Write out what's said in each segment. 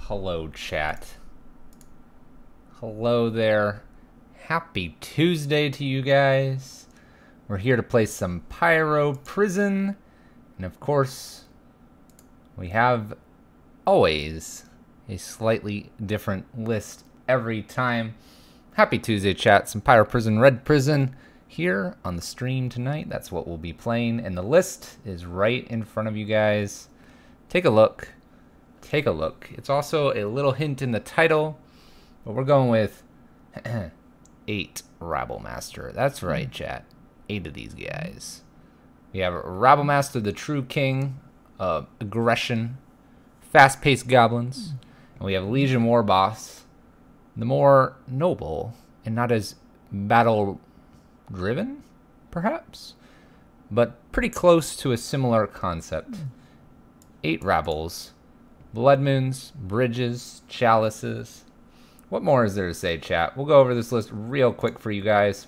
Hello, chat. Hello there. Happy Tuesday to you guys. We're here to play some Pyro Prison. And of course, we have always a slightly different list every time. Happy Tuesday, chat. Some Pyro Prison, Red Prison here on the stream tonight. That's what we'll be playing. And the list is right in front of you guys. Take a look. Take a look. It's also a little hint in the title, but we're going with 8 Rabble Master. That's right, chat. 8 of these guys. We have Rabble Master, the true king of aggression, fast-paced goblins, and we have Legion War Boss, the more noble and not as battle-driven, perhaps, but pretty close to a similar concept. 8 Rabbles. Blood Moons, Bridges, Chalices. What more is there to say, chat? We'll go over this list real quick for you guys.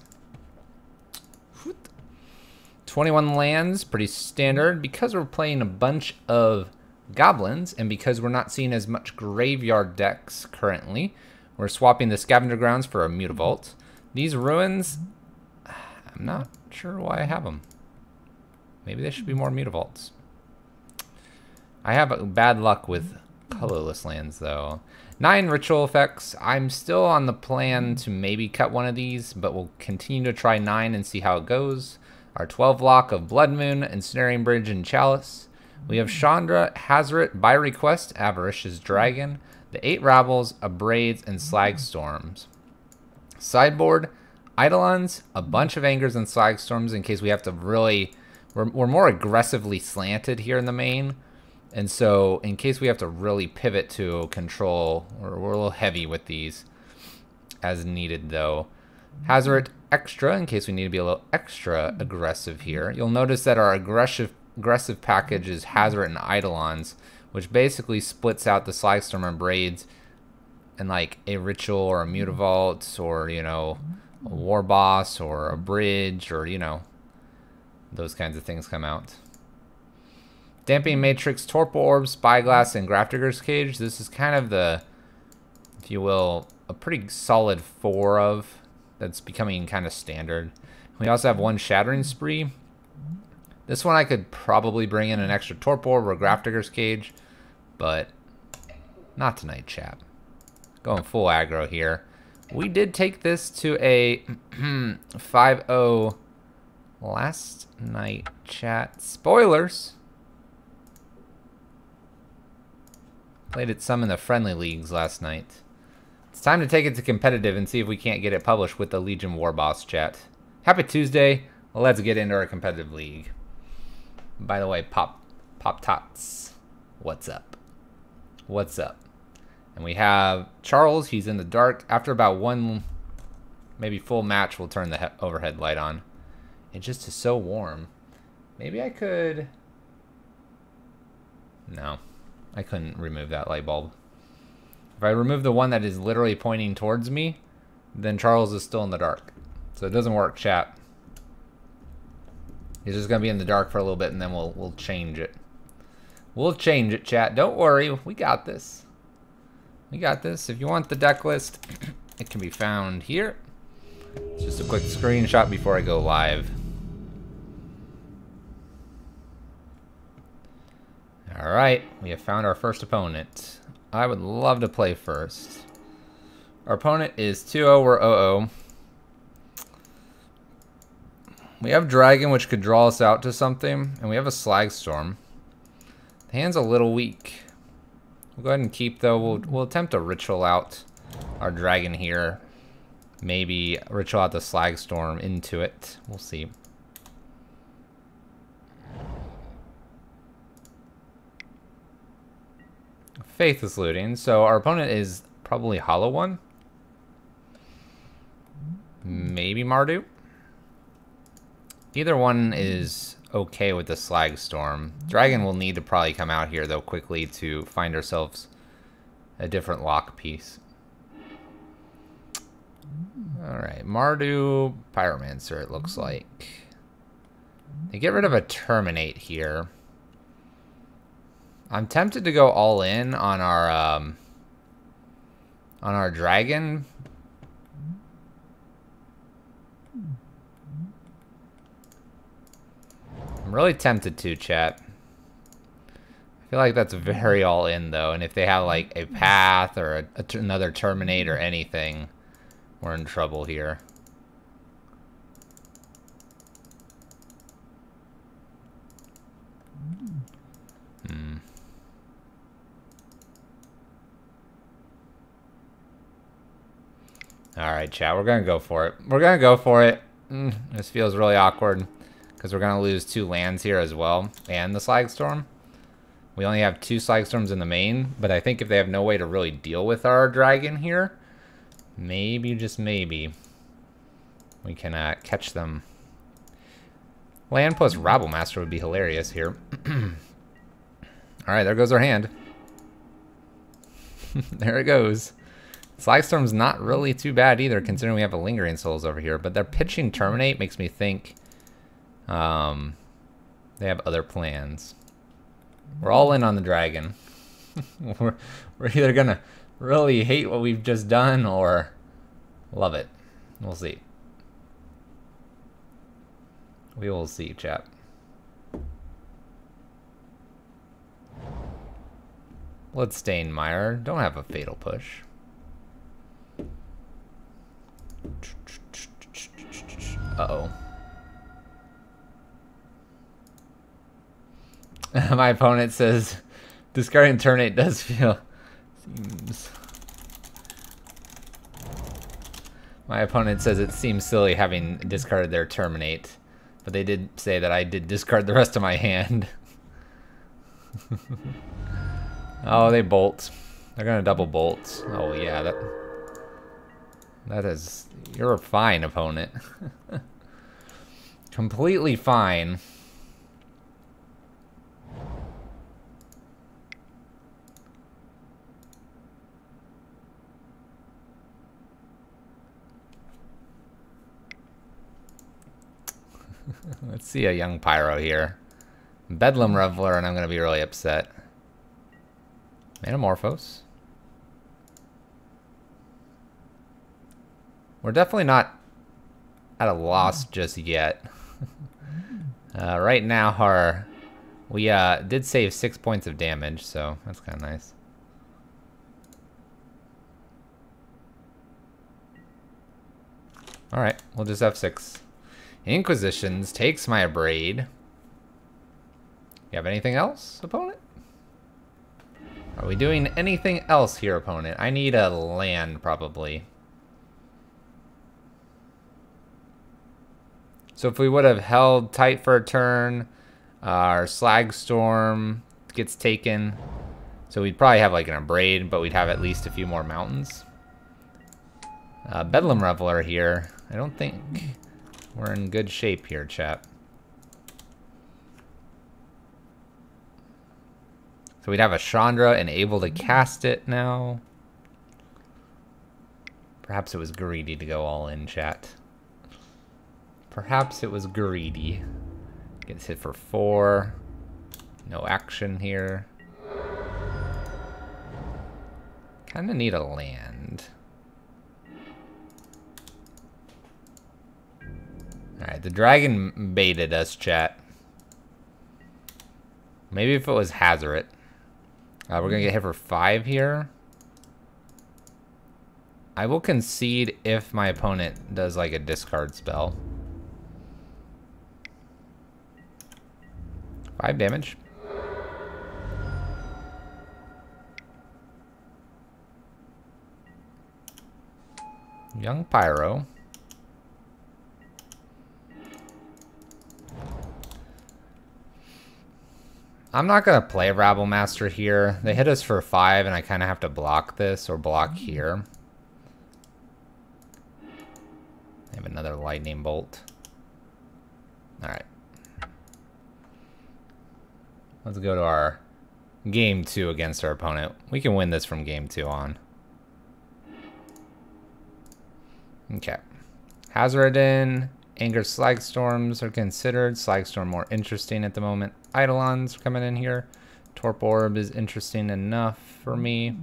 21 lands, pretty standard. Because we're playing a bunch of goblins, and because we're not seeing as much graveyard decks currently, we're swapping the Scavenger Grounds for a Mutavault. These ruins, I'm not sure why I have them. Maybe there should be more Mutavaults. I have bad luck with colorless lands, though. 9 ritual effects. I'm still on the plan to maybe cut one of these, but we'll continue to try 9 and see how it goes. Our 12 lock of Blood Moon, Ensnaring Bridge, and Chalice. We have Chandra, Hazoret, by request, Avaricious Dragon, the 8 Rabbles, Abrades, and Slag Storms. Sideboard, Eidolons, a bunch of Angers and Slag Storms in case we have to really... We're more aggressively slanted here in the main. And so, in case we have to really pivot to control, we're a little heavy with these as needed, though. Hazoret Extra, in case we need to be a little extra aggressive here. You'll notice that our aggressive package is Hazoret and Eidolons, which basically splits out the Slagstorm and Braids and like a Ritual or a Mutavault or, you know, a War Boss or a Bridge or, you know, those kinds of things come out. Damping Matrix, Torpor Orb, Spyglass, and Grafdigger's Cage. This is kind of the, if you will, a pretty solid 4 of that's becoming kind of standard. We also have 1 Shattering Spree. This one I could probably bring in an extra Torpor Orb or Grafdigger's Cage, but not tonight, chap. Going full aggro here. We did take this to a 5-0 last night, chat. Spoilers! Played it some in the friendly leagues last night. It's time to take it to competitive and see if we can't get it published with the Legion War Boss, chat. Happy Tuesday. Let's get into our competitive league. By the way, Pop Tots, what's up? What's up? And we have Charles. He's in the dark. After about 1, maybe full match, we'll turn the overhead light on. It just is so warm. Maybe I could... No. I couldn't remove that light bulb. If I remove the one that is literally pointing towards me, then Charles is still in the dark. So it doesn't work, chat. He's just going to be in the dark for a little bit, and then we'll change it. We'll change it, chat. Don't worry. We got this. We got this. If you want the deck list, it can be found here. It's just a quick screenshot before I go live. Alright, we have found our first opponent. I would love to play first. Our opponent is 2-0, we're 0-0. We have Dragon, which could draw us out to something, and we have a Slagstorm. The hand's a little weak. We'll go ahead and keep, though. We'll attempt to ritual out our dragon here. Maybe ritual out the Slag Storm into it. We'll see. Faith is looting, so our opponent is probably Hollow One. Maybe Mardu. Either one is okay with the Slag Storm. Dragon will need to probably come out here, though, quickly to find ourselves a different lock piece. Alright, Mardu, Pyromancer, it looks like. They get rid of a Terminate here. I'm tempted to go all in on our dragon. I'm really tempted to, chat. I feel like that's very all in, though. And if they have, like, a path or another Terminate or anything, we're in trouble here. Alright, chat. We're going to go for it. We're going to go for it. This feels really awkward. Because we're going to lose 2 lands here as well. And the Slag Storm. We only have 2 Slag Storms in the main. But I think if they have no way to really deal with our dragon here, maybe, just maybe, we can catch them. Land plus Rabble Master would be hilarious here. Alright, there goes our hand. There it goes. Slag Storm's not really too bad either, considering we have a Lingering Souls over here. But their pitching Terminate makes me think they have other plans. We're all in on the dragon. we're either gonna really hate what we've just done or love it. We'll see. We will see, chap. Bloodstained Mire. Don't have a Fatal Push. Uh-oh. My opponent says, discarding Terminate does feel... Seems... My opponent says it seems silly having discarded their Terminate. But they did say that I did discard the rest of my hand. Oh, they bolt. They're gonna double bolt. Oh yeah, that is... You're fine, opponent. Completely fine. Let's see a young Pyro here. Bedlam Reveler, and I'm going to be really upset. Metamorphose. We're definitely not at a loss just yet. Right now, we did save 6 points of damage, so that's kind of nice. Alright, we'll just have 6. Inquisitions takes my Abrade. You have anything else, opponent? Are we doing anything else here, opponent? I need a land, probably. So if we would have held tight for a turn, our Slag Storm gets taken. So we'd probably have like an Abrade, but we'd have at least a few more mountains. Bedlam Reveler here. I don't think we're in good shape here, chat. So we'd have a Chandra and able to cast it now. Perhaps it was greedy to go all in, chat. Perhaps it was greedy. Gets hit for 4. No action here. Kinda need a land. Alright, the dragon baited us, chat. Maybe if it was Hazoret. We're gonna get hit for 5 here. I will concede if my opponent does like a discard spell. 5 damage. Young Pyro. I'm not going to play Rabble Master here. They hit us for 5, and I kind of have to block this or block here. I have another lightning bolt. Alright. Let's go to our game 2 against our opponent. We can win this from game 2 on. Okay. Hazardin, Anger Slagstorms are considered. Slagstorm more interesting at the moment. Eidolons coming in here. Torp Orb is interesting enough for me.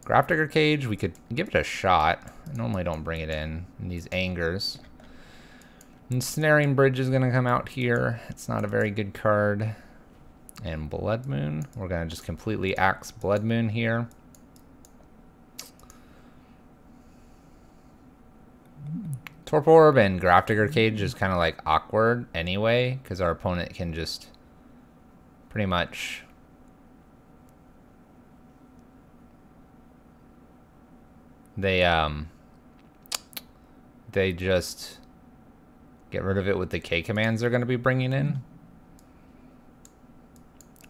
Grafdigger Cage, we could give it a shot. I normally don't bring it in these Angers. And Snaring Bridge is going to come out here. It's not a very good card. And Blood Moon. We're going to just completely axe Blood Moon here. Torp Orb and Grafdigger Cage is kind of like awkward anyway, because our opponent can just pretty much they just get rid of it with the K commands they're going to be bringing in.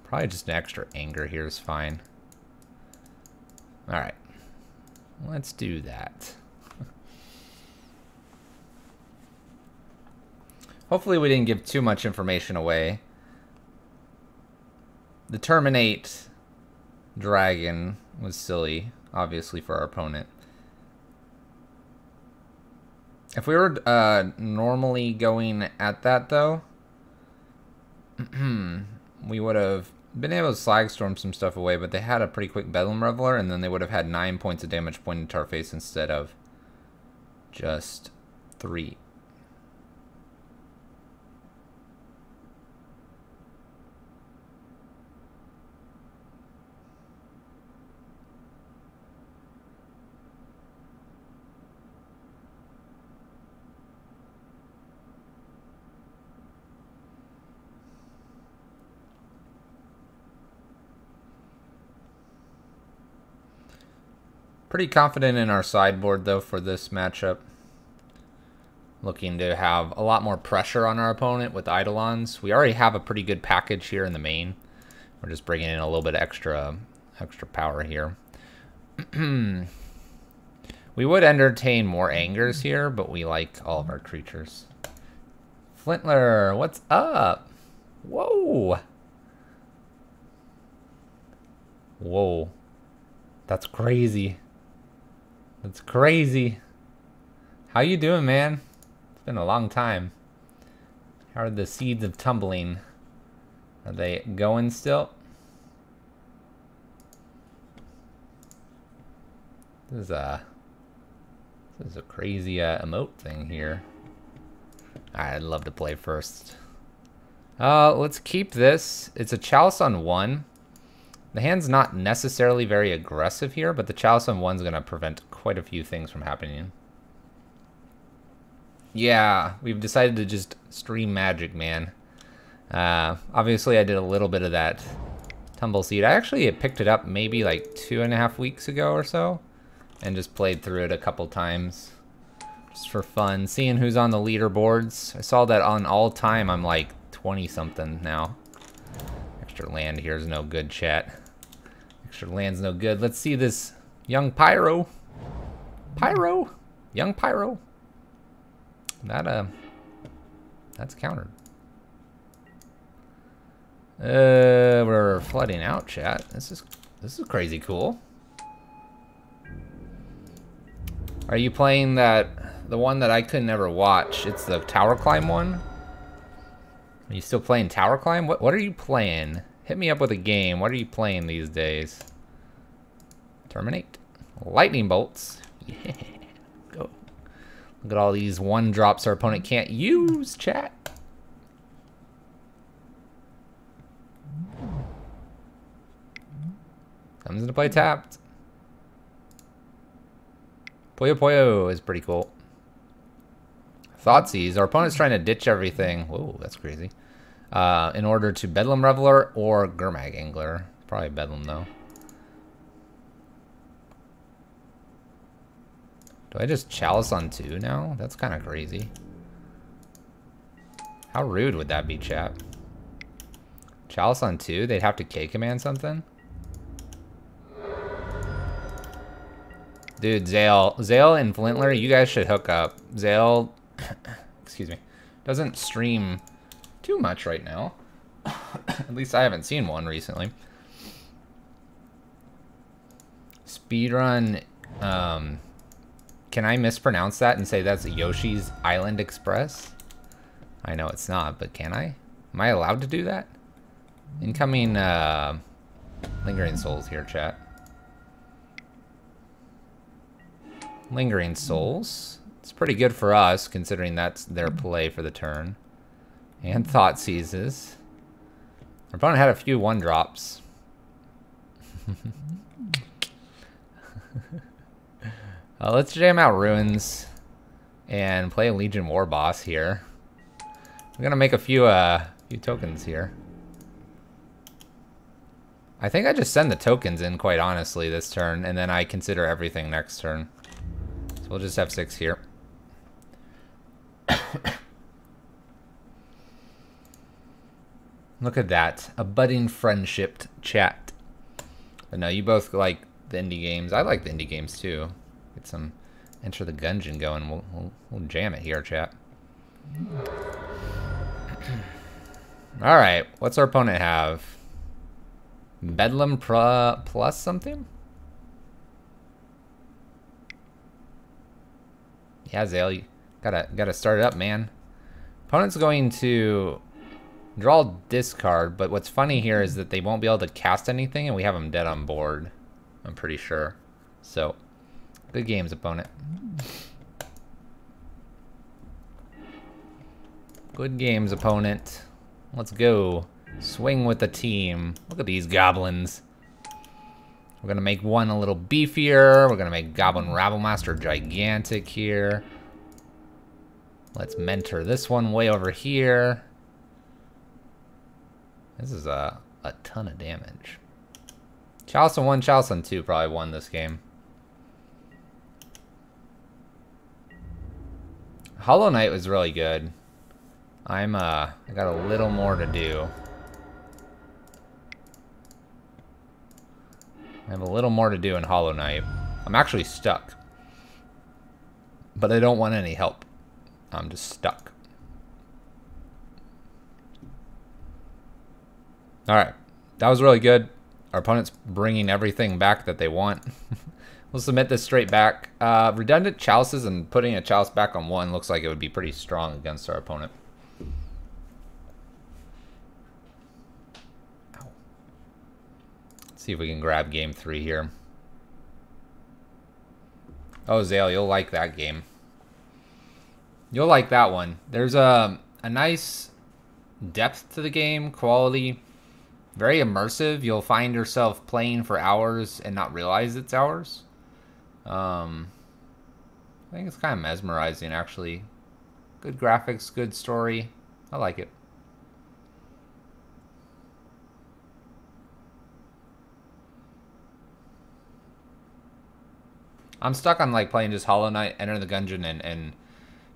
Probably just an extra anger here is fine. All right, let's do that. Hopefully we didn't give too much information away. The Terminate Dragon was silly, obviously, for our opponent. If we were normally going at that, though, we would have been able to Slagstorm some stuff away, but they had a pretty quick Bedlam Reveler, and then they would have had 9 points of damage pointed to our face instead of just 3. Pretty confident in our sideboard, though, for this matchup. Looking to have a lot more pressure on our opponent with Eidolons. We already have a pretty good package here in the main. We're just bringing in a little bit of extra power here. We would entertain more Angers here, but we like all of our creatures. Flintler, what's up? Whoa. Whoa. That's crazy. That's crazy. How you doing, man? It's been a long time. How are the seeds of tumbling? Are they going still? This is a crazy emote thing here. I'd love to play first. Let's keep this. It's a Chalice on 1. The hand's not necessarily very aggressive here, but the Chalice on 1's going to prevent quite a few things from happening. Yeah, we've decided to just stream Magic, man. Obviously, I did a little bit of that Tumble Seed. I actually picked it up maybe like 2.5 weeks ago or so, and just played through it a couple times. Just for fun, seeing who's on the leaderboards. I saw that on all time, I'm like 20-something now. Extra land here is no good, chat. Extra land's no good. Let's see this young Pyro. Pyro! Young Pyro. That's countered. We're flooding out, chat. This is crazy cool. Are you playing the one that I could never watch? It's the Tower Climb one? Are you still playing Tower Climb? What are you playing? Hit me up with a game. What are you playing these days? Terminate. Lightning Bolts. Yeah. Go. Look at all these 1-drops our opponent can't use, chat. Comes into play tapped. Puyo Puyo is pretty cool. Thoughtseize. Our opponent's trying to ditch everything. Whoa, that's crazy. In order to Bedlam Reveler or Gurmag Angler. Probably Bedlam, though. Do I just chalice on 2 now? That's kind of crazy. How rude would that be, chat? Chalice on 2? They'd have to K command something? Dude, Zale and Flintler, you guys should hook up. Zale, excuse me, doesn't stream too much right now. At least I haven't seen one recently. Speedrun, can I mispronounce that and say that's Yoshi's Island Express? I know it's not, but can I? Am I allowed to do that? Incoming, Lingering Souls here, chat. Lingering Souls. It's pretty good for us, considering that's their play for the turn. And Thought Seizes. Our opponent had a few 1-drops. Let's jam out Ruins and play a Legion War Boss here. We're gonna make a few tokens here. I think I just send the tokens in, quite honestly, this turn, and then I consider everything next turn. So we'll just have 6 here. Look at that. A budding friendship chat. But no, you both like the indie games. I like the indie games too. Get some Enter the Gungeon going. We'll jam it here, chat. Alright, what's our opponent have? Bedlam plus something? Yeah, Zale, you gotta start it up, man. Opponent's going to draw discard, but what's funny here is that they won't be able to cast anything, and we have them dead on board. I'm pretty sure. So, good games, opponent. Good games, opponent. Let's go. Swing with the team. Look at these goblins. We're gonna make one a little beefier. We're gonna make Goblin Rabble Master gigantic here. Let's mentor this one way over here. This is a ton of damage. Chalice on 1, Chalice on 2 probably won this game. Hollow Knight was really good. I got a little more to do. I have a little more to do in Hollow Knight. I'm actually stuck. But I don't want any help. I'm just stuck. Alright. That was really good. Our opponent's bringing everything back that they want. We'll submit this straight back. Redundant chalices and putting a chalice back on 1 looks like it would be pretty strong against our opponent. Ow. Let's see if we can grab game 3 here. Oh, Zale, you'll like that game. You'll like that one. There's a nice depth to the game, quality. Very immersive. You'll find yourself playing for hours and not realize it's hours. I think it's kind of mesmerizing, actually. Good graphics, good story. I like it. I'm stuck on like playing just Hollow Knight, Enter the Gungeon, and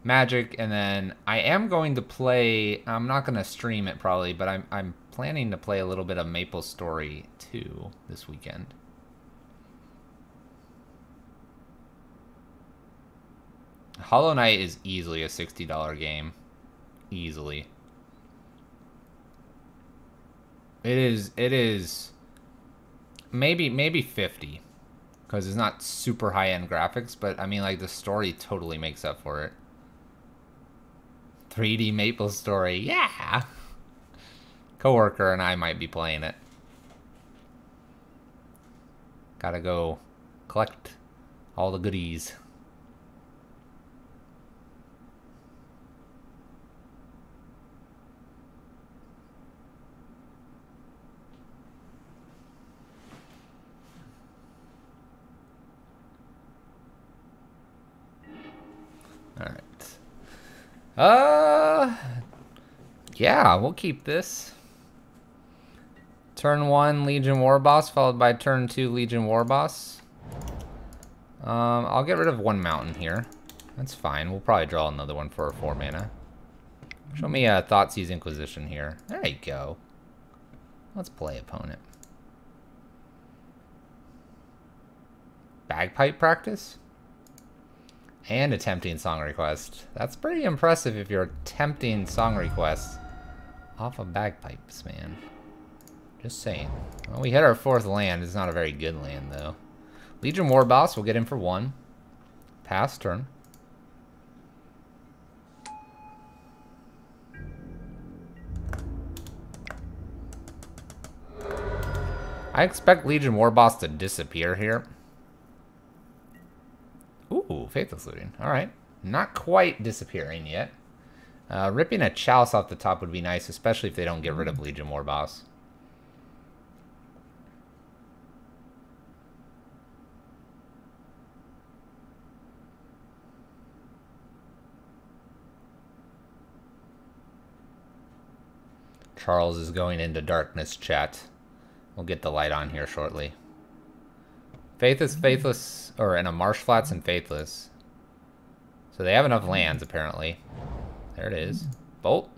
Magic, and then I am going to play. I'm not going to stream it probably, but I'm planning to play a little bit of Maple Story 2 this weekend. Hollow Knight is easily a $60 game. Easily. It is maybe 50. Because it's not super high-end graphics, but I mean, like, the story totally makes up for it. 3D Maple Story, yeah! Coworker and I might be playing it. Gotta go collect all the goodies. Alright. Yeah, we'll keep this. Turn 1, Legion War Boss, followed by turn 2, Legion War Boss. I'll get rid of one mountain here. That's fine. We'll probably draw another one for a 4 mana. Show me a Thoughtseize Inquisition here. There you go. Let's play opponent. Bagpipe practice? And attempting song request. That's pretty impressive if you're attempting song requests off of bagpipes, man. Just saying. Well, we hit our 4th land. It's not a very good land, though. Legion Warboss, we'll get in for 1. Pass turn. I expect Legion Warboss to disappear here. Ooh, Faithless Looting. Alright. Not quite disappearing yet. Ripping a Chalice off the top would be nice, especially if they don't get rid of Legion Warboss. Charles is going into darkness, chat. We'll get the light on here shortly. Faithless, or in a Marsh Flats and Faithless. So they have enough lands, apparently. There it is. Bolt.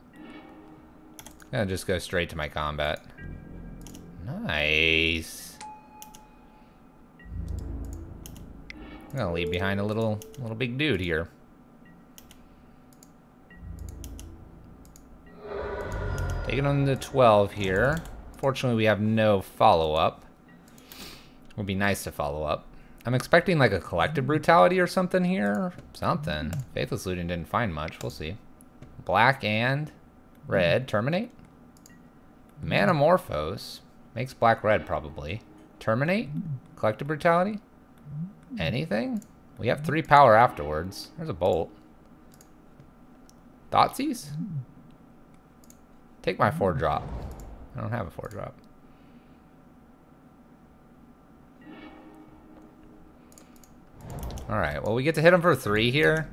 Gonna just go straight to my combat. Nice. I'm gonna leave behind a little big dude here. Taking on the 12 here. Fortunately, we have no follow-up. Would be nice to follow up. I'm expecting like a Collective Brutality or something here. Something. Faithless Looting didn't find much. We'll see. Black and red. Terminate. Manamorphose. Makes black red probably. Terminate. Collective Brutality. Anything? We have 3 power afterwards. There's a bolt. Thoughtseize? Take my 4-drop. I don't have a 4-drop. Alright, well we get to hit him for 3 here.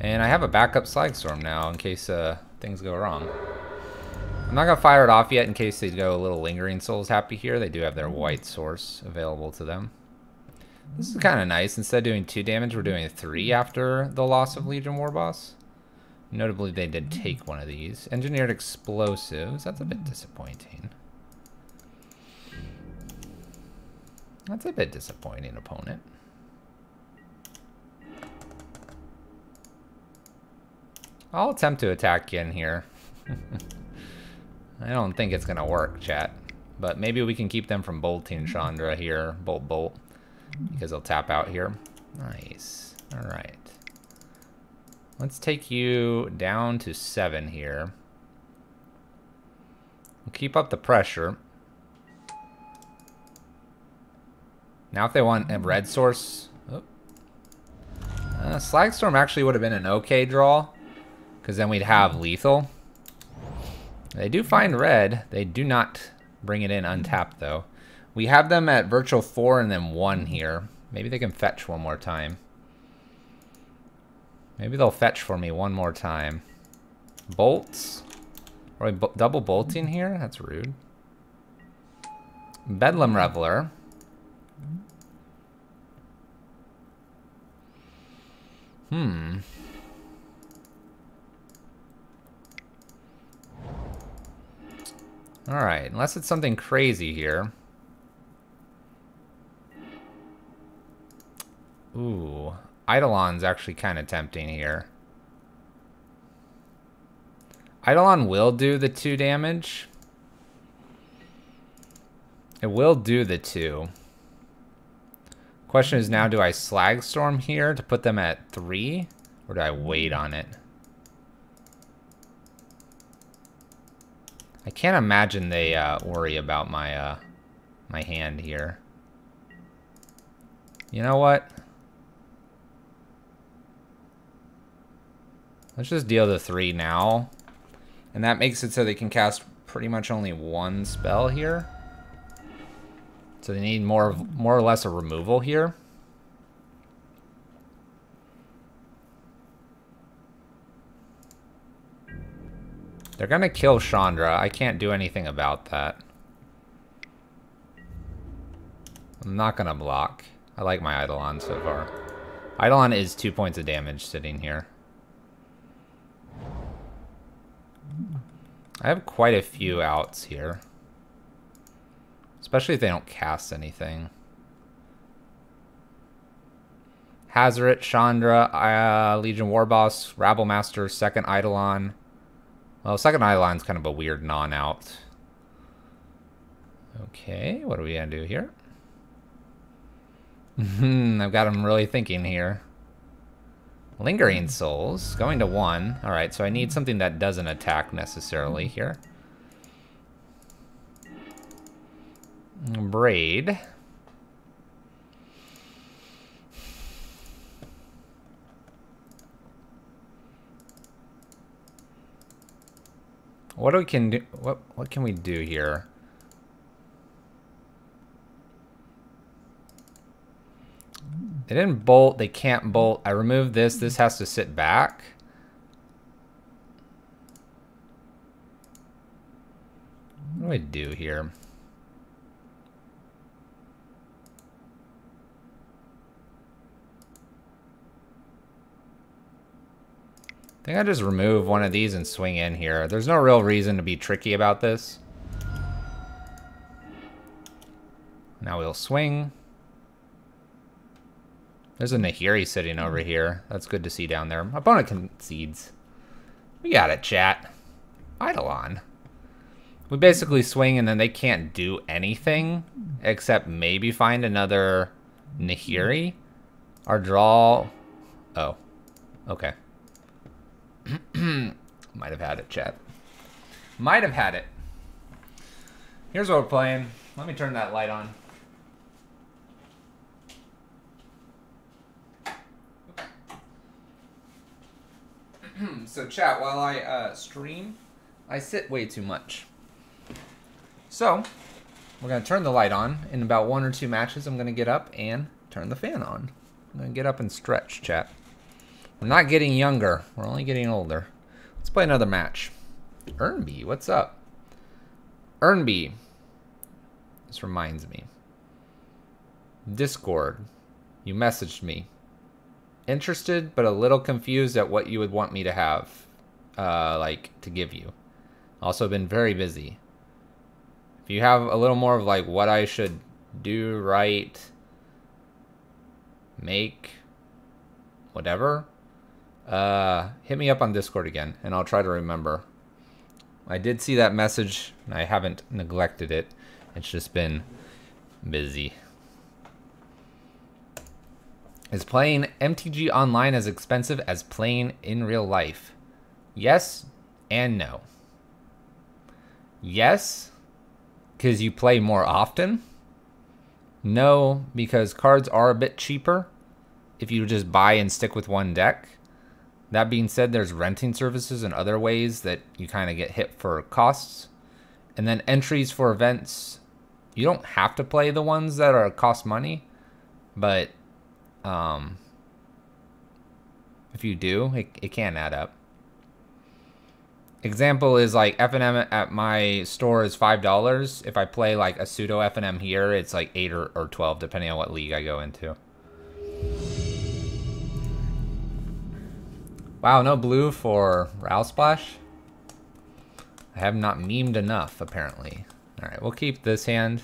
And I have a backup Slagstorm now in case things go wrong. I'm not going to fire it off yet in case they go a little Lingering Souls happy here. They do have their white source available to them. This is kind of nice. Instead of doing 2 damage, we're doing 3 after the loss of Legion Warboss. Notably, they did take one of these. Engineered Explosives. That's a bit disappointing. That's a bit disappointing, opponent. I'll attempt to attack you in here. I don't think it's going to work, chat. But maybe we can keep them from bolting Chandra here. Bolt, bolt. Because they'll tap out here. Nice. Alright. Let's take you down to 7 here. We'll keep up the pressure. Now if they want a red source... Oh. Slagstorm actually would have been an okay draw. Because then we'd have lethal. They do find red. They do not bring it in untapped though. We have them at virtual 4 and then 1 here. Maybe they can fetch one more time. Maybe they'll fetch for me one more time. Bolts? Are we double bolting here? That's rude. Bedlam Reveler. Alright, unless it's something crazy here. Ooh. Eidolon's actually kind of tempting here. Eidolon will do the 2 damage. It will do the 2. Question is now, do I Slagstorm here to put them at 3? Or do I wait on it? I can't imagine they worry about my my hand here. You know what? Let's just deal the 3 now. And that makes it so they can cast pretty much only 1 spell here. So they need more or less a removal here. They're gonna kill Chandra. I can't do anything about that. I'm not gonna block. I like my Eidolon so far. Eidolon is 2 points of damage sitting here. I have quite a few outs here. Especially if they don't cast anything. Hazoret, Chandra, Legion Warboss, Rabble Master, second Eidolon. Well, second Eidolon's kind of a weird non-out. Okay, what are we gonna do here? I've got him really thinking here. Lingering Souls, going to 1. Alright, so I need something that doesn't attack necessarily here. Braid. What we can do? What can we do here? They didn't bolt. They can't bolt. I removed this. This has to sit back. What do I do here? I think I just remove one of these and swing in here. There's no real reason to be tricky about this. Now we'll swing. There's a Nahiri sitting over here. That's good to see down there. My opponent concedes. We got it, chat. Eidolon. We basically swing and then they can't do anything except maybe find another Nahiri. Our draw... Oh. Okay. Might have had it, chat. Might have had it. Here's what we're playing. Let me turn that light on. So, chat, while I stream, I sit way too much. So, we're going to turn the light on. In about 1 or 2 matches, I'm going to get up and turn the fan on. I'm going to get up and stretch, chat. We're not getting younger. We're only getting older. Let's play another match. Ernby, what's up? Ernby. This reminds me. Discord. You messaged me. Interested, but a little confused at what you would want me to have. Like, to give you. Also been very busy. If you have a little more of, like, what I should do, write, make, whatever... hit me up on Discord again, and I'll try to remember. I did see that message, and I haven't neglected it. It's just been busy. Is playing MTG online as expensive as playing in real life? Yes and no. Yes, because you play more often. No, because cards are a bit cheaper if you just buy and stick with one deck. That being said, there's renting services and other ways that you kind of get hit for costs. And then entries for events, you don't have to play the ones that are cost money, but if you do, it can add up. Example is like F&M at my store is $5. If I play like a pseudo F&M here, it's like 8 or 12, depending on what league I go into. Wow, no blue for Ral Splash. I have not memed enough, apparently. Alright, we'll keep this hand.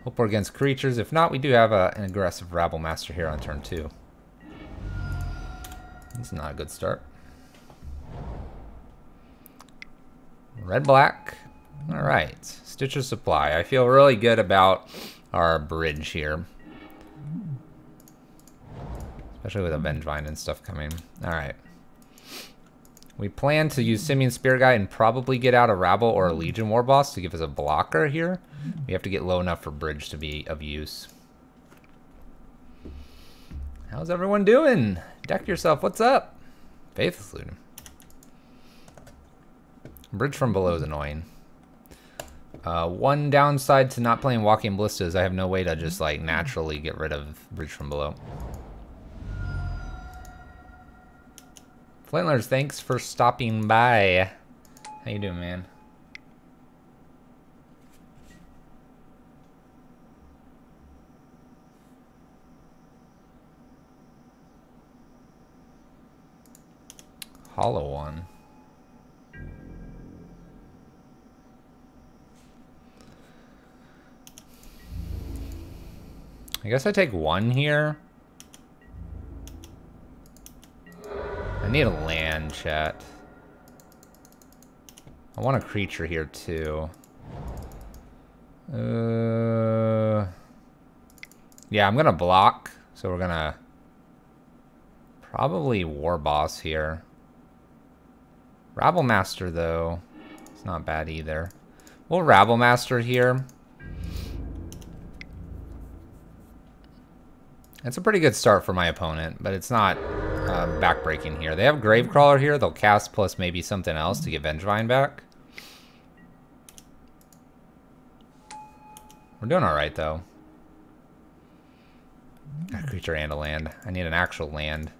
Hope we're against creatures. If not, we do have an aggressive Rabble Master here on turn 2. It's not a good start. Red-black. Alright, Stitcher Supply. I feel really good about our bridge here. Especially with a Vengevine and stuff coming. Alright. We plan to use Simian Spear Guy and probably get out a Rabble or a Legion Warboss to give us a blocker here. We have to get low enough for bridge to be of use. How's everyone doing? Deck yourself, what's up? Faithless Looting. Bridge from below is annoying. One downside to not playing Walking Ballista is I have no way to just like naturally get rid of Bridge from below. Flintlers, thanks for stopping by. How you doing, man? hollow one. I guess I take one here. I need a land, chat. I want a creature here too. Yeah, I'm gonna block. So we're gonna probably War Boss here. Rabble Master though, it's not bad either. We'll Rabble Master here. It's a pretty good start for my opponent, but it's not backbreaking here. They have Gravecrawler here. They'll cast plus maybe something else to get Vengevine back. We're doing alright, though. A creature and a land. I need an actual land.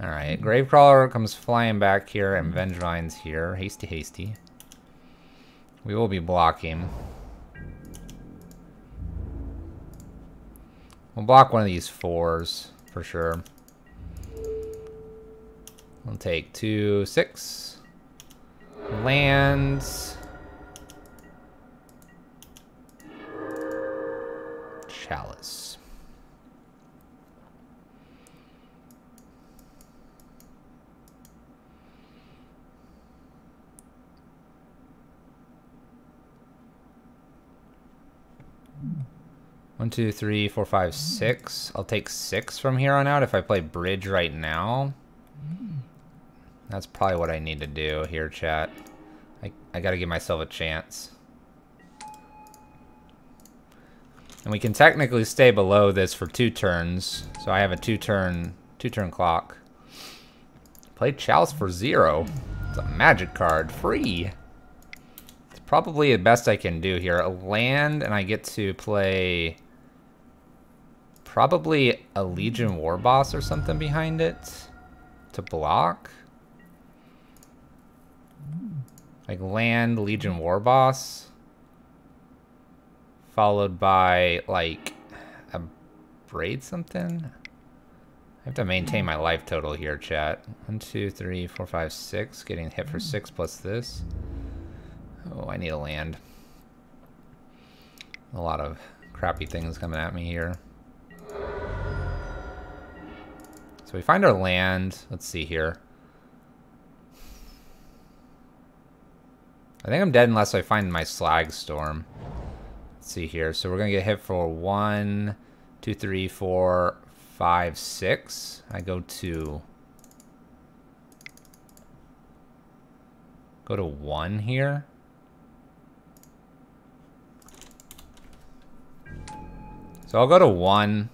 Alright, Gravecrawler comes flying back here, and Vengevine's here. Hasty, hasty. We will be blocking. We'll block one of these 4s, for sure. We'll take 2, 6. Lands. Chalice. One, two, three, four, five, 6. I'll take 6 from here on out if I play bridge right now. That's probably what I need to do here, chat. I gotta give myself a chance. And we can technically stay below this for 2 turns. So I have a 2-turn clock. Play Chalice for 0. It's a magic card. Free. It's probably the best I can do here. A land, and I get to play probably a Legion War Boss or something behind it to block. Like land, Legion War Boss. Followed by, like, a braid something? I have to maintain my life total here, chat. 1, 2, 3, 4, 5, 6. Getting hit for 6 plus this. Oh, I need a land. A lot of crappy things coming at me here. So we find our land. Let's see here. I think I'm dead unless I find my Slag Storm. Let's see here. So we're going to get hit for 1, 2, 3, 4, 5, 6. I go to 1 here. So I'll go to 1.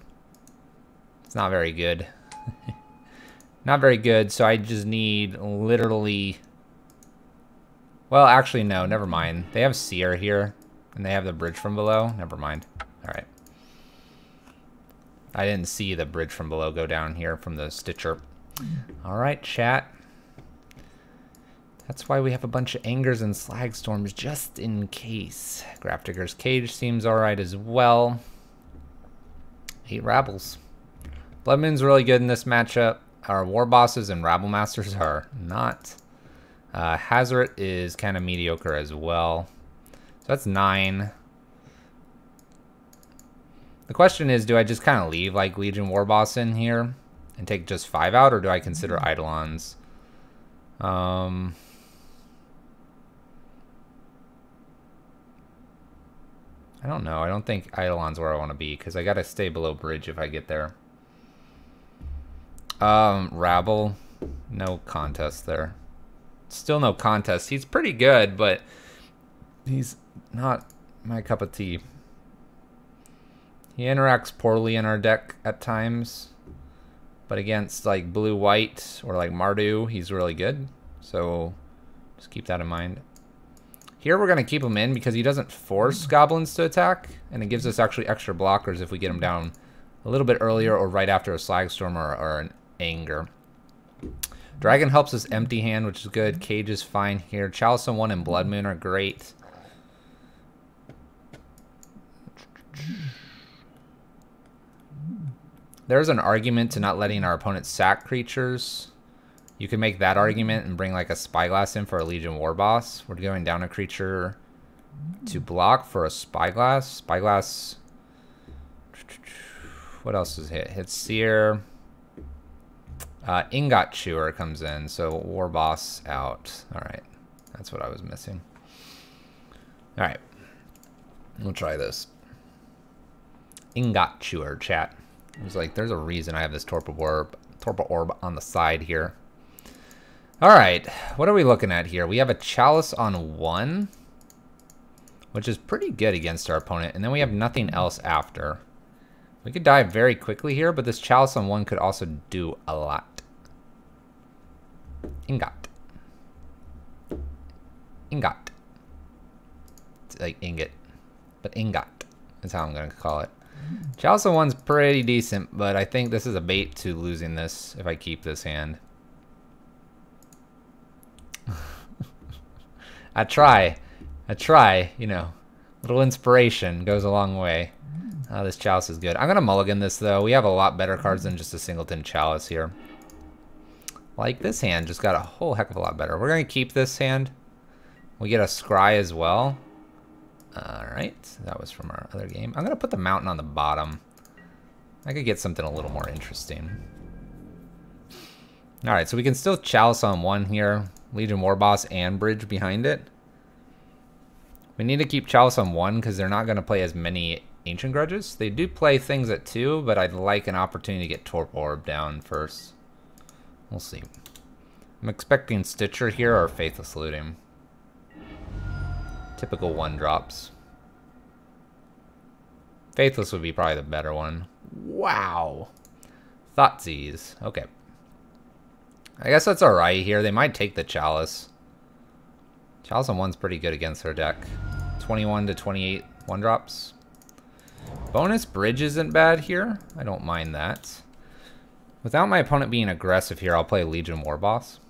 It's not very good. Not very good, so I just need literally... Well, actually, no, never mind. They have Seer here, and they have the bridge from below. Never mind. Alright. I didn't see the bridge from below go down here from the Stitcher. Alright, chat. That's why we have a bunch of Angers and Slag Storms, just in case. Grafdigger's Cage seems alright as well. 8 Rabbles. Blood Moon's really good in this matchup. Our War Bosses and Rabble Masters are not. Hazoret is kind of mediocre as well. So that's 9. The question is, do I just kind of leave like Legion War Boss in here and take just 5 out, or do I consider Eidolons? I don't know. I don't think Eidolon's where I want to be, because I got to stay below bridge if I get there. Rabble, no contest there. Still no contest. He's pretty good, but he's not my cup of tea. He interacts poorly in our deck at times, but against like blue-white or like Mardu, he's really good. So just keep that in mind. Here we're going to keep him in because he doesn't force goblins to attack, and it gives us actually extra blockers if we get him down a little bit earlier or right after a Slag Storm or an Anger. Dragon helps us empty hand, which is good. Cage is fine here. Chalice on 1 and Blood Moon are great. There's an argument to not letting our opponent sack creatures. You can make that argument and bring like a Spyglass in for a Legion War Boss. We're going down a creature to block for a Spyglass. Spyglass. What else does hit? Hits Seer. Ingot Chewer comes in, so War Boss out. Alright, that's what I was missing. Alright, we'll try this. Ingot Chewer, chat. It was like, there's a reason I have this Torpor Orb on the side here. Alright, what are we looking at here? We have a Chalice on 1, which is pretty good against our opponent, and then we have nothing else after. We could die very quickly here, but this Chalice on 1 could also do a lot. Ingot. Ingot. It's like ingot, but ingot is how I'm going to call it. Chalice on 1's pretty decent, but I think this is a bait to losing this if I keep this hand. I try, you know, a little inspiration goes a long way. This Chalice is good. I'm going to mulligan this, though. We have a lot better cards than just a singleton Chalice here. Like, this hand just got a whole heck of a lot better. We're going to keep this hand. We get a Scry as well. Alright, that was from our other game. I'm going to put the Mountain on the bottom. I could get something a little more interesting. Alright, so we can still Chalice on 1 here. Legion War Boss and Bridge behind it. We need to keep Chalice on 1 because they're not going to play as many Ancient Grudges. They do play things at 2, but I'd like an opportunity to get Torpor Orb down first. We'll see. I'm expecting Stitcher here or Faithless Looting. Typical 1-drops. Faithless would be probably the better one. Wow. Thoughtseize. Okay. I guess that's alright here. They might take the Chalice. Chalice on 1's pretty good against their deck. 21 to 28 1-drops. Bonus Bridge isn't bad here. I don't mind that. Without my opponent being aggressive here, I'll play Legion War Boss.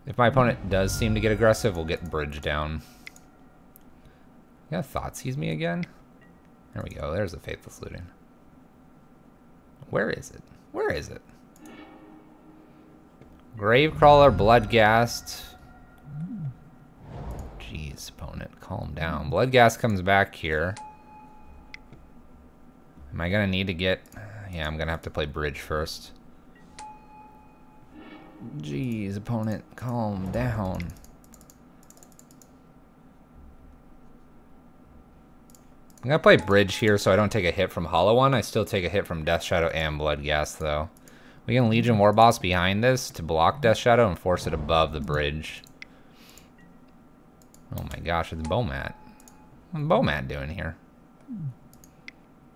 If my opponent does seem to get aggressive, we'll get Bridge down. You got Thoughtseize me again? There we go. There's the Faithless Looting. Where is it? Where is it? Gravecrawler, Bloodghast. Jeez, opponent, calm down. Bloodghast comes back here. Am I gonna need to get... Yeah, I'm gonna have to play Bridge first. Jeez, opponent, calm down. I'm gonna play Bridge here so I don't take a hit from Hollow One. I still take a hit from Death Shadow and Bloodghast, though. We can Legion War Boss behind this to block Death Shadow and force it above the Bridge. Oh my gosh, it's Bomat. What's Bomat doing here?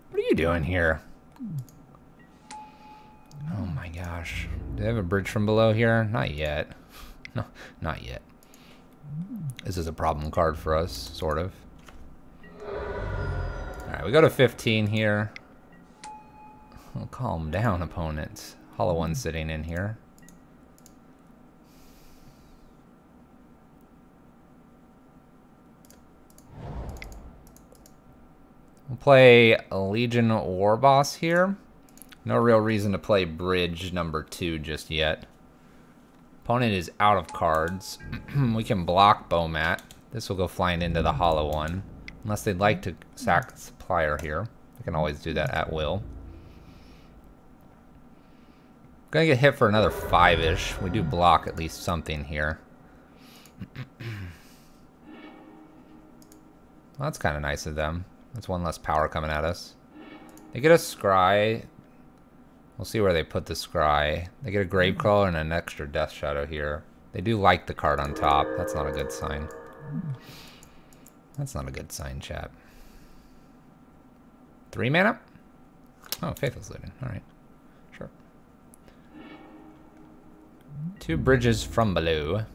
What are you doing here? Oh my gosh. Do they have a Bridge from below here? Not yet. No, not yet. This is a problem card for us, sort of. Alright, we go to 15 here. Oh, calm down, opponent. Hollow One sitting in here. We'll play a Legion War Boss here. No real reason to play Bridge number 2 just yet. Opponent is out of cards. We can block Bomat. This will go flying into the Hollow One. Unless they'd like to sack Supplier here. They can always do that at will. Gonna get hit for another 5-ish. We do block at least something here. Well, that's kind of nice of them. That's one less power coming at us. They get a Scry. We'll see where they put the Scry. They get a Gravecrawler and an extra Death Shadow here. They do like the card on top. That's not a good sign. That's not a good sign, chat. 3 mana? Oh, Faithless Looting. Alright. Sure. 2 Bridges from below.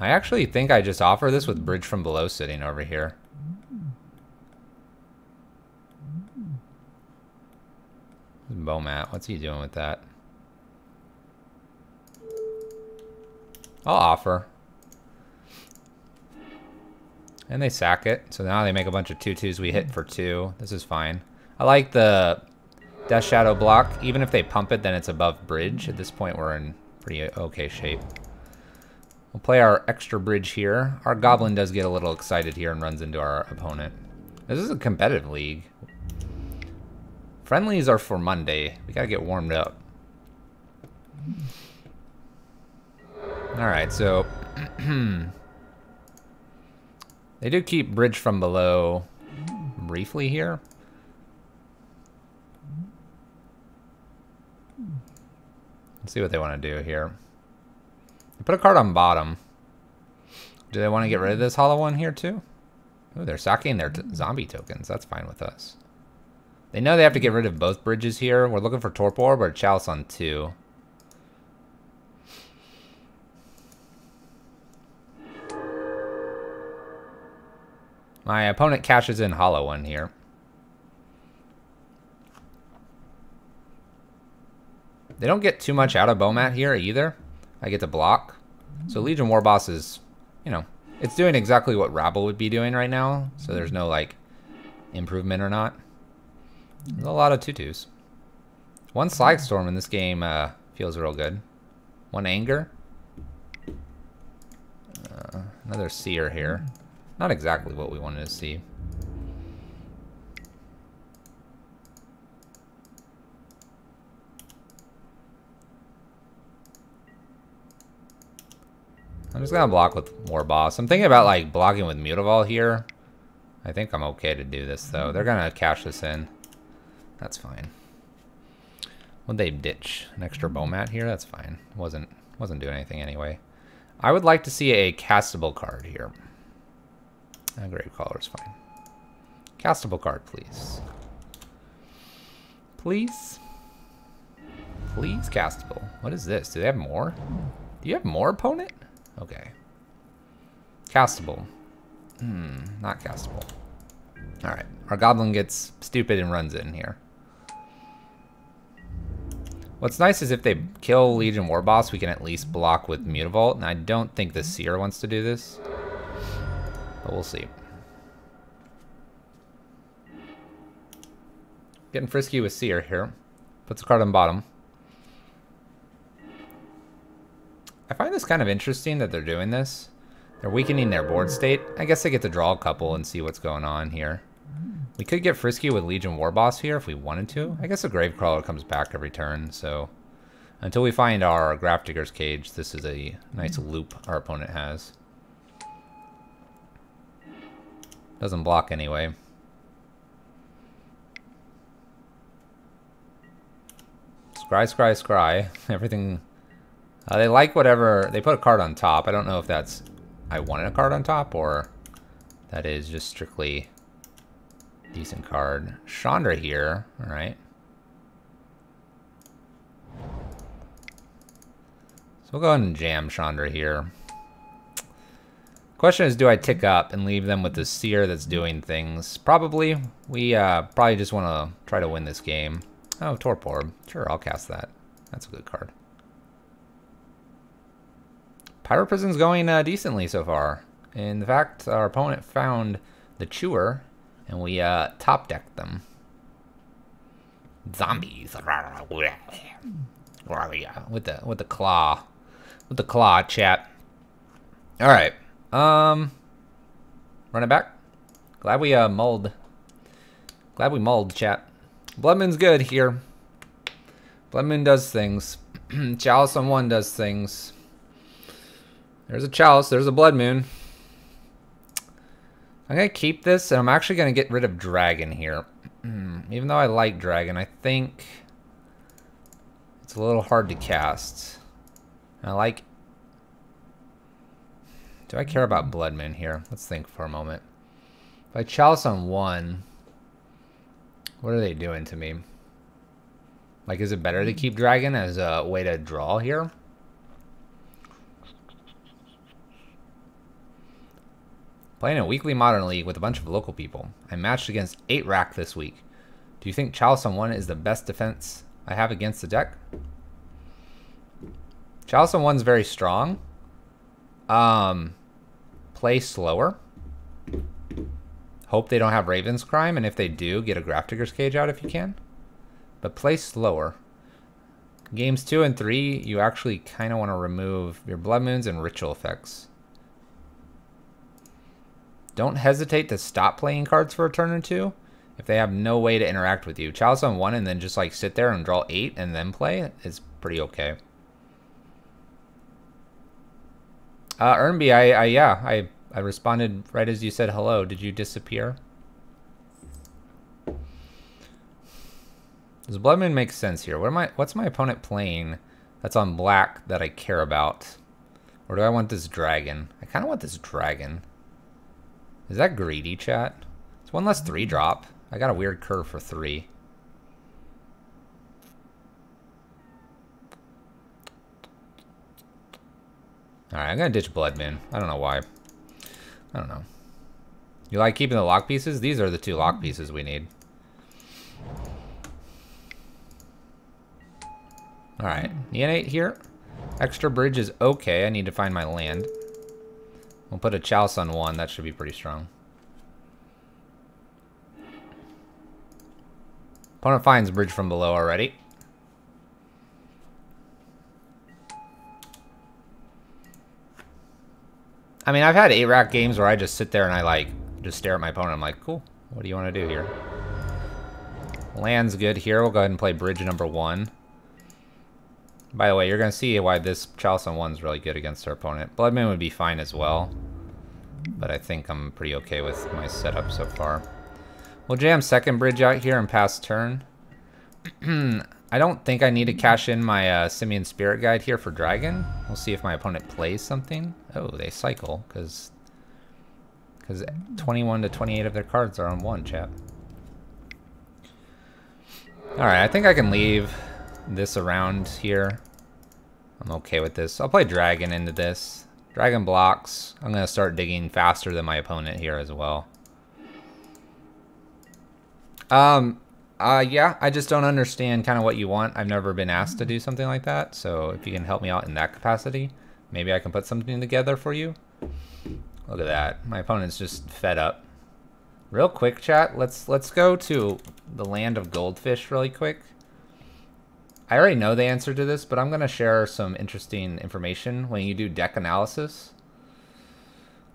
I actually think I just offer this with Bridge from below sitting over here. Bomat, what's he doing with that? I'll offer. And they sack it, so now they make a bunch of 2/2s we hit for 2. This is fine. I like the Death Shadow block. Even if they pump it, then it's above bridge. At this point, we're in pretty okay shape. We'll play our extra bridge here. Our Goblin does get a little excited here and runs into our opponent. This is a competitive league. Friendlies are for Monday. We gotta get warmed up. Alright, so... they do keep bridge from below briefly here. Let's see what they want to do here. They put a card on bottom. Do they want to get rid of this hollow one here too? Oh, they're sacking their zombie tokens. That's fine with us. They know they have to get rid of both bridges here. We're looking for Torpor, but Chalice on 2. My opponent cashes in hollow one here. They don't get too much out of Bowmat here either. I get to block. So Legion Warboss is, you know, it's doing exactly what Rabble would be doing right now. So there's no, like, improvement or not. There's a lot of tutus. One Slag Storm in this game feels real good. One Anger. Another Seer here. Not exactly what we wanted to see. I'm just gonna block with Warboss. I'm thinking about like blocking with Mutavault here. I think I'm okay to do this though. They're gonna cash this in. That's fine. Would they ditch an extra Bowmat here? That's fine. Wasn't doing anything anyway. I would like to see a castable card here. A Gravecaller is fine. Castable card, please. Please. Please, castable. What is this? Do they have more? Do you have more, opponent? Okay. Castable. Not castable. Alright. Our Goblin gets stupid and runs in here. What's nice is if they kill Legion Warboss, we can at least block with Mutavault. And I don't think the Seer wants to do this. But we'll see. Getting frisky with Seer here. Puts a card on bottom. I find this kind of interesting that they're doing this. They're weakening their board state. I guess they get to draw a couple and see what's going on here. We could get frisky with Legion Warboss here if we wanted to. I guess a Gravecrawler comes back every turn, so... Until we find our Grafdigger's Cage, this is a nice loop our opponent has. Doesn't block anyway. Scry, scry, scry. Everything... they like whatever... They put a card on top. I don't know if that's... I wanted a card on top, or... That is just strictly... Decent card. Chandra here. Alright. So we'll go ahead and jam Chandra here. Question is, do I tick up and leave them with the Seer that's doing things? Probably. We probably just want to try to win this game. Oh, Torpor. Sure, I'll cast that. That's a good card. Pyro Prison's going decently so far. In fact, our opponent found the Chewer, and we top decked them. Zombies. With the claw. With the claw, chat. Alright. Run it back. Glad we mulled. Glad we mulled, chat. Blood Moon's good here. Blood Moon does things. Chalice on 1 does things. There's a Chalice, there's a Blood Moon. I'm gonna keep this, and I'm actually gonna get rid of Dragon here. Even though I like Dragon, I think it's a little hard to cast. And I like... Do I care about Blood Moon here? Let's think for a moment. If I Chalice on 1, what are they doing to me? Like, is it better to keep Dragon as a way to draw here? Playing a weekly Modern League with a bunch of local people. I matched against 8 Rack this week. Do you think Chalice on 1 is the best defense I have against the deck? Chalice on 1's very strong. Play slower. Hope they don't have Raven's Crime, and if they do, get a Grafdigger's Cage out if you can. but play slower. Games 2 and 3, you actually kind of want to remove your Blood Moons and Ritual effects. Don't hesitate to stop playing cards for a turn or two if they have no way to interact with you. Chalice on 1 and then just like sit there and draw 8 and then play is pretty okay. Ernby, I responded right as you said hello. Did you disappear? Does Blood Moon make sense here? What's my opponent playing that's on black that I care about? Or do I want this dragon? I kind of want this dragon. Is that greedy, chat? It's 1 less 3 drop. I got a weird curve for 3. Alright, I'm gonna ditch Blood Moon. I don't know why. I don't know. You like keeping the lock pieces? These are the 2 lock pieces we need. Alright, Neonate here. Extra bridge is okay. I need to find my land. We'll put a Chalice on 1. That should be pretty strong. Opponent finds bridge from below already. I mean, I've had 8-rack games where I just sit there and I like just stare at my opponent. I'm like, cool. What do you want to do here? Land's good here. We'll go ahead and play bridge number 1. By the way, you're going to see why this Chalice on 1 is really good against our opponent. Blood Moon would be fine as well. But I think I'm pretty okay with my setup so far. We'll jam second bridge out here and pass turn. I don't think I need to cash in my Simian Spirit Guide here for Dragon. We'll see if my opponent plays something. Oh, they cycle, because 21 to 28 of their cards are on 1, chat. Alright, I think I can leave this around here. I'm okay with this. I'll play Dragon into this. Dragon blocks. I'm going to start digging faster than my opponent here as well. Yeah, I just don't understand kind of what you want. I've never been asked to do something like that, so if you can help me out in that capacity, maybe I can put something together for you. Look at that. My opponent's just fed up. Real quick, chat, let's go to the land of goldfish really quick. I already know the answer to this, but I'm going to share some interesting information when you do deck analysis.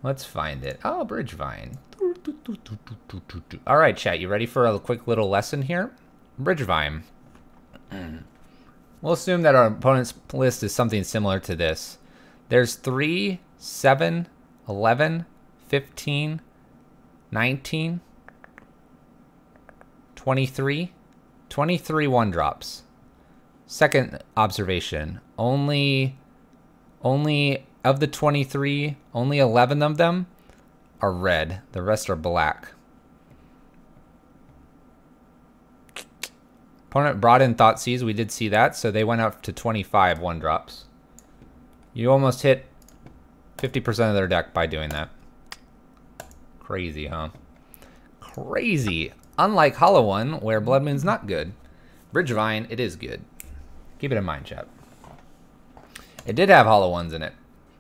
Let's find it. Oh, Bridgevine. All right, chat, you ready for a quick little lesson here? Bridgevine. We'll assume that our opponent's list is something similar to this. There's 3, 7, 11, 15, 19, 23, 23 1-drops. Second observation, only of the 23, only 11 of them are red. The rest are black. Opponent brought in Thoughtseize. We did see that, so they went up to 25 1-drops. You almost hit 50% of their deck by doing that. Crazy, huh? Crazy. Unlike Hollow One, where Blood Moon's not good. Bridgevine, it is good. Keep it in mind, chat. It did have Hollow Ones in it.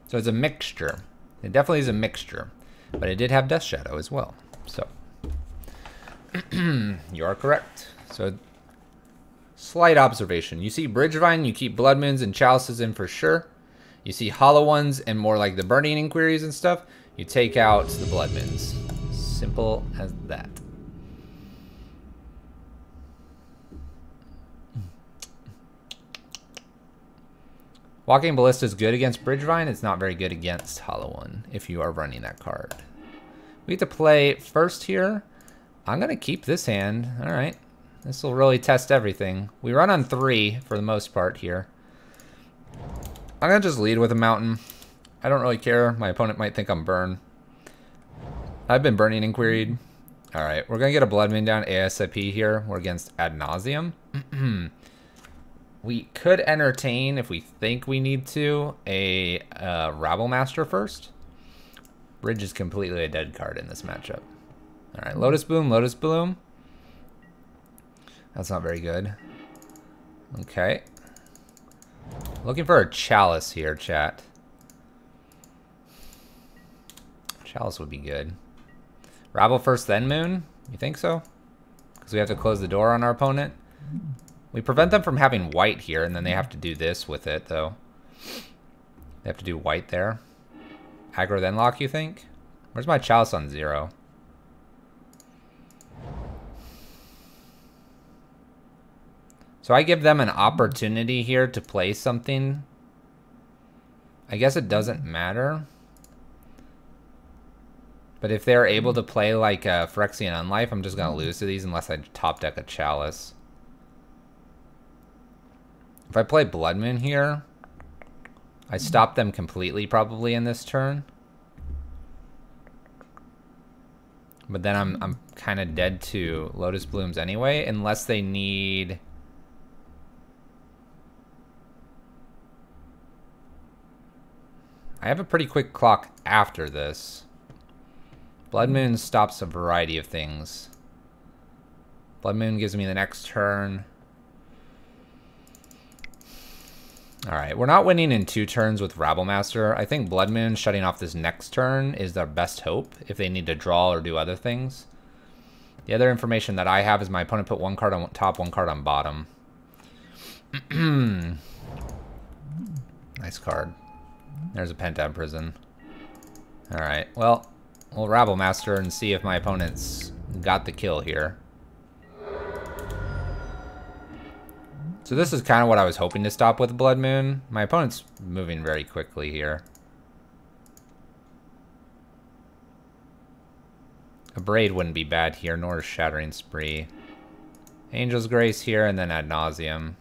So it's a mixture. It definitely is a mixture. But it did have Death Shadow as well. So, you are correct. So, slight observation. You see Bridgevine, you keep Blood Moons and Chalices in for sure. You see Hollow Ones and more like the Burning Inquiries and stuff. You take out the Blood Moons. Simple as that. Walking Ballista is good against Bridgevine. It's not very good against Hollow One if you are running that card. We get to play first here. I'm going to keep this hand. All right. This will really test everything. We run on 3 for the most part here. I'm going to just lead with a mountain. I don't really care. My opponent might think I'm Burn. I've been Burning Inquiried. All right. We're going to get a Blood Moon down ASAP here. We're against Ad Nauseam. We could entertain, if we think we need to, a Rabble Master first. Bridge is completely a dead card in this matchup. All right, Lotus Bloom, Lotus Bloom. That's not very good. Okay. Looking for a Chalice here, chat. Chalice would be good. Rabble first, then Moon? You think so? Because we have to close the door on our opponent. We prevent them from having white here, and then they have to do this with it, though. They have to do white there. Aggro then lock, you think? Where's my Chalice on 0? So I give them an opportunity here to play something. I guess it doesn't matter. But if they're able to play like a Phyrexian Unlife, I'm just going to lose to these unless I top deck a Chalice. If I play Blood Moon here, I stop them completely probably in this turn. But then I'm kind of dead to Lotus Blooms anyway, unless they need... I have a pretty quick clock after this. Blood Moon stops a variety of things. Blood Moon gives me the next turn. Alright, we're not winning in 2 turns with Rabble Master. I think Blood Moon shutting off this next turn is their best hope if they need to draw or do other things. The other information that I have is my opponent put 1 card on top, 1 card on bottom. Nice card. There's a Pentad Prison. Alright, well, we'll Rabble Master and see if my opponent's got the kill here. So this is kind of what I was hoping to stop with Blood Moon. My opponent's moving very quickly here. A Braid wouldn't be bad here, nor a Shattering Spree. Angel's Grace here, and then Ad Nauseam.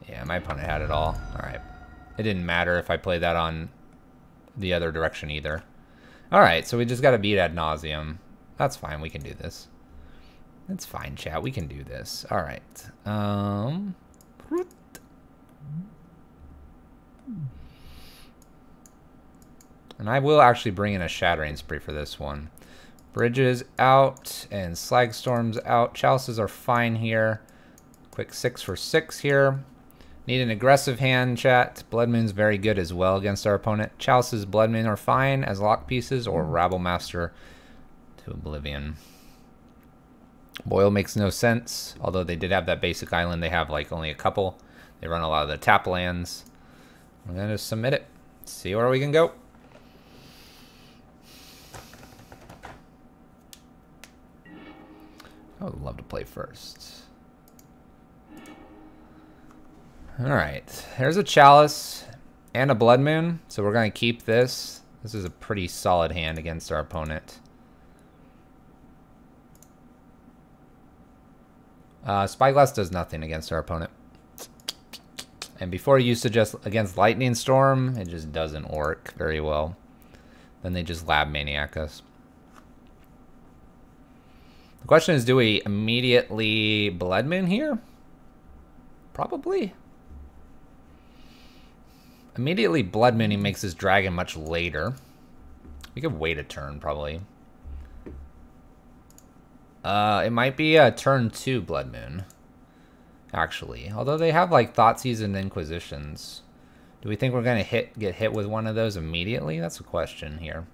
Yeah, my opponent had it all. Alright. It didn't matter if I played that on the other direction either. Alright, so we just gotta beat Ad Nauseam. That's fine, we can do this. That's fine, chat, we can do this. Alright. And I will actually bring in a Shattering Spree for this one. Bridges out and Slag Storms out. Chalices are fine here. Quick 6 for 6 here. Need an aggressive hand, chat. Blood Moon's very good as well against our opponent. Chalice's Blood Moon are fine as lock pieces, or Rabble Master to Oblivion. Boil makes no sense, although they did have that basic island. They have like only a couple. They run a lot of the tap lands. We're going to submit it. See where we can go. I would love to play first. Alright, there's a Chalice and a Blood Moon, so we're going to keep this. This is a pretty solid hand against our opponent. Spyglass does nothing against our opponent. And before you suggest against Lightning Storm, it just doesn't work very well. Then they just Lab Maniac us. The question is, do we immediately Blood Moon here? Probably. Immediately Blood Mooning makes this dragon much later. We could wait a turn, probably. It might be a turn 2 Blood Moon, actually. Although they have like Thoughtseize and Inquisitions. Do we think we're gonna get hit with one of those immediately? That's a question here.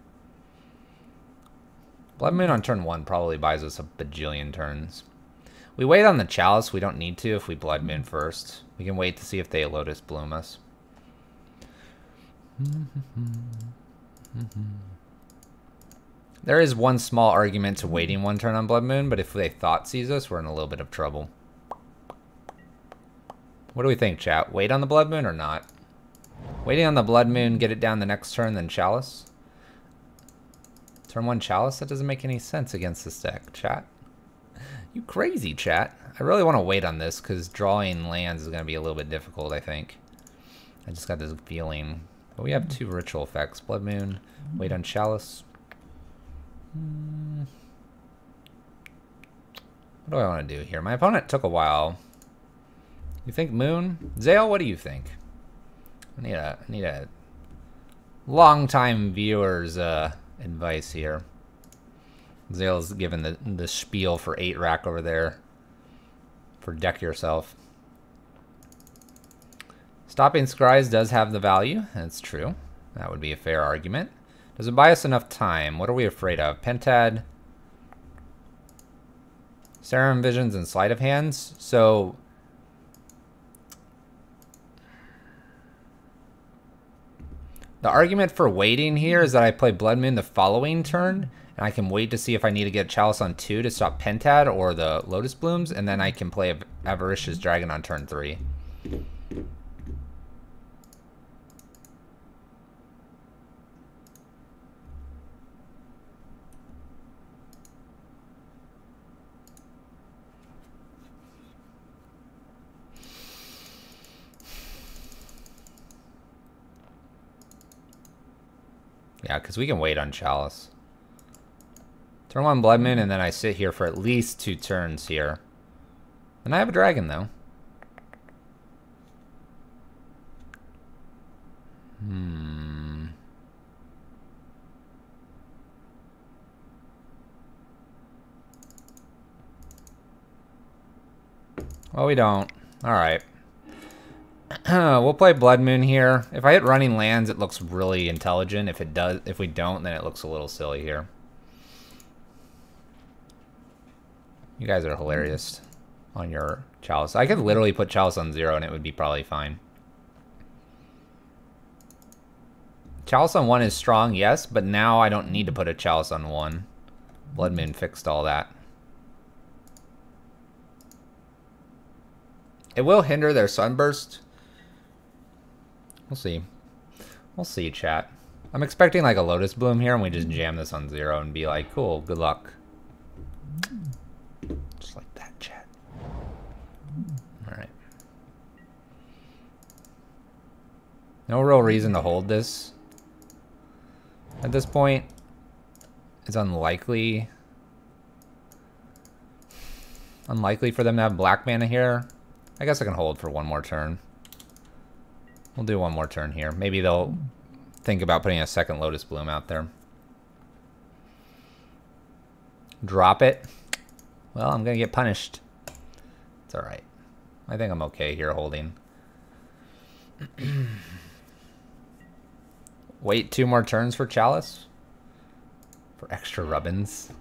Blood Moon on turn 1 probably buys us a bajillion turns. We wait on the Chalice. We don't need to if we Blood Moon first. We can wait to see if they Lotus Bloom us. There is one small argument to waiting 1 turn on Blood Moon, but if they Thoughtseize us, we're in a little bit of trouble. What do we think, chat? Wait on the Blood Moon or not? Waiting on the Blood Moon, get it down the next turn, then Chalice? Turn 1 Chalice? That doesn't make any sense against this deck, chat. You crazy, chat. I really want to wait on this, because drawing lands is going to be a little bit difficult, I think. I just got this feeling. But we have 2 ritual effects. Blood Moon, wait on Chalice. What do I want to do here? My opponent took a while. You think Moon? Zale, what do you think? I need a long-time viewer's advice here. Zale's given the spiel for 8 rack over there. For deck yourself. Stopping Scries does have the value. That's true. That would be a fair argument. Does it buy us enough time? What are we afraid of? Pentad, Serum Visions, and Sleight of Hands. So The argument for waiting here is that I play Blood Moon the following turn, and I can wait to see if I need to get Chalice on 2 to stop Pentad or the Lotus Blooms, and then I can play Avaricious Dragon on turn 3. Yeah, because we can wait on Chalice. Turn 1 Blood Moon, and then I sit here for at least 2 turns here. And I have a dragon, though. Well, we don't. Alright. We'll play Blood Moon here. If I hit running lands, it looks really intelligent. If we don't, then it looks a little silly here. You guys are hilarious on your Chalice. I could literally put Chalice on 0 and it would be probably fine. Chalice on 1 is strong, yes, but now I don't need to put a Chalice on 1. Blood Moon fixed all that. It will hinder their Sunburst. We'll see. We'll see, chat. I'm expecting like a Lotus Bloom here, and we just jam this on 0 and be like, cool, good luck. Just like that, chat. Alright. No real reason to hold this. At this point, it's unlikely. Unlikely for them to have black mana here. I guess I can hold for 1 more turn. We'll do 1 more turn here. Maybe they'll think about putting a second Lotus Bloom out there. Drop it. Well, I'm going to get punished. It's alright. I think I'm okay here holding. Wait 2 more turns for Chalice. For extra rubbins.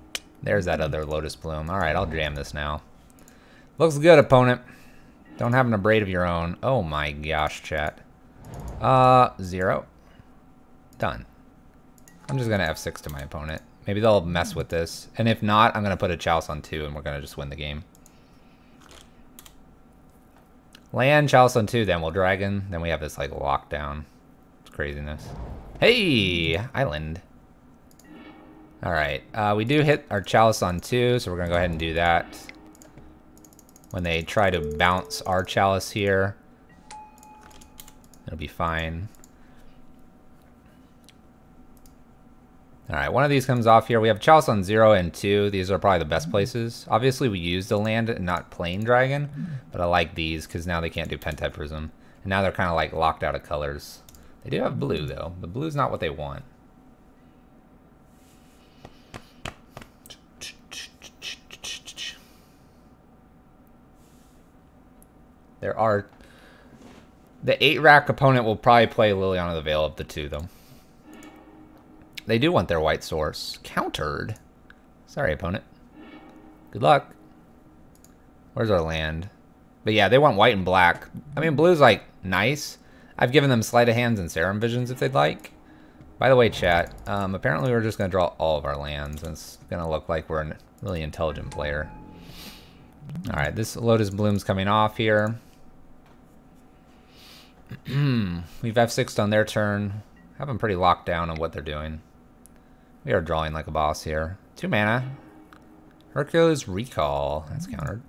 There's that other Lotus Bloom. Alright, I'll jam this now. Looks good, opponent. Don't have an Abrade of your own. Oh my gosh, chat. 0. Done. I'm just going to F6 to my opponent. Maybe they'll mess with this. And if not, I'm going to put a Chalice on 2 and we're going to just win the game. Land, Chalice on 2, then we'll Dragon. Then we have this like lockdown. It's craziness. Hey! Island. Alright. We do hit our Chalice on 2, so we're going to go ahead and do that. When they try to bounce our Chalice here, it'll be fine. Alright, one of these comes off here. We have Chalice on 0 and 2. These are probably the best places. Obviously, we use the land and not plain Dragon, but I like these because now they can't do Pentad Prism. And now they're kind of like locked out of colors. They do have blue, though. The blue's not what they want. There are... The 8-rack opponent will probably play Liliana the Veil of the 2, though. They do want their white source. Countered. Sorry, opponent. Good luck. Where's our land? But yeah, they want white and black. I mean, blue's, like, nice. I've given them Sleight of Hands and Serum Visions if they'd like. By the way, chat, apparently we're just going to draw all of our lands. And it's going to look like we're a really intelligent player. Alright, this Lotus Bloom's coming off here. We've F6'd on their turn. Have them pretty locked down on what they're doing. We are drawing like a boss here. 2 mana. Hercules Recall. That's countered.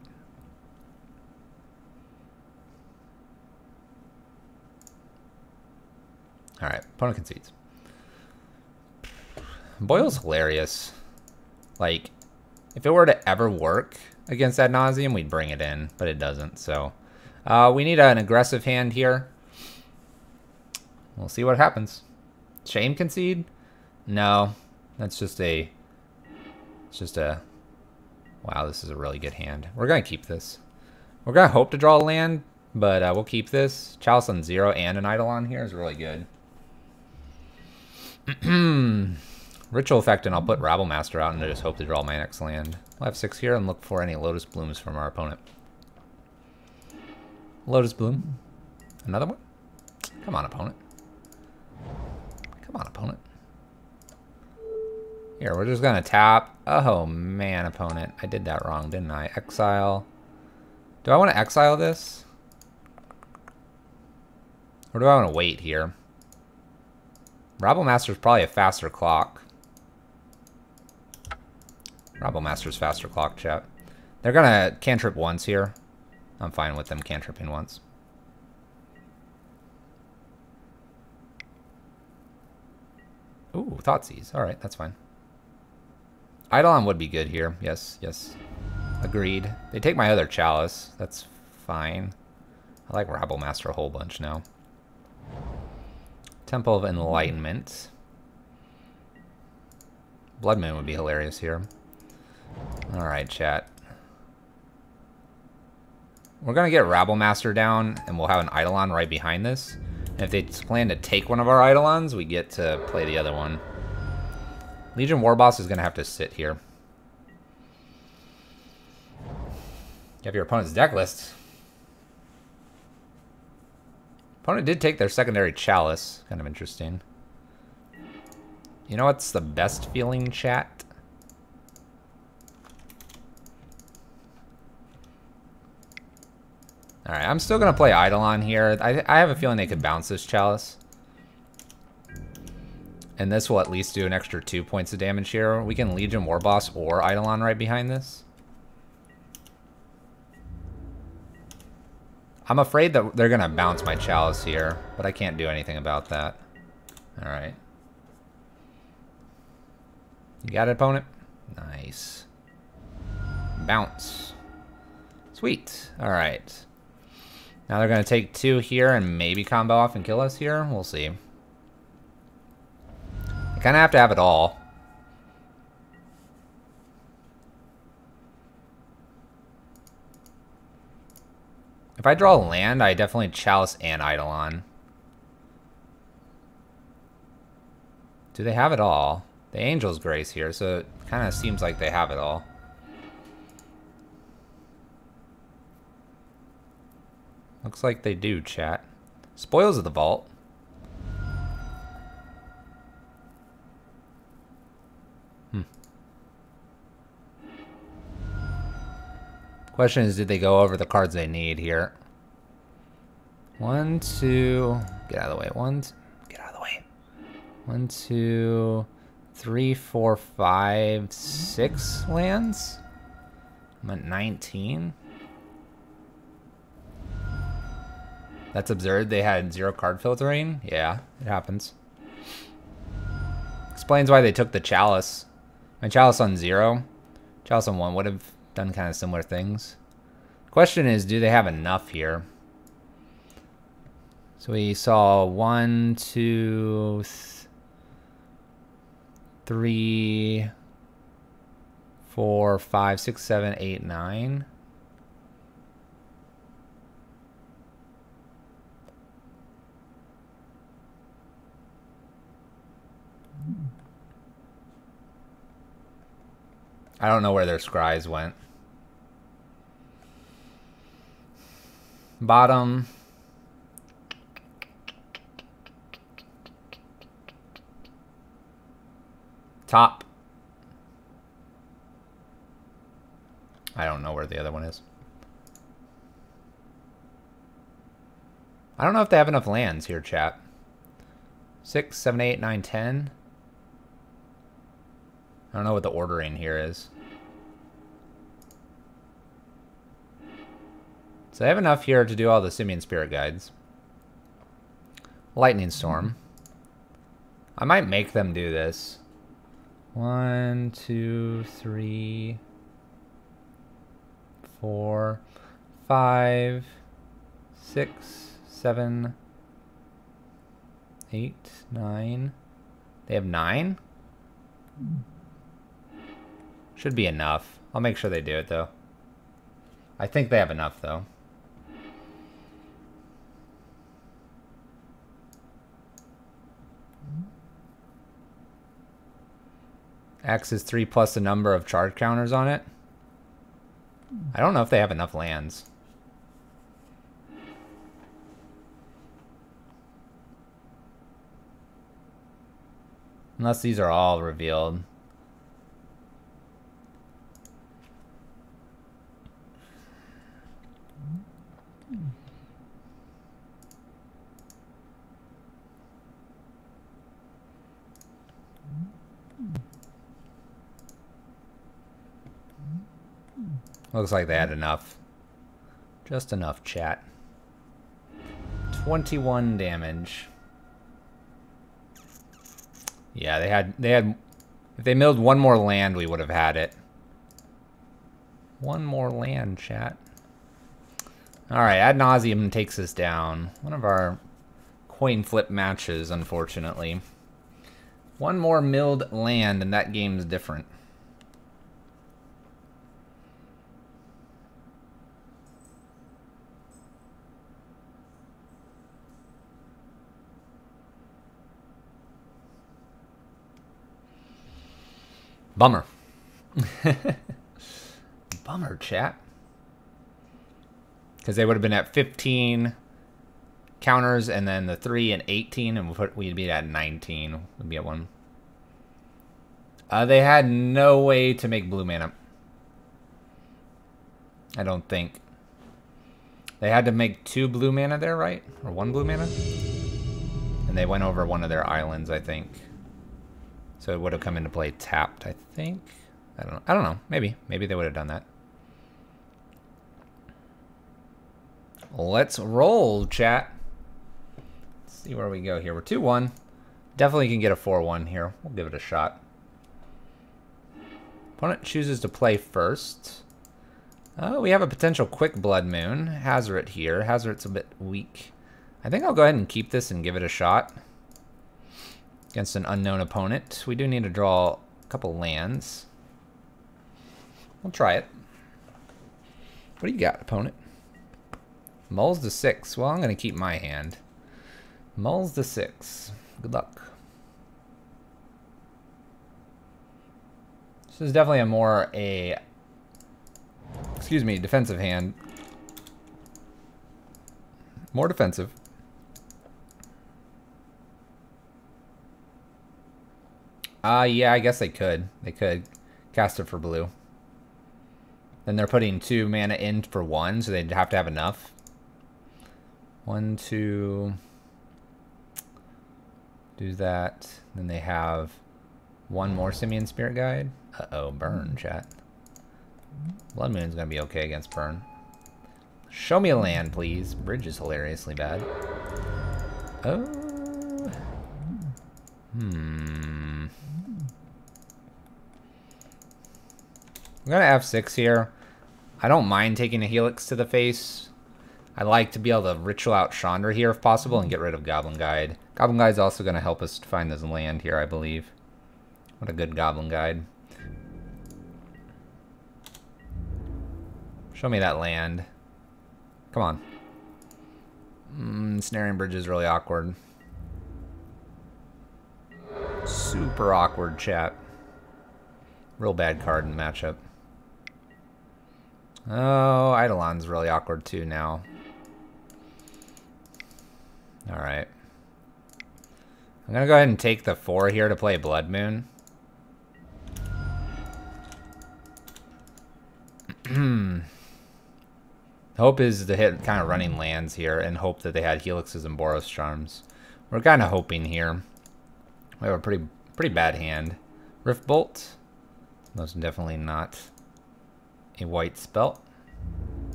Alright, opponent concedes. Boyle's hilarious. Like, if it were to ever work against Ad Nauseam, we'd bring it in, but it doesn't, so. We need an aggressive hand here. We'll see what happens. Shame concede? No. That's just a... It's just a... Wow, this is a really good hand. We're going to keep this. We're going to hope to draw a land, but we'll keep this. Chalice on 0 and an Eidolon here is really good. Ritual Effect, and I'll put Rabble Master out and just hope to draw my next land. We'll have 6 here and look for any Lotus Blooms from our opponent. Lotus Bloom. Another one? Come on, opponent. Come on, opponent. Here, we're just gonna tap. Oh man, opponent. I did that wrong, didn't I? Exile. Do I want to exile this? Or do I want to wait here? Rabble Master's probably a faster clock. Rabble Master's faster clock, chat. They're gonna cantrip once here. I'm fine with them cantripping once. Ooh, Thoughtseize. Alright, that's fine. Eidolon would be good here. Yes, yes. Agreed. They take my other Chalice. That's fine. I like Rabble Master a whole bunch now. Temple of Enlightenment. Blood Moon would be hilarious here. Alright, chat. We're going to get Rabble Master down, and we'll have an Eidolon right behind this. And if they plan to take one of our Eidolons, we get to play the other one. Legion Warboss is going to have to sit here. You have your opponent's deck list. Opponent did take their secondary Chalice. Kind of interesting. You know what's the best feeling, chat? Alright, I'm still going to play Eidolon here. I have a feeling they could bounce this Chalice. And this will at least do an extra 2 points of damage here. We can Legion Warboss or Eidolon right behind this. I'm afraid that they're going to bounce my Chalice here, but I can't do anything about that. Alright. You got it, opponent? Nice. Bounce. Sweet. Alright. Now they're going to take 2 here and maybe combo off and kill us here. We'll see. I kind of have to have it all. If I draw a land, I definitely Chalice and Eidolon. Do they have it all? The Angel's Grace here, so it kind of seems like they have it all. Looks like they do, chat. Spoils of the Vault. Question is, did they go over the cards they need here? 1, 2... Get out of the way. Get out of the way. 1, 2, 3, 4, 5, 6 lands? I'm at 19. That's absurd. They had 0 card filtering? Yeah, it happens. Explains why they took the Chalice. My Chalice on 0. Chalice on 1 would have done kind of similar things. Question is, do they have enough here? So we saw 1, 2, 3, 4, 5, 6, 7, 8, 9. I don't know where their scries went. Bottom. Top. I don't know where the other one is. I don't know if they have enough lands here, chat. 6, 7, 8, 9, 10. I don't know what the ordering here is. So they have enough here to do all the Simian Spirit Guides. Lightning Storm. I might make them do this. 1, 2, 3, 4, 5, 6, 7, 8, 9. They have 9? Should be enough. I'll make sure they do it, though. I think they have enough, though. X is 3 plus the number of charge counters on it. I don't know if they have enough lands. Unless these are all revealed. Looks like they had enough. Just enough, chat. 21 damage. Yeah, they had if they milled one more land, we would have had it. One more land, chat. Alright, Ad Nauseam takes us down. One of our coin flip matches, unfortunately. One more milled land and that game's different. Bummer. Bummer, chat. Because they would have been at 15 counters and then the 3 and 18, and we'd be at 19. We'd be at 1. They had no way to make blue mana. I don't think. They had to make 2 blue mana there, right? Or 1 blue mana? And they went over one of their islands, I think. So it would have come into play tapped, I think. I don't know. Maybe they would have done that. Let's roll, chat. Let's see where we go here. We're 2-1. Definitely can get a 4-1 here. We'll give it a shot. Opponent chooses to play first. We have a potential quick Blood Moon. Hazoret here. Hazoret's a bit weak. I think I'll go ahead and keep this and give it a shot. Against an unknown opponent. We do need to draw a couple lands. We'll try it. What do you got, opponent? Mulls to 6. Well, I'm going to keep my hand. Mulls to 6. Good luck. This is definitely a more defensive hand. More defensive. Yeah, I guess they could. They could cast it for blue. Then they're putting 2 mana in for 1, so they'd have to have enough. 1, 2. Do that. Then they have 1 more Simian Spirit Guide. Uh-oh, burn, chat. Blood Moon's gonna be okay against burn. Show me a land, please. Bridge is hilariously bad. Oh. I'm gonna F6 here. I don't mind taking a Helix to the face. I like to be able to ritual out Chandra here if possible and get rid of Goblin Guide. Goblin Guide's also gonna help us find this land here, I believe. What a good Goblin Guide. Show me that land. Come on. Snaring Bridge is really awkward. Super awkward, chat. Real bad card in the matchup. Oh, Eidolon's really awkward too now. Alright. I'm gonna go ahead and take the 4 here to play Blood Moon. Hope is to hit kind of running lands here and hope that they had Helixes and Boros Charms. We're kind of hoping here. We have a pretty bad hand. Rift Bolt. Most definitely not a white spell.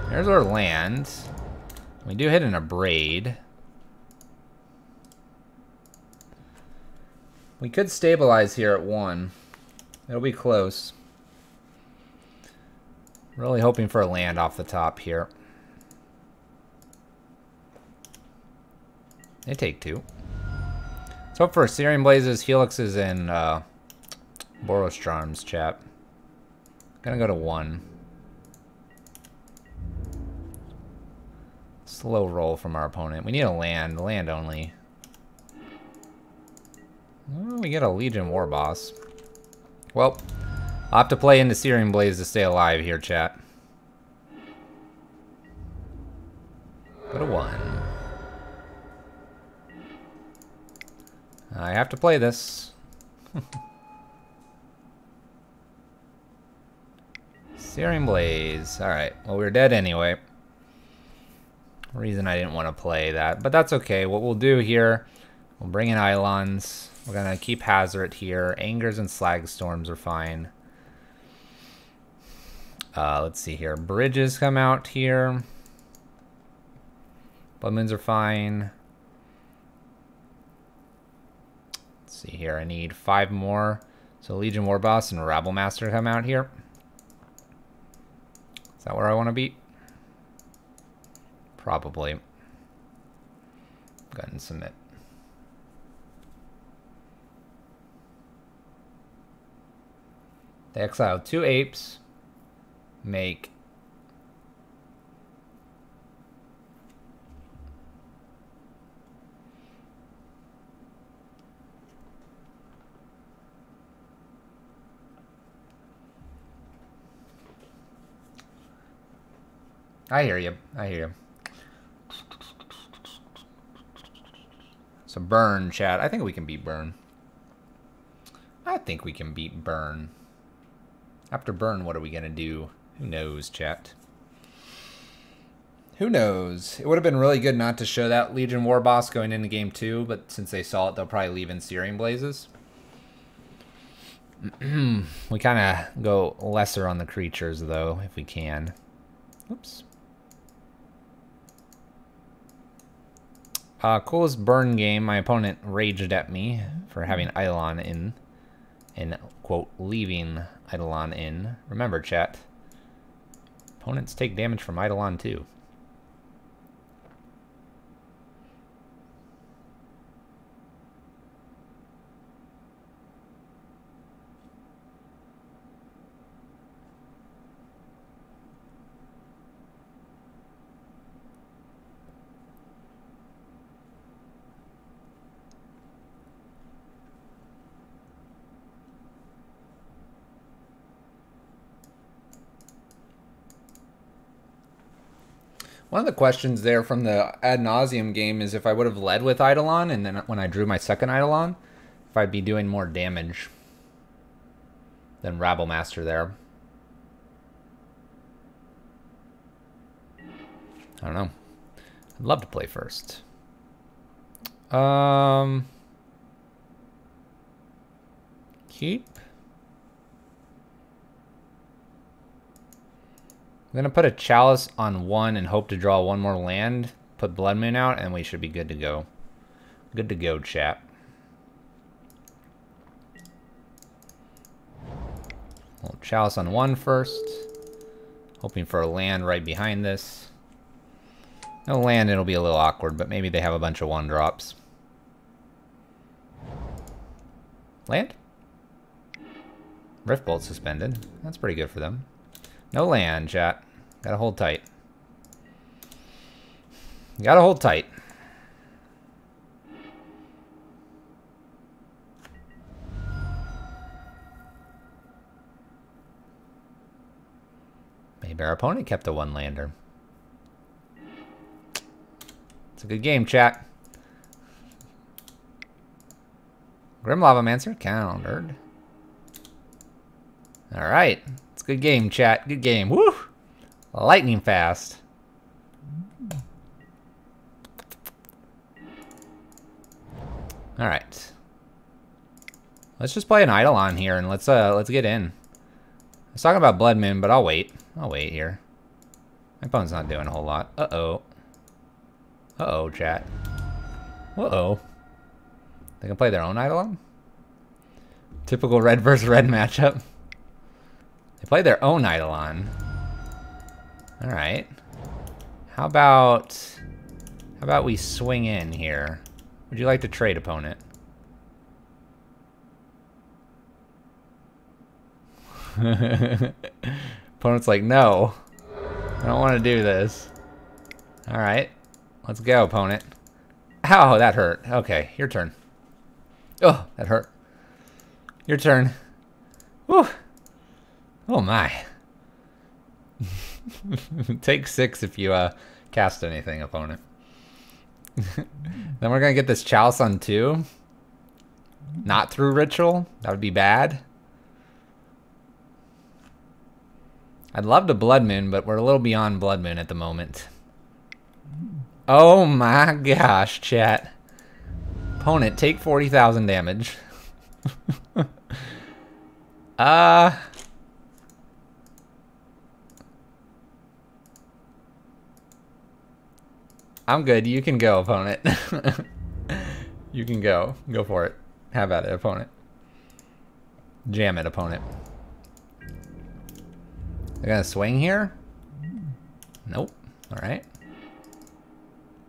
There's our land. We do hit an Abrade. We could stabilize here at 1. It'll be close. Really hoping for a land off the top here. They take 2. Let's hope for Searing Blazes, Helixes, and Boros Charms, chap. Gonna go to 1. Slow roll from our opponent. We need a land only. Oh, we get a Legion War Boss. Well, I'll have to play into Searing Blaze to stay alive here, chat. Go to 1. I have to play this. Searing Blaze. Alright, well we're dead anyway. Reason I didn't want to play that, but that's okay. What we'll do here, we'll bring in Eidolons. We're gonna keep Hazard here. Angers and Slag Storms are fine. Let's see here. Bridges come out here. Blood Moons are fine. Let's see here. I need 5 more. So Legion Warboss and Rabble Master come out here. Is that where I want to be? Probably. Go ahead and submit. They exile 2 apes. Make I hear you. I hear you. So burn, chat. I think we can beat burn. I think we can beat burn. After burn, what are we gonna do? Who knows, chat? Who knows? It would have been really good not to show that Legion Warboss going into game 2, but since they saw it, they'll probably leave in Searing Blazes. We kind of go lesser on the creatures, though, if we can. Oops. Coolest burn game. My opponent raged at me for having Eidolon in, and, quote, leaving Eidolon in. Remember, chat. Opponents take damage from Eidolon, too. One of the questions there from the Ad Nauseam game is if I would have led with Eidolon, and then when I drew my second Eidolon, if I'd be doing more damage than Rabble Master there. I don't know. I'd love to play first. Keep. I'm going to put a Chalice on 1 and hope to draw 1 more land. Put Blood Moon out, and we should be good to go. Good to go, chat. Little Chalice on 1 first. Hoping for a land right behind this. No land, it'll be a little awkward, but maybe they have a bunch of 1-drops. Land? Riftbolt suspended. That's pretty good for them. No land, chat. Gotta hold tight. Gotta hold tight. Maybe our opponent kept a 1-lander. It's a good game, chat. Grim Lavamancer countered. Alright. It's a good game, chat. Good game. Woo! Lightning fast. Alright. Let's just play an Eidolon here and let's get in. I was talking about Blood Moon, but I'll wait. I'll wait here. My opponent's not doing a whole lot. Uh-oh. Uh-oh, chat. Uh-oh. They can play their own Eidolon? Typical red versus red matchup. They play their own Eidolon. Alright. How about we swing in here? Would you like to trade, opponent? Opponent's like, no. I don't want to do this. Alright. Let's go, opponent. Ow, that hurt. Okay, your turn. Oh, that hurt. Your turn. Whew. Oh my. Take 6 if you cast anything, opponent. Then we're gonna get this Chalice on 2. Not through Ritual? That would be bad. I'd love to Blood Moon, but we're a little beyond Blood Moon at the moment. Oh my gosh, chat. Opponent, take 40,000 damage. I'm good. You can go, opponent. You can go. Go for it. Have at it, opponent. Jam it, opponent. They're gonna swing here? Nope. Alright.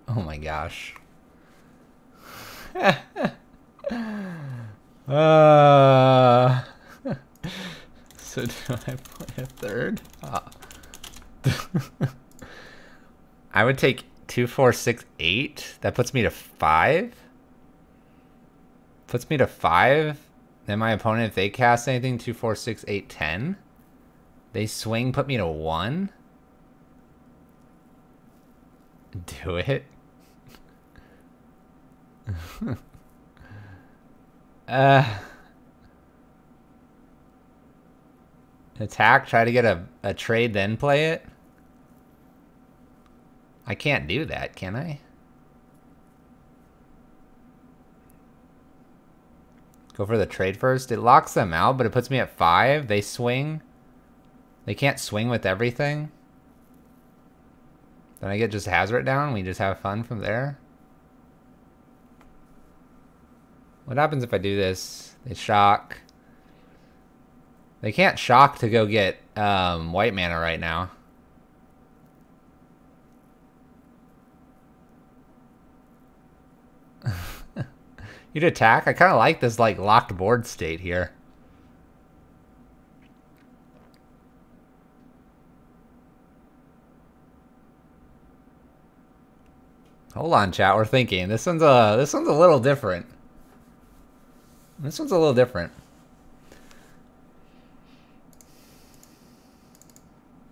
Oh my gosh. So do I play a third? I would take 2, 4, 6, 8. That puts me to 5. Puts me to 5. Then my opponent, if they cast anything, 2, 4, 6, 8, 10. They swing, put me to 1. Do it. Attack, try to get a trade, then play it. I can't do that, can I? Go for the trade first. It locks them out, but it puts me at 5. They swing. They can't swing with everything. Then I get just Hazard down. We just have fun from there. What happens if I do this? They shock. They can't shock to go get white mana right now. You'd attack? I kind of like this like locked board state here. Hold on, chat. We're thinking. This one's a little different. This one's a little different.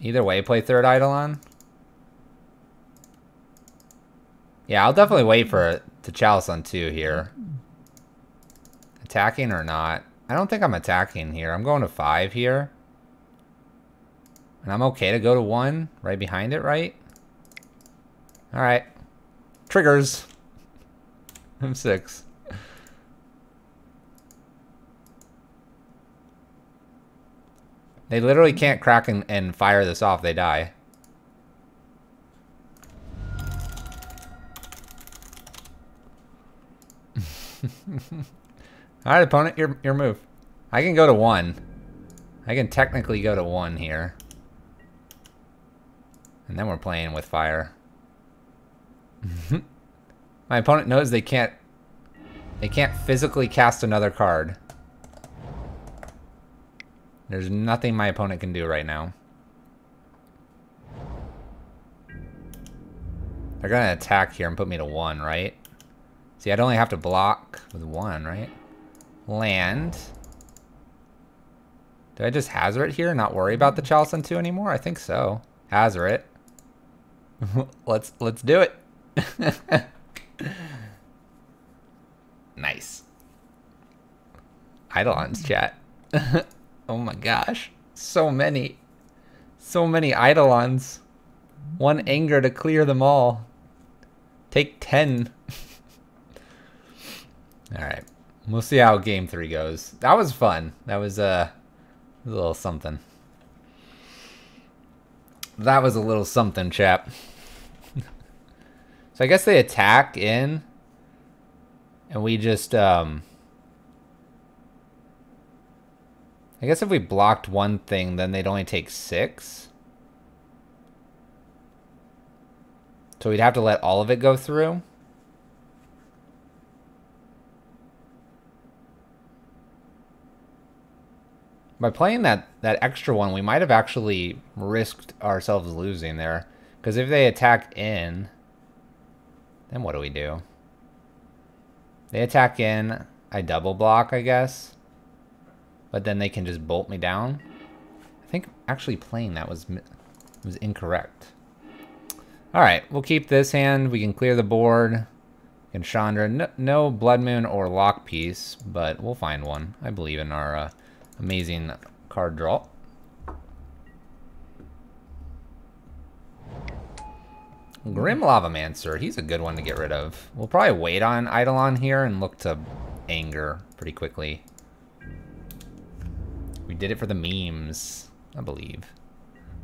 Either way, play third Eidolon. Yeah, I'll definitely wait for it to Chalice on 2 here. Attacking or not? I don't think I'm attacking here. I'm going to 5 here. And I'm okay to go to 1 right behind it, right? Alright. Triggers. I'm 6. They literally can't crack and fire this off. They die. Alright, opponent, your move. I can go to 1. I can technically go to 1 here. And then we're playing with fire. My opponent knows they can't physically cast another card. There's nothing my opponent can do right now. They're gonna attack here and put me to 1, right? See, I'd only have to block with 1, right? Land. Do I just Hazard it here and not worry about the Chalice on 2 anymore? I think so. Hazard it. Let's do it. Nice. Eidolons, chat. Oh my gosh. So many. So many Eidolons. 1 anger to clear them all. Take 10. Alright. We'll see how game 3 goes. That was fun. That was a little something. That was a little something, chap. So I guess they attack in. And we just, I guess if we blocked 1 thing, then they'd only take 6. So we'd have to let all of it go through. By playing that extra one, we might have actually risked ourselves losing there. Because if they attack in, then what do we do? They attack in, I double block, I guess. But then they can just bolt me down. I think actually playing that was incorrect. Alright, we'll keep this hand. We can clear the board. And Chandra, no Blood Moon or Lock Piece, but we'll find one. I believe in our amazing card draw. Grim Lavamancer, he's a good one to get rid of. We'll probably wait on Eidolon here and look to anger pretty quickly. We did it for the memes, I believe.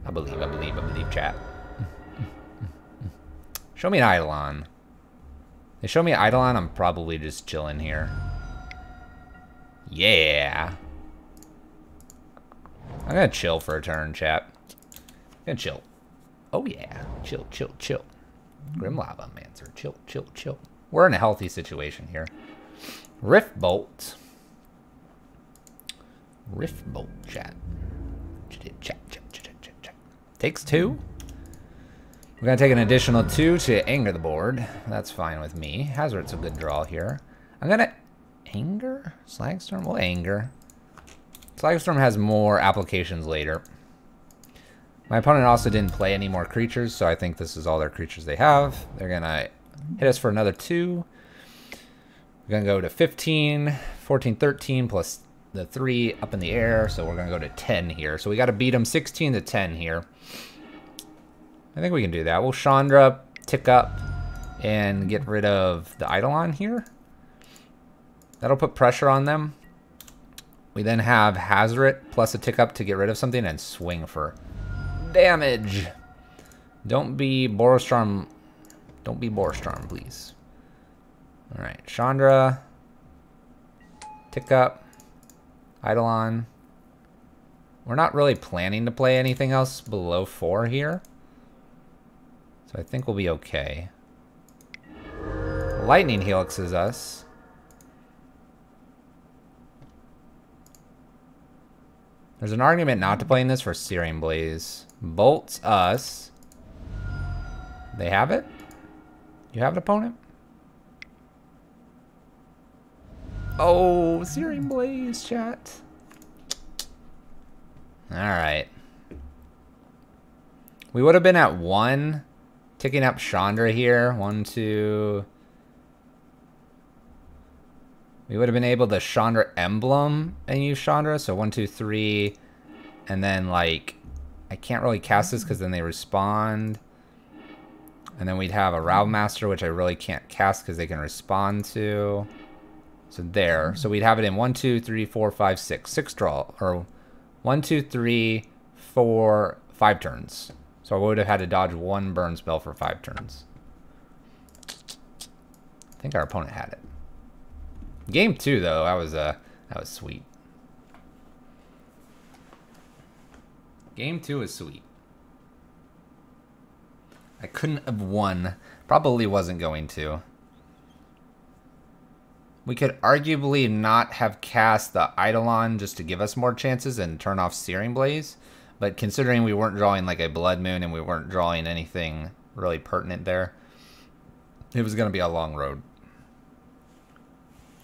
I believe, chat. Show me an Eidolon. They show me Eidolon, I'm probably just chilling here. Yeah. I'm gonna chill for a turn, chat. I'm gonna chill. Oh yeah, chill, chill, chill. Grim Lavamancer, chill, chill, chill. We're in a healthy situation here. Rift Bolt. Rift Bolt, chat. Chat. Takes 2. We're gonna take an additional 2 to anger the board. That's fine with me. Hazard's a good draw here. I'm gonna anger? Slagstorm? We'll anger. Slagstorm has more applications later. My opponent also didn't play any more creatures, so I think this is all their creatures they have. They're gonna hit us for another 2. We're gonna go to 15, 14, 13 plus the 3 up in the air, so we're gonna go to 10 here. So we gotta beat them 16 to 10 here. I think we can do that. We'll Chandra, tick up, and get rid of the Eidolon here. That'll put pressure on them. We then have Hazoret plus a tick up to get rid of something and swing for damage. Don't be Borostrom. Don't be Borostrom, please. Alright, Chandra. Tick up. Eidolon. We're not really planning to play anything else below 4 here. So I think we'll be okay. Lightning Helixes us. There's an argument not to play in this for Searing Blaze. Bolts us. They have it? You have an opponent? Oh, Searing Blaze, chat. Alright. We would have been at 1. Ticking up Chandra here. 1, 2. We would have been able to Chandra Emblem and use Chandra. So 1, 2, 3. And then, like, I can't really cast this because then they respond. And then we'd have a Rabble Master, which I really can't cast because they can respond to. So there. So we'd have it in 1, 2, 3, 4, 5, 6. 6 draw. Or 1, 2, 3, 4, 5 turns. So I would have had to dodge 1 burn spell for 5 turns. I think our opponent had it. Game 2, though, that was sweet. Game 2 is sweet. I couldn't have won. Probably wasn't going to. We could arguably not have cast the Eidolon just to give us more chances and turn off Searing Blaze. But considering we weren't drawing like a Blood Moon and we weren't drawing anything really pertinent there, it was going to be a long road.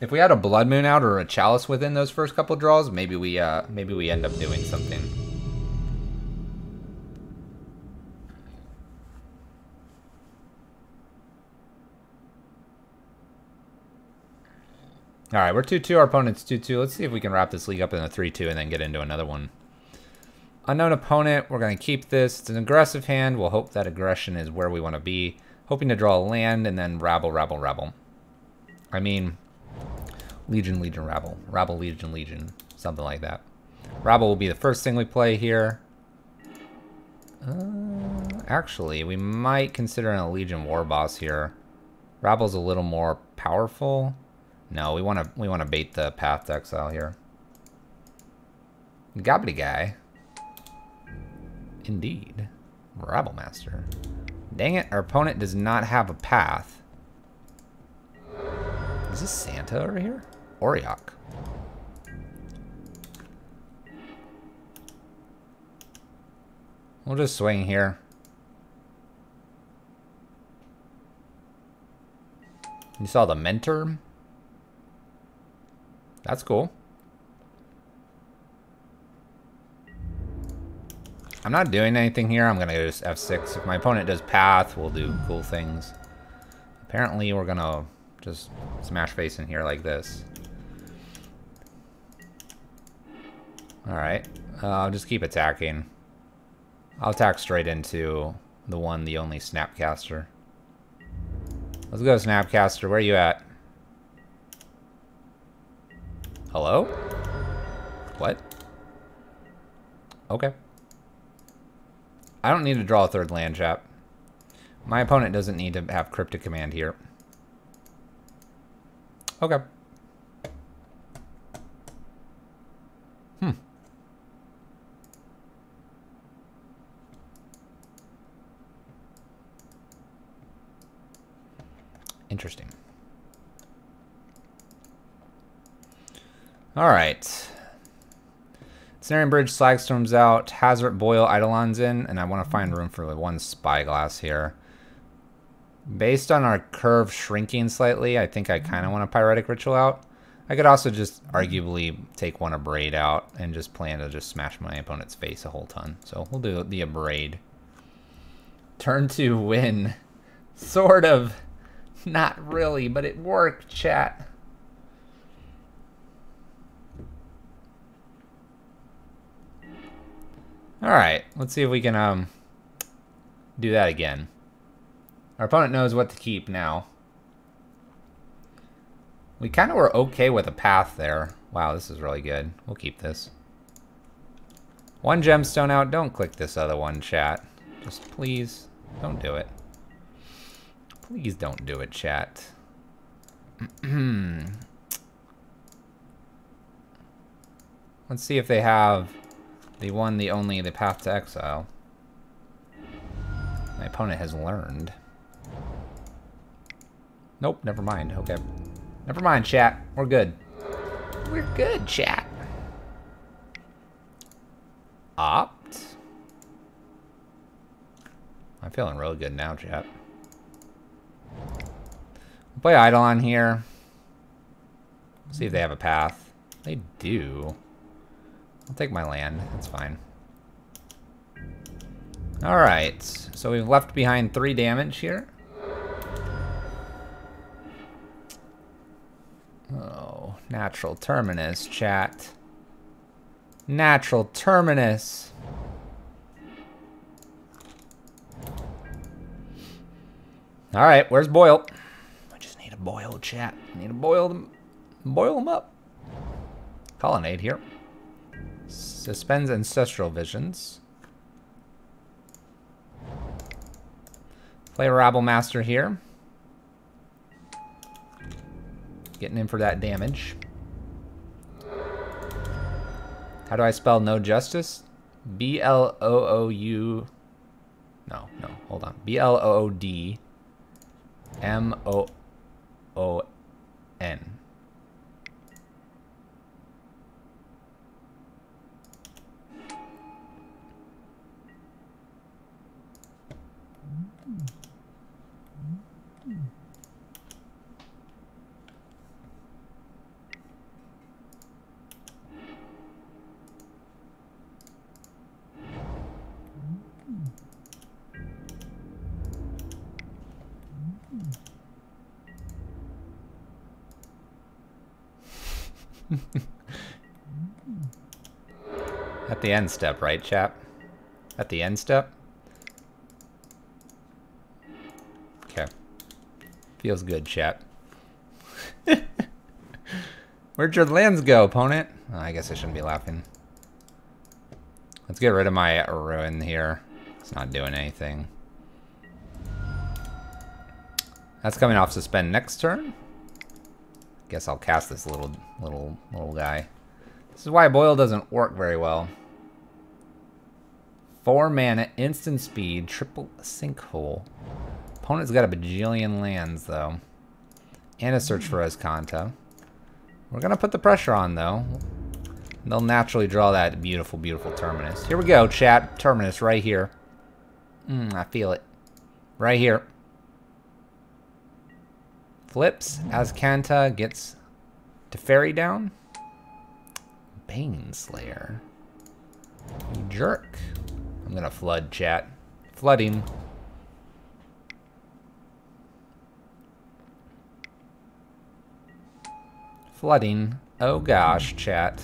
If we had a Blood Moon out or a Chalice within those first couple draws, maybe we end up doing something. All right, we're 2-2. Our opponent's 2-2. Let's see if we can wrap this league up in a 3-2 and then get into another one. Unknown opponent. We're going to keep this. It's an aggressive hand. We'll hope that aggression is where we want to be. Hoping to draw a land and then Rabble, Rabble, Rabble. I mean, Legion, Legion, Rabble. Rabble, Legion, Legion. Something like that. Rabble will be the first thing we play here. Actually, we might consider a Legion War Boss here. Rabble's a little more powerful. No, we want to bait the Path to Exile here. Gobbly guy. Indeed. Rabble Master. Dang it, our opponent does not have a path. Is this Santa over here? Oriok. We'll just swing here. You saw the Mentor? That's cool. I'm not doing anything here. I'm going to go just F6. If my opponent does Path, we'll do cool things. Apparently, we're going to Just smash face in here like this. Alright. I'll just keep attacking. I'll attack straight into the one, the only Snapcaster. Let's go, Snapcaster. Where are you at? Hello? What? Okay. I don't need to draw a third land, chap. My opponent doesn't need to have Cryptic Command here. Okay. Interesting. Alright. Snare Bridge, Slagstorm's out. Hazard, Boil, Eidolon's in. And I want to find room for one Spyglass here. Based on our curve shrinking slightly, I think I kind of want a Pyretic Ritual out. I could also just arguably take one Abrade out and just plan to just smash my opponent's face a whole ton. So we'll do the Abrade. Turn 2 win. Sort of. Not really, but it worked, chat. Alright, let's see if we can do that again. Our opponent knows what to keep now. We kind of were okay with a path there. Wow, this is really good. We'll keep this. One gemstone out. Don't click this other one, chat. Just please, don't do it. Please don't do it, chat. Let's see if they have the one, the only, the path to exile. My opponent has learned. Nope, never mind. Okay. Never mind, chat. We're good. We're good, chat. Opt. I'm feeling real good now, chat. Play Eidolon here. See if they have a path. They do. I'll take my land. That's fine. Alright. So we've left behind 3 damage here. Oh, Natural Terminus, chat. Natural Terminus. Alright, where's Boil? I just need a Boil, chat. I need to boil them up. Colonnade here. Suspends Ancestral Visions. Play Rabble Master here. Getting in for that damage. How do I spell No Justice? B-L-O-O-U... No, hold on. B-L-O-O-D... M-O-O-N. At the end step, right, chap? At the end step? Okay. Feels good, chap. Where'd your lands go, opponent? Oh, I guess I shouldn't be laughing. Let's get rid of my ruin here. It's not doing anything. That's coming off suspend next turn. Guess I'll cast this little guy. This is why Boil doesn't work very well. 4 mana, instant speed, triple sinkhole. Opponent's got a bajillion lands though, and a search for Escanta. We're gonna put the pressure on though. They'll naturally draw that beautiful, beautiful Terminus. Here we go, chat. Terminus right here. I feel it. Right here. Flips. Azcanta gets Teferi down. Baneslayer. You jerk. I'm gonna flood, chat. Flooding. Flooding. Oh gosh, chat.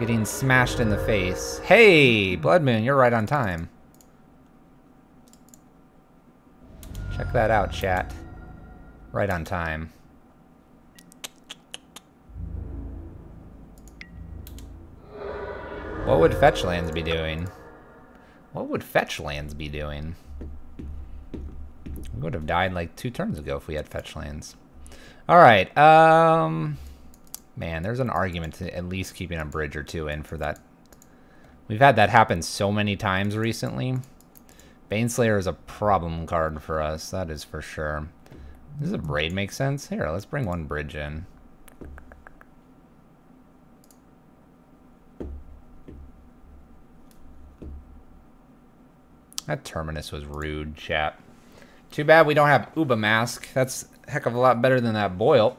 Getting smashed in the face. Hey, Blood Moon, you're right on time. Check that out, chat. Right on time. What would fetch lands be doing? What would fetch lands be doing? We would have died like 2 turns ago if we had fetch lands. Alright, man, there's an argument to at least keeping a bridge or 2 in for that. We've had that happen so many times recently. Baneslayer is a problem card for us, that is for sure. Does a braid make sense? Here, let's bring 1 bridge in. That Terminus was rude, chat. Too bad we don't have Uba Mask. That's a heck of a lot better than that Boil.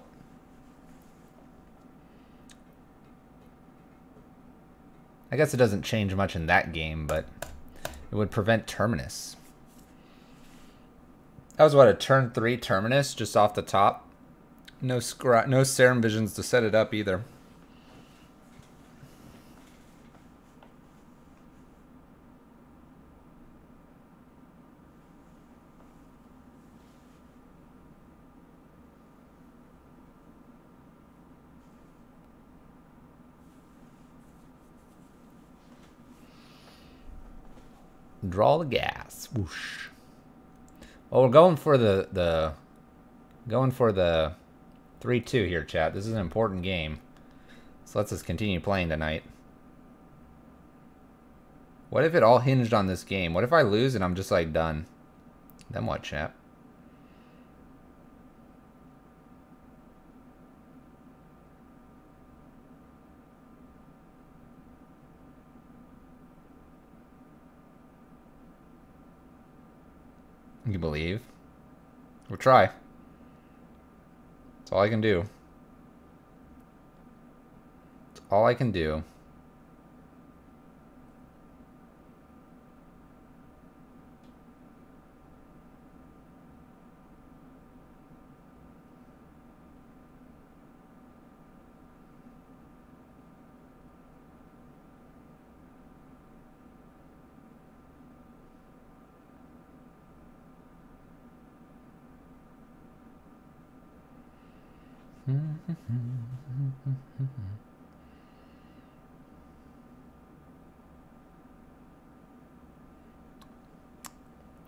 I guess it doesn't change much in that game, but it would prevent Terminus. That was what, a turn 3 Terminus just off the top? No Serum Visions to set it up either. Draw the gas. Whoosh. Well, we're going for the 3-2 here, chat. This is an important game. So let's just continue playing tonight. What if it all hinged on this game? What if I lose and I'm just like done? Then what, chat? You believe? We'll try. That's all I can do. That's all I can do.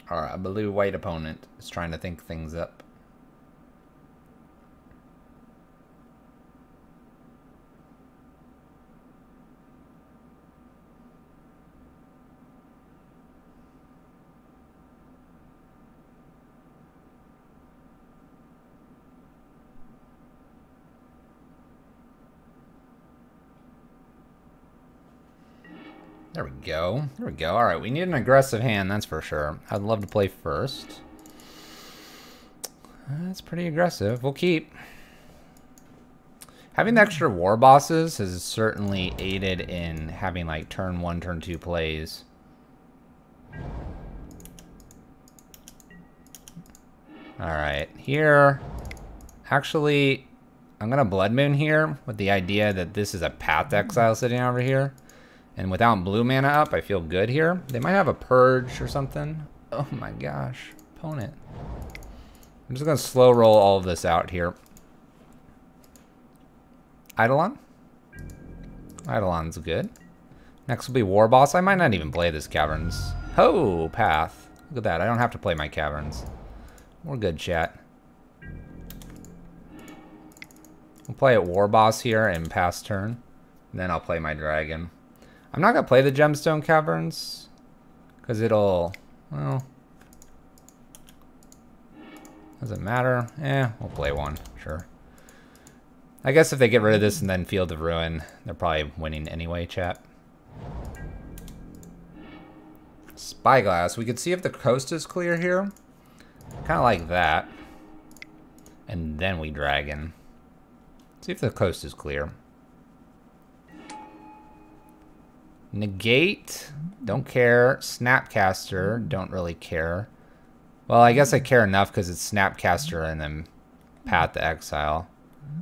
Alright, a blue-white opponent is trying to think things up. There we go. There we go. All right, we need an aggressive hand, that's for sure. I'd love to play first. That's pretty aggressive. We'll keep. Having the extra war bosses has certainly aided in having like turn 1, turn 2 plays. All right, here. Actually, I'm gonna Blood Moon here with the idea that this is a Path to Exile sitting over here. And without blue mana up, I feel good here. They might have a Purge or something. Oh my gosh, opponent. I'm just gonna slow roll all of this out here. Eidolon? Eidolon's good. Next will be War Boss. I might not even play this Caverns. Oh, Path. Look at that, I don't have to play my Caverns. We're good, chat. We'll play at War Boss here and pass turn. And then I'll play my Dragon. I'm not going to play the Gemstone Caverns. Because it'll, well, doesn't matter. We'll play one, sure. I guess if they get rid of this and then Field of Ruin, they're probably winning anyway, chat. Spyglass. We could see if the coast is clear here. Kind of like that. And then we Dragon. See if the coast is clear. Negate. Don't care. Snapcaster. Don't really care. Well, I guess I care enough because it's Snapcaster and then Path to Exile.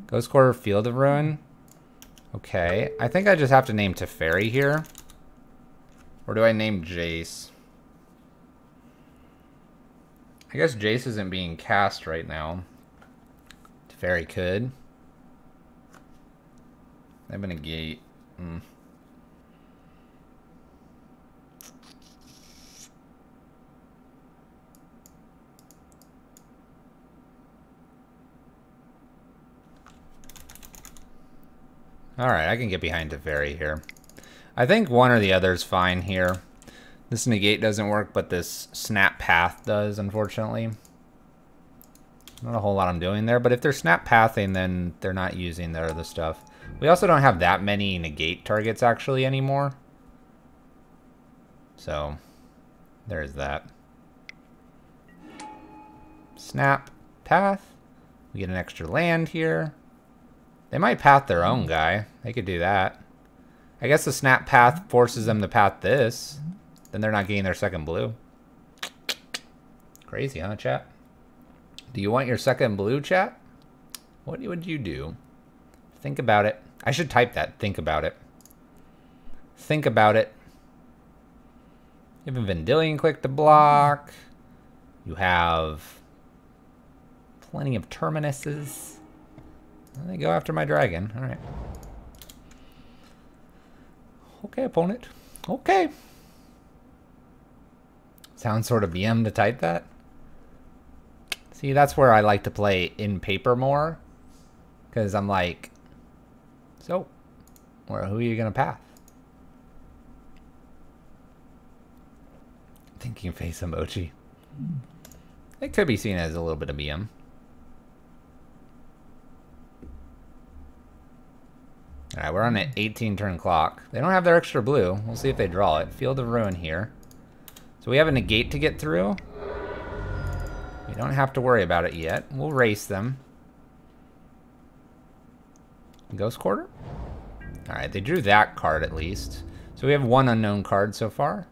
Ghost Quarter, Field of Ruin. Okay, I think I just have to name Teferi here. Or do I name Jace? I guess Jace isn't being cast right now. Teferi could. I have a negate. Alright, I can get behind Teferi here. I think one or the other is fine here. This negate doesn't work, but this snap path does, unfortunately. Not a whole lot I'm doing there, but if they're snap pathing, then they're not using their other stuff. We also don't have that many negate targets, actually, anymore. So, there's that. Snap, path. We get an extra land here. They might path their own guy. They could do that. I guess the snap path forces them to path this. Then they're not getting their second blue. Crazy, huh, chat? Do you want your second blue, chat? What would you do? Think about it. I should type that. Think about it. Think about it. You have a Vendilion Click to block. You have plenty of Terminuses. They go after my dragon. All right. Okay, opponent. Okay. Sounds sort of BM to type that. See, that's where I like to play in paper more. Because I'm like, so, who are you going to path? Thinking face emoji. It could be seen as a little bit of BM. Alright, we're on an 18 turn clock. They don't have their extra blue. We'll see if they draw it. Field of Ruin here. So we have a negate to get through. We don't have to worry about it yet. We'll race them. Ghost Quarter? Alright, they drew that card at least. So we have one unknown card so far.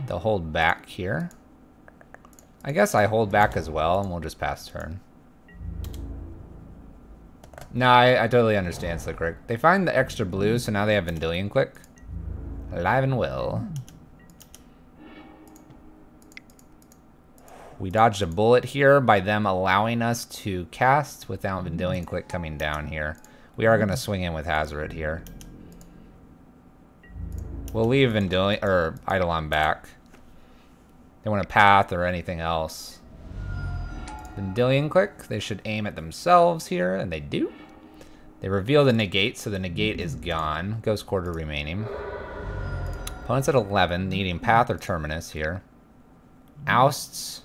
They'll hold back here. I guess I hold back as well, and we'll just pass turn. No, I totally understand Slickrick. They find the extra blue, so now they have Vendilion Click. Alive and well. We dodged a bullet here by them allowing us to cast without Vendilion Click coming down here. We are going to swing in with Hazoret here. We'll leave Vendilion or Eidolon back. They want a path or anything else. Vendilion Click. They should aim at themselves here, and they do. They reveal the negate, so the negate is gone. Ghost Quarter remaining. Opponent's at 11, needing path or terminus here. Ousts.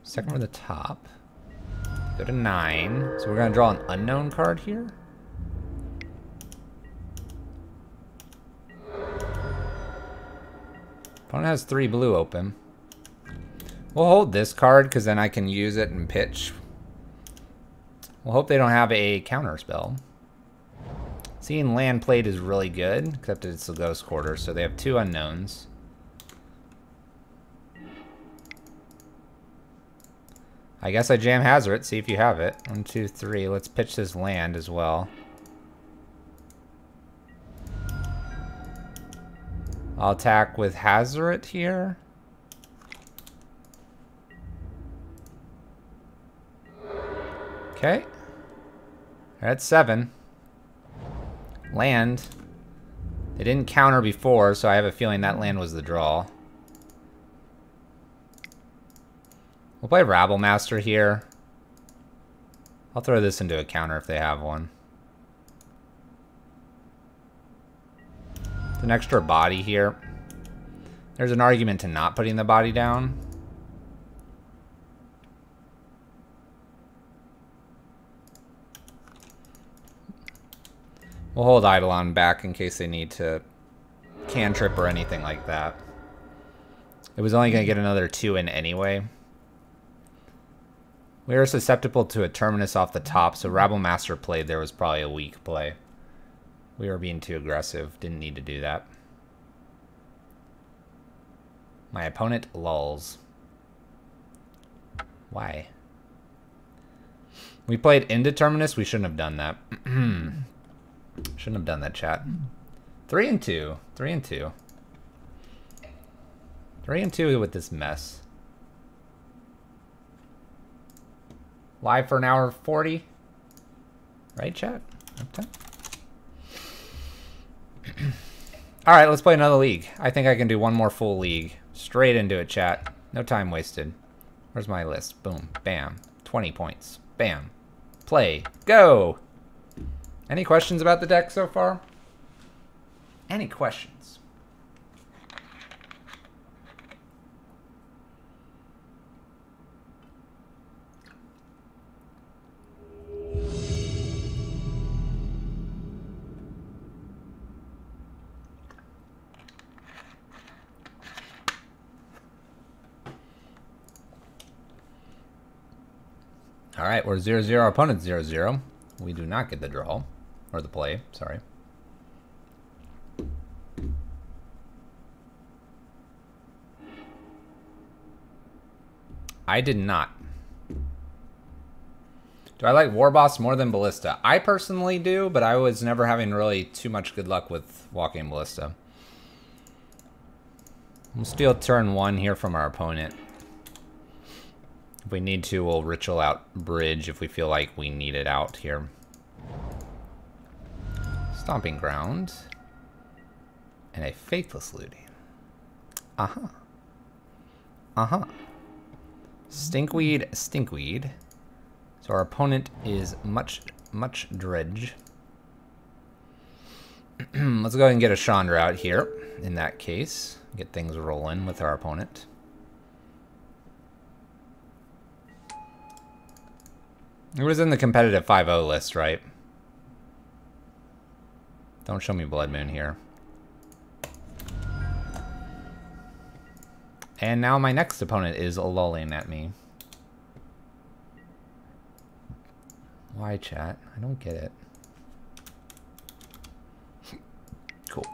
Second from the top. Go to 9. So we're going to draw an unknown card here. Opponent has 3 blue open. We'll hold this card because then I can use it and pitch. We'll hope they don't have a counter spell. Seeing land played is really good, except it's the Ghost Quarter, so they have 2 unknowns. I guess I jam Hazoret, see if you have it. 1, 2, 3. Let's pitch this land as well. I'll attack with Hazoret here. Okay. That's 7. Land. They didn't counter before, so I have a feeling that land was the draw. We'll play Rabble Master here. I'll throw this into a counter if they have one. An extra body here. There's an argument to not putting the body down. We'll hold Eidolon back in case they need to cantrip or anything like that. It was only going to get another 2 in anyway. We were susceptible to a Terminus off the top, so Rabble Master played there was probably a weak play. We were being too aggressive. Didn't need to do that. My opponent lulls. Why? We played Indeterminus. We shouldn't have done that. Shouldn't have done that, chat. 3 and 2. 3 and 2. 3 and 2 with this mess. Live for an hour 40. Right, chat? Okay. All right, let's play another league. I think I can do one more full league. Straight into it, chat. No time wasted. Where's my list? Boom. Bam. 20 points. Bam. Play. Go! Any questions about the deck so far? Any questions? All right, we're 0-0. Our opponent's 0-0. We do not get the draw. Or the play, sorry. I did not. Do I like Warboss more than Ballista? I personally do, but I was never having really too much good luck with walking Ballista. We'll steal turn 1 here from our opponent. If we need to, we'll ritual out bridge if we feel like we need it out here. Stomping Ground. And a Faithless Looting. Uh-huh. Uh-huh. Stinkweed, Stinkweed. So our opponent is much dredge. Let's go ahead and get a Chandra out here, in that case. Get things rolling with our opponent. It was in the competitive 5-0 list, right? Don't show me Blood Moon here. And now my next opponent is lolling at me. Why, chat? I don't get it. Cool.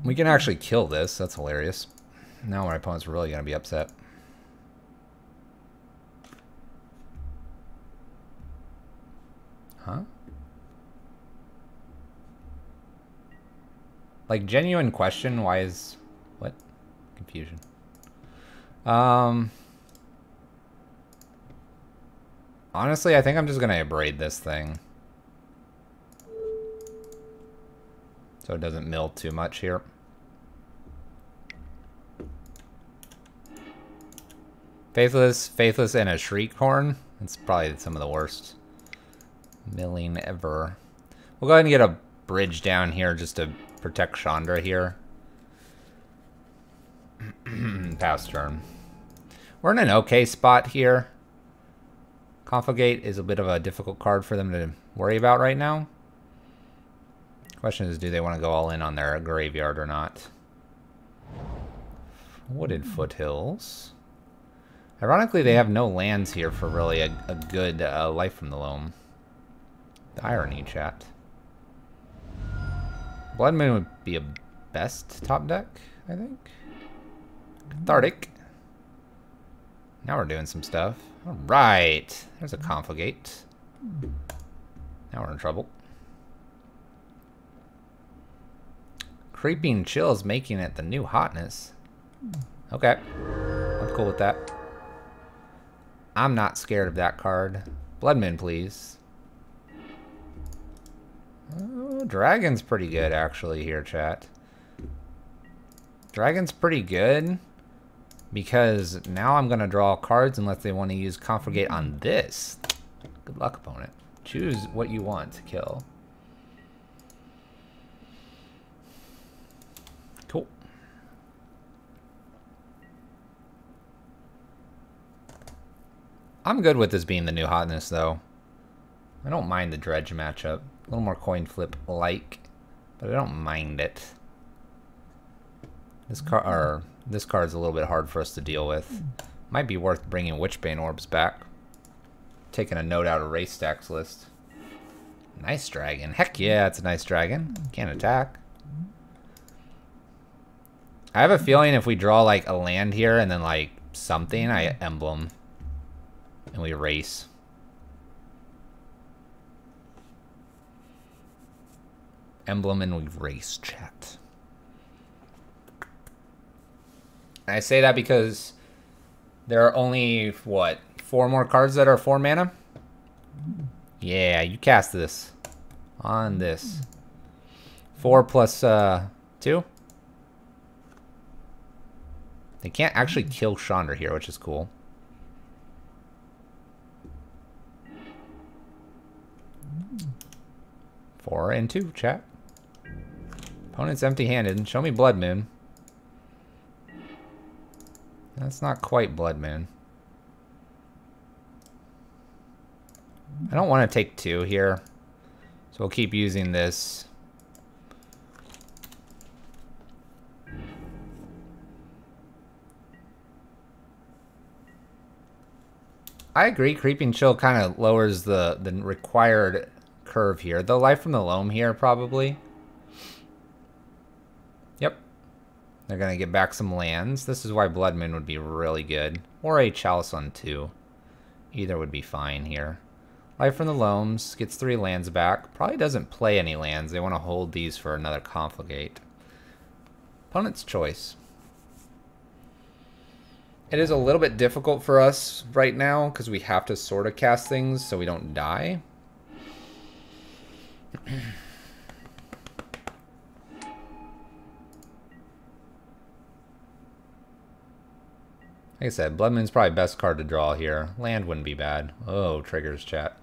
We can actually kill this. That's hilarious. Now my opponent's really going to be upset. Huh? Like, genuine question, why is... What? Confusion. Honestly, I think I'm just going to abrade this thing. So it doesn't mill too much here. Faithless, and a Shriek Horn. That's probably some of the worst milling ever. We'll go ahead and get a bridge down here just to protect Chandra here. Pass turn. We're in an okay spot here. Confligate is a bit of a difficult card for them to worry about right now. Question is, do they want to go all in on their graveyard or not? Wooded Foothills. Ironically, they have no lands here for really a good Life from the Loam. The irony, chat. Blood Moon would be a best top deck, I think. Cathartic. Now we're doing some stuff. All right. There's a Confligate. Now we're in trouble. Creeping Chill's making it the new hotness. Okay. I'm cool with that. I'm not scared of that card. Blood Moon, please. Oh, Dragon's pretty good, actually, here, chat. Dragon's pretty good because now I'm going to draw cards unless they want to use Confligate on this. Good luck, opponent. Choose what you want to kill. Cool. I'm good with this being the new hotness, though. I don't mind the dredge matchup. A little more coin flip like, but I don't mind it. This card's a little bit hard for us to deal with. Might be worth bringing Witchbane Orbs back. Taking a note out of Race Stacks list. Nice dragon. Heck yeah, it's a nice dragon. Can't attack. I have a feeling if we draw like a land here and then like something, I emblem. And we race. Emblem and we race, chat. And I say that because there are only, what, 4 more cards that are 4 mana? Yeah, you cast this. On this. 4 plus 2? They can't actually kill Chandra here, which is cool. Four and 2, chat. Opponent's empty-handed. Show me Blood Moon. That's not quite Blood Moon. I don't want to take 2 here. So we'll keep using this. I agree. Creeping Chill kind of lowers the required curve here. The Life from the Loam here, probably. Yep. They're going to get back some lands. This is why Blood Moon would be really good. Or a Chalice on 2. Either would be fine here. Life from the Loams gets 3 lands back. Probably doesn't play any lands. They want to hold these for another Confligate. Opponent's choice. It is a little bit difficult for us right now because we have to sort of cast things so we don't die. Like I said, Blood Moon's probably best card to draw here. Land wouldn't be bad. Oh, triggers, chat.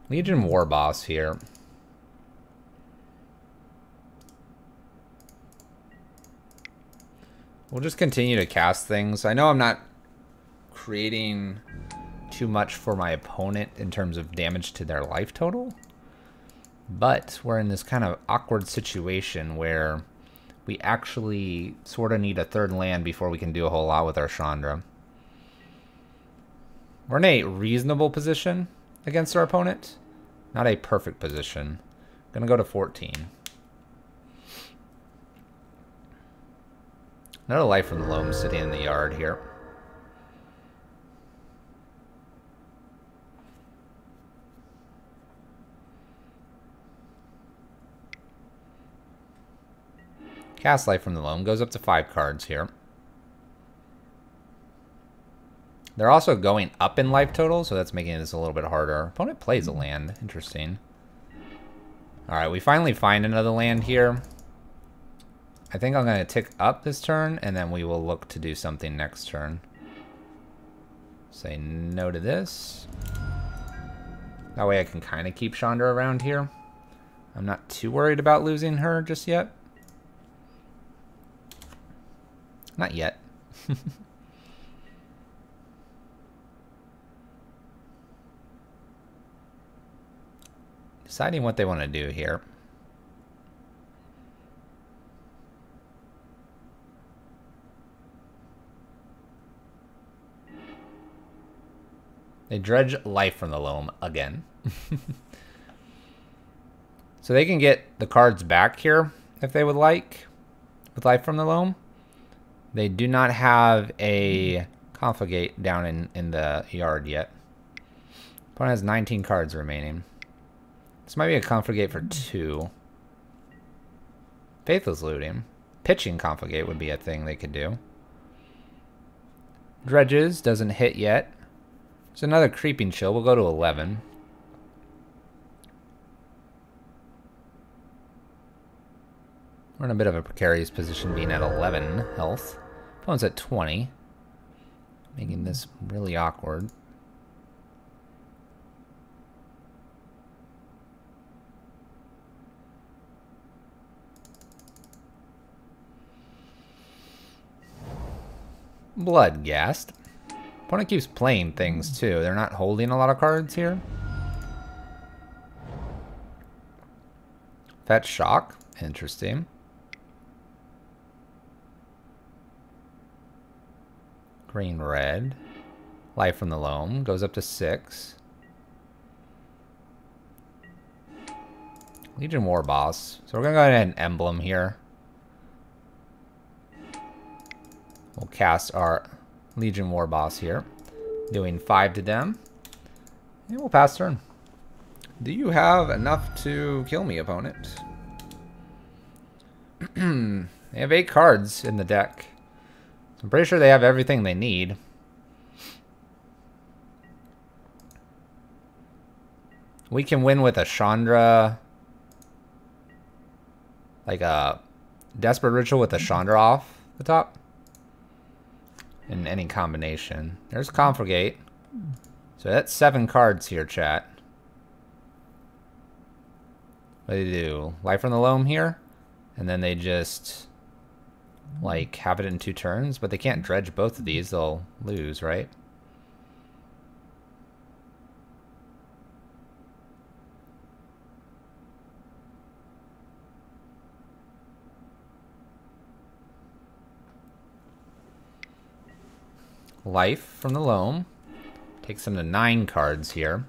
Legion War Boss here. We'll just continue to cast things. I know I'm not creating too much for my opponent in terms of damage to their life total. But we're in this kind of awkward situation where we actually sort of need a 3rd land before we can do a whole lot with our Chandra. We're in a reasonable position against our opponent. Not a perfect position. Gonna go to 14. Another Life from the Loam sitting in the yard here. Cast Life from the Loam goes up to 5 cards here. They're also going up in life total, so that's making this a little bit harder. Opponent plays a land. Interesting. Alright, we finally find another land here. I think I'm going to tick up this turn, and then we will look to do something next turn. Say no to this. That way I can kind of keep Chandra around here. I'm not too worried about losing her just yet. Not yet. Deciding what they want to do here. They dredge Life from the Loam again. So they can get the cards back here if they would like with Life from the Loam. They do not have a Confligate down in the yard yet. Opponent has 19 cards remaining. This might be a Confligate for 2. Faithless Looting. Pitching Confligate would be a thing they could do. Dredges doesn't hit yet. There's another Creeping Chill. We'll go to 11. We're in a bit of a precarious position being at 11 health. Opponent's at 20. Making this really awkward. Bloodghast. Opponent keeps playing things too. They're not holding a lot of cards here. Fetch Shock. Interesting. Green red. Life from the Loam goes up to 6. Legion War Boss. So we're gonna go ahead and emblem here. We'll cast our Legion War Boss here, doing 5 to them. And we'll pass turn. Do you have enough to kill me, opponent? They have 8 cards in the deck. I'm pretty sure they have everything they need. We can win with a Chandra, like a Desperate Ritual with a Chandra off the top. In any combination. There's Confligate. So that's 7 cards here, chat. What do they do? Life from the Loam here? And then they just, like, have it in 2 turns. But they can't dredge both of these. They'll lose, right? Life from the Loam. Takes them to 9 cards here.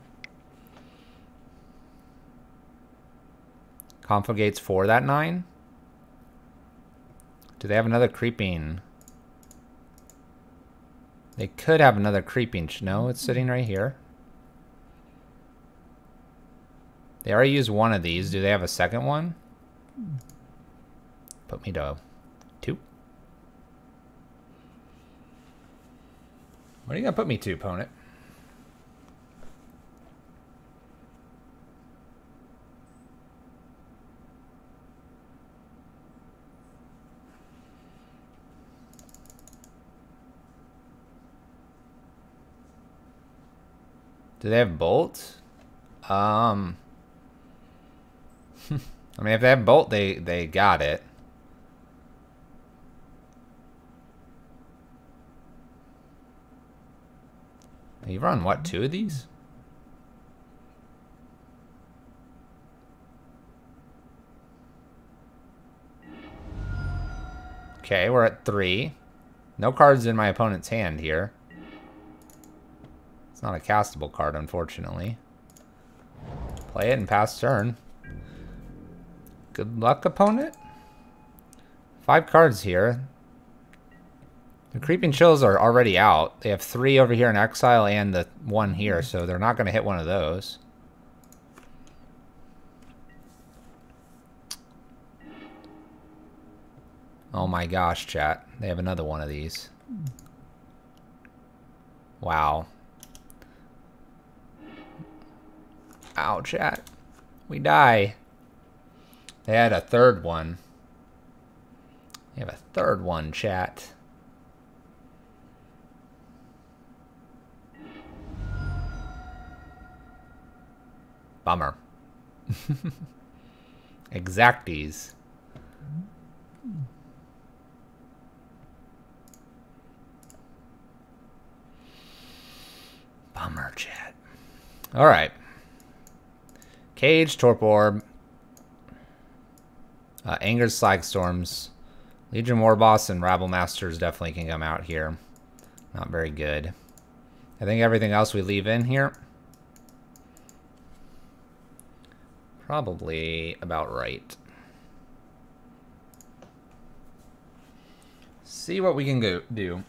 Confligates for that 9. Do they have another creeping? They could have another creeping. No, it's sitting right here. They already used one of these. Do they have a second one? Put me to 2. What are you going to put me to, opponent? Do they have Bolt? I mean, if they have Bolt, they got it. You run, what, 2 of these? Okay, we're at 3. No cards in my opponent's hand here. It's not a castable card, unfortunately. Play it and pass turn. Good luck, opponent. 5 cards here. The Creeping Chills are already out. They have 3 over here in exile and the 1 here, so they're not going to hit one of those. Oh my gosh, chat. They have another one of these. Wow. Ow, chat. We die. They had a 3rd one. They have a 3rd one, chat. Bummer. Exacties. Bummer, chat. Alright. Cage, Torp Orb. Anger's Slag Storms. Legion Warboss and Rabble Masters definitely can come out here. Not very good. I think everything else we leave in here. Probably about right. See what we can do.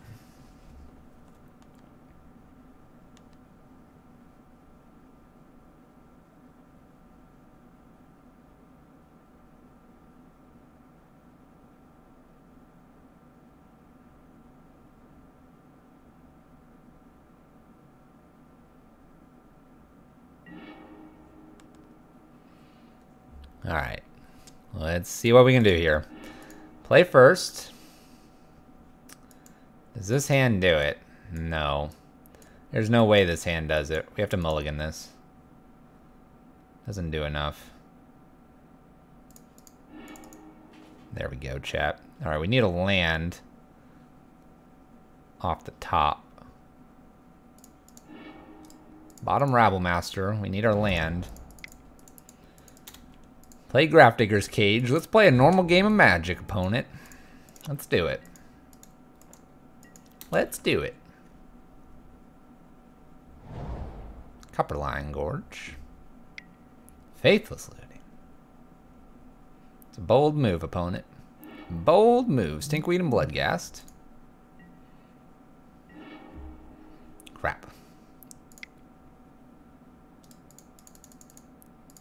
Alright, let's see what we can do here. Play first. Does this hand do it? No. There's no way this hand does it. We have to mulligan this. Doesn't do enough. There we go, chat. Alright, we need a land off the top. Bottom Rabble Master. We need our land. Play Grafdigger's Cage. Let's play a normal game of Magic, opponent. Let's do it. Let's do it. Copperline Gorge. Faithless Looting. It's a bold move, opponent. Bold move. Stinkweed and Bloodghast. Crap.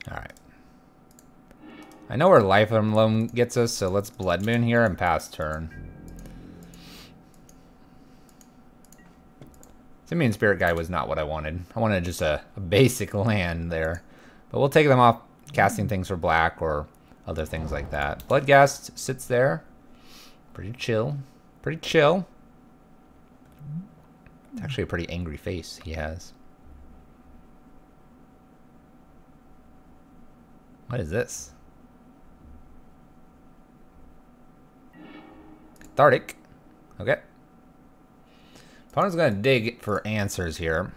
Alright. I know where Life Loam gets us, so let's Blood Moon here and pass turn. Simian Spirit Guy was not what I wanted. I wanted just a basic land there. But we'll take them off casting things for black or other things like that. Bloodghast sits there. Pretty chill. Pretty chill. It's actually a pretty angry face he has. What is this? Cathartic. Okay. Opponent's gonna dig for answers here.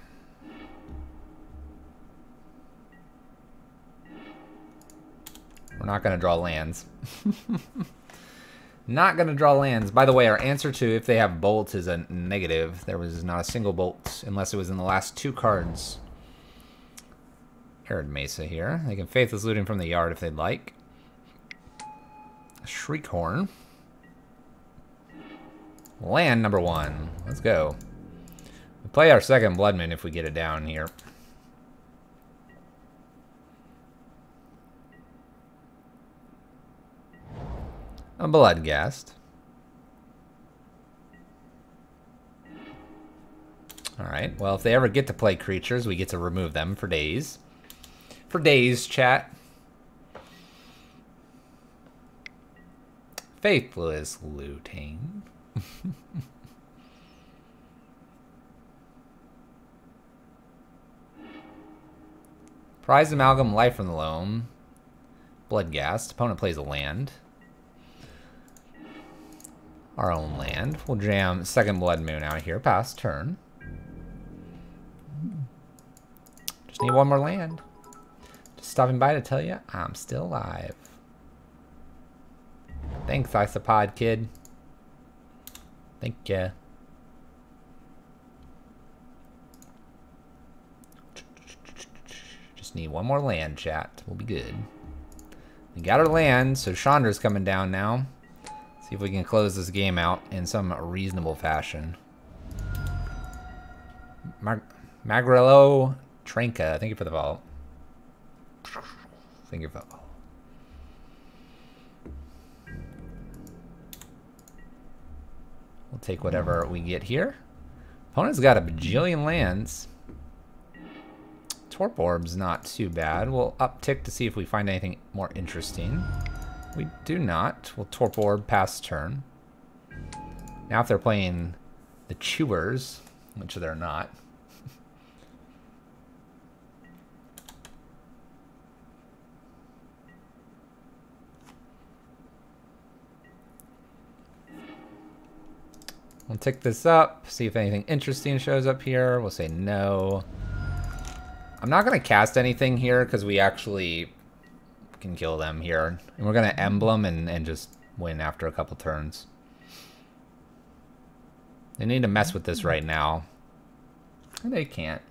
We're not gonna draw lands. Not gonna draw lands. By the way, our answer to if they have bolt is a negative. There was not a single bolt unless it was in the last 2 cards. Arid Mesa here. They can Faithless Looting from the yard if they'd like. Shriekhorn. Land number 1. Let's go. We'll play our second Blood Moon if we get it down here. A Bloodghast. Alright, well, if they ever get to play creatures, we get to remove them for days. For days, chat. Faithless Looting. Prize Amalgam, Life from the Loam. Bloodghast. Opponent plays a land. Our own land. We'll jam second Blood Moon out here. Pass turn. Just need one more land. Just stopping by to tell you I'm still alive. Thanks, Isopod Kid. Thank ya. Just need one more land, chat. We'll be good. We got our land, so Chandra's coming down now. See if we can close this game out in some reasonable fashion. Magrillo Tranka, thank you for the follow. Thank you for the follow. We'll take whatever we get here. Opponent's got a bajillion lands. Torp Orb's not too bad. We'll uptick to see if we find anything more interesting. We do not. We'll Torp Orb pass turn. Now if they're playing the Chewers, which they're not. We'll tick this up, see if anything interesting shows up here. We'll say no. I'm not going to cast anything here because we actually can kill them here. And we're going to Emblem and just win after a couple turns. They need to mess with this right now. And they can't.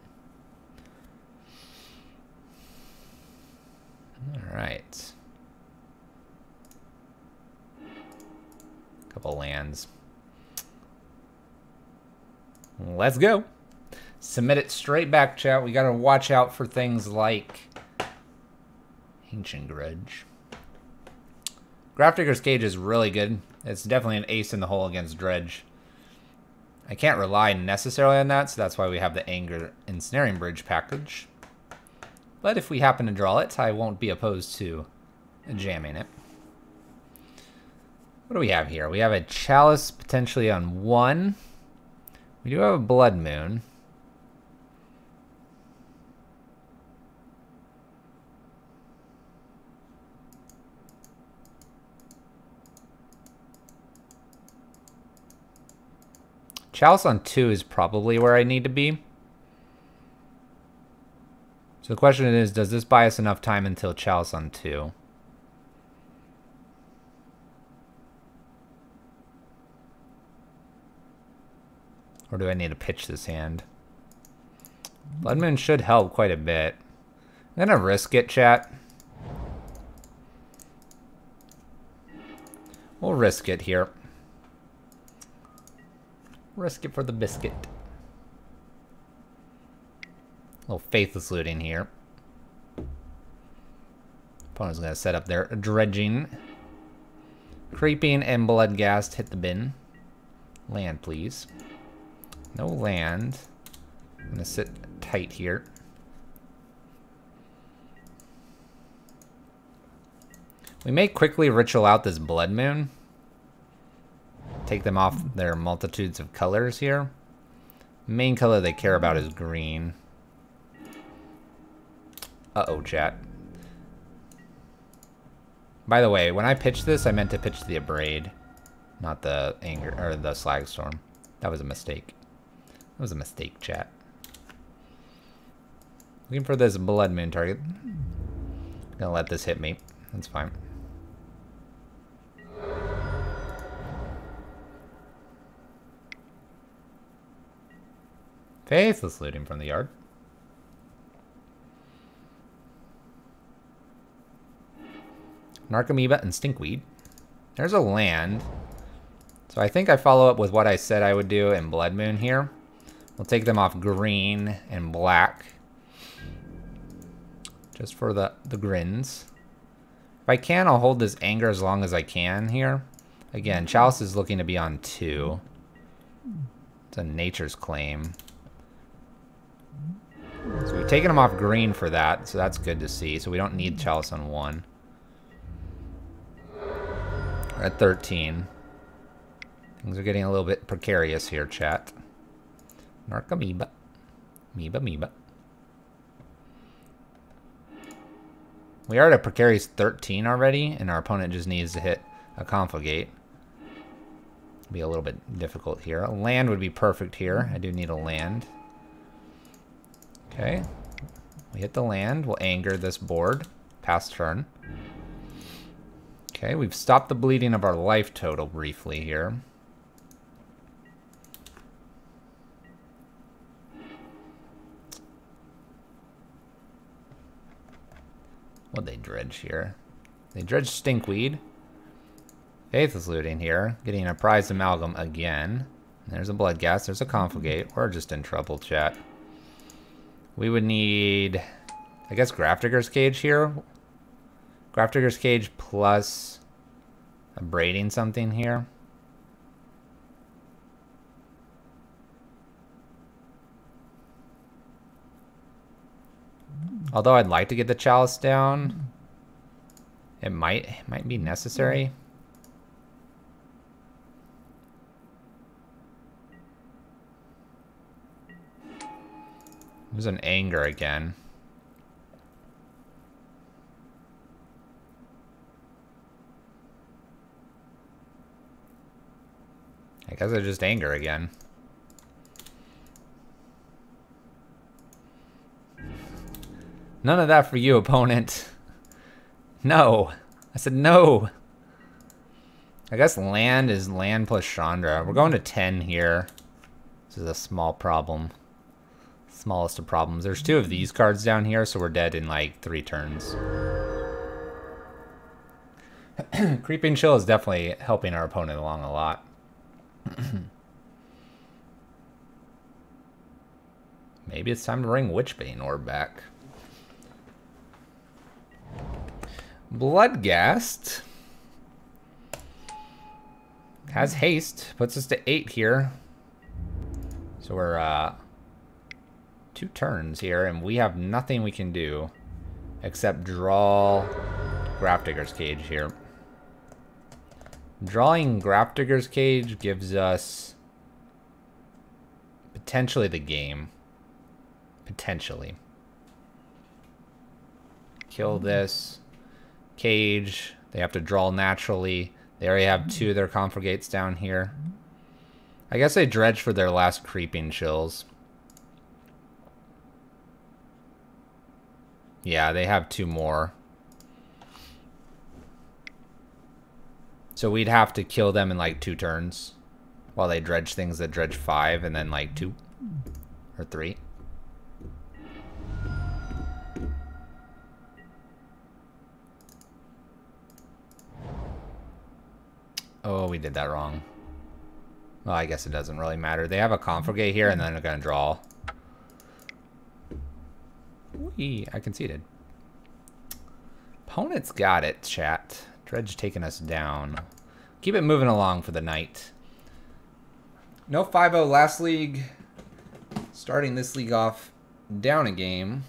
Alright. Couple lands. Let's go. Submit it straight back, chat. We gotta watch out for things like Ancient Grudge. Grafdigger's Cage is really good. It's definitely an ace in the hole against Dredge. I can't rely necessarily on that, so that's why we have the Anger Ensnaring Bridge package. But if we happen to draw it, I won't be opposed to jamming it. What do we have here? We have a Chalice potentially on 1. We do have a Blood Moon. Chalice on 2 is probably where I need to be. So the question is, does this buy us enough time until Chalice on 2? Or do I need to pitch this hand? Blood Moon should help quite a bit. I'm gonna risk it, chat. We'll risk it here. Risk it for the biscuit. little faithless looting here. Opponent's gonna set up their dredging. Creeping and bloodghast hit the bin. Land, please. No land. I'm gonna sit tight here. We may quickly ritual out this blood moon. Take them off their multitudes of colors here. Main color they care about is green. Uh-oh, chat. By the way, when I pitched this, I meant to pitch the Abrade, not the Anger or the Slagstorm. That was a mistake. That was a mistake, chat. Looking for this blood moon target. Gonna let this hit me. That's fine. Faithless looting from the yard. Narcomoeba and Stinkweed. There's a land. So I think I follow up with what I said I would do in Blood Moon here. We'll take them off green and black. Just for the grins. If I can, I'll hold this Anger as long as I can here. Again, Chalice is looking to be on 2. It's a Nature's Claim. So we've taken them off green for that, so that's good to see. So we don't need Chalice on 1. We're at 13. Things are getting a little bit precarious here, chat. Narcomoeba. Amoeba. We are at a precarious 13 already, and our opponent just needs to hit a Confligate. Be a little bit difficult here. A land would be perfect here. I do need a land. Okay. We hit the land. We'll anger this board. Pass turn. Okay, we've stopped the bleeding of our life total briefly here. What'd they dredge here? They dredged Stinkweed. Faithless looting here. Getting a prized amalgam again. There's a bloodghast. There's a Confligate. We're just in trouble, chat. We would need, I guess, Grafdigger's Cage here. Grafdigger's Cage plus a braiding something here. Although I'd like to get the Chalice down, it might be necessary. There's an Anger again. I guess I just Anger again. None of that for you, opponent. No. I said no. I guess land is land plus Chandra. We're going to 10 here. This is a small problem. Smallest of problems. There's 2 of these cards down here, so we're dead in like 3 turns. Creeping Chill is definitely helping our opponent along a lot. Maybe it's time to bring Witchbane Orb back. Bloodghast has haste, puts us to 8 here. So we're 2 turns here, and we have nothing we can do except draw Grafdigger's Cage here. Drawing Grafdigger's Cage gives us potentially the game. Potentially. Kill this. Cage. They have to draw naturally. They already have 2 of their Confligates down here. I guess they dredge for their last Creeping Chills. Yeah, they have 2 more. So we'd have to kill them in like 2 turns. While they dredge things that dredge 5 and then like 2. Or 3. Oh, we did that wrong. Well, I guess it doesn't really matter. They have a Confligate here, and then they're going to draw. I conceded. Opponent's got it, chat. Dredge taking us down. Keep it moving along for the night. No 5-0 last league. Starting this league off down a game.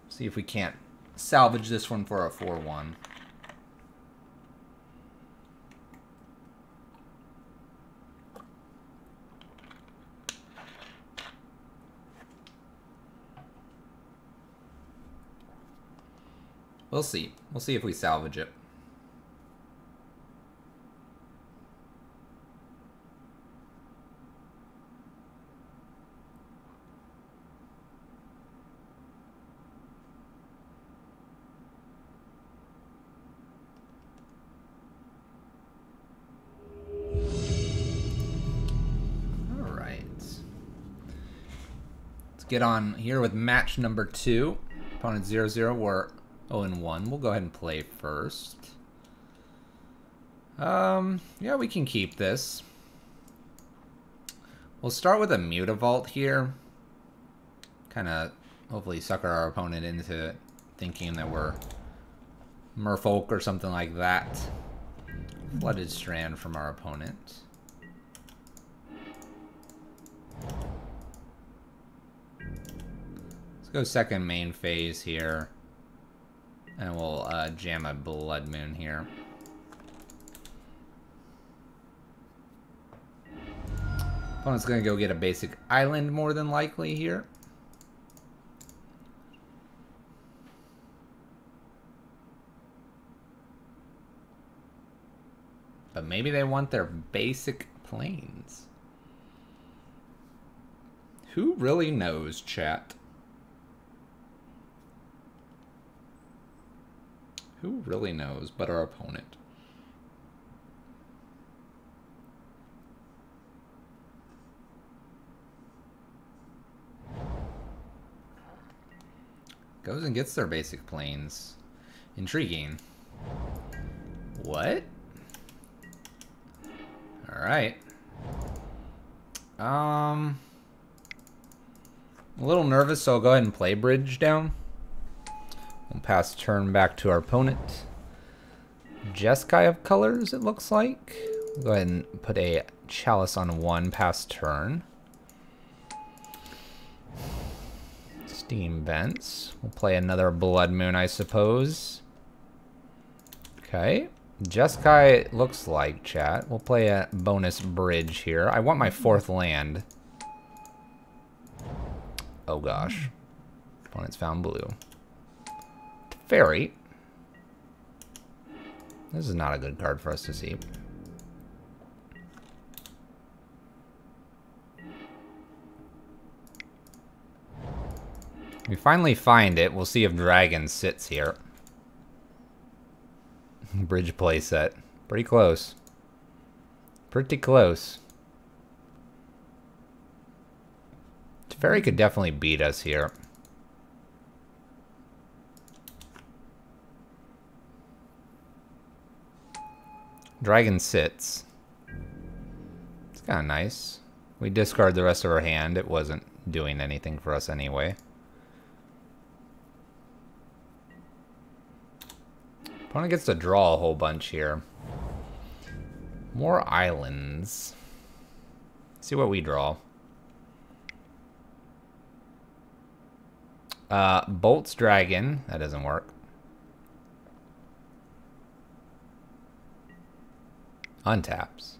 See if we can't salvage this one for a 4-1. We'll see. We'll see if we salvage it. All right. Let's get on here with match number 2. Opponent 0-0. We're 0-1. We'll go ahead and play first. Yeah, we can keep this. We'll start with a Mutavault here. Kind of hopefully sucker our opponent into thinking that we're Merfolk or something like that. Flooded Strand from our opponent. Let's go second main phase here. And we'll jam a Blood Moon here. Opponent's going to go get a basic island more than likely here. But maybe they want their basic planes. Who really knows, chat? Who really knows but our opponent? Goes and gets their basic planes. Intriguing. What? Alright. I'm a little nervous, so I'll go ahead and play bridge down. We'll pass turn back to our opponent. Jeskai of colors, it looks like. We'll go ahead and put a chalice on 1 pass turn. Steam vents. We'll play another Blood Moon, I suppose. Okay. Jeskai looks like, chat. We'll play a bonus bridge here. I want my 4th land. Oh gosh. Opponent's found blue. Fairy. This is not a good card for us to see. We finally find it. We'll see if Dragon sits here. Bridge playset. Pretty close. Pretty close. Fairy could definitely beat us here. Dragon sits. It's kind of nice. We discard the rest of our hand. It wasn't doing anything for us anyway. Opponent gets to draw a whole bunch here. More islands. Let's see what we draw. Bolt's Dragon. That doesn't work. Untaps.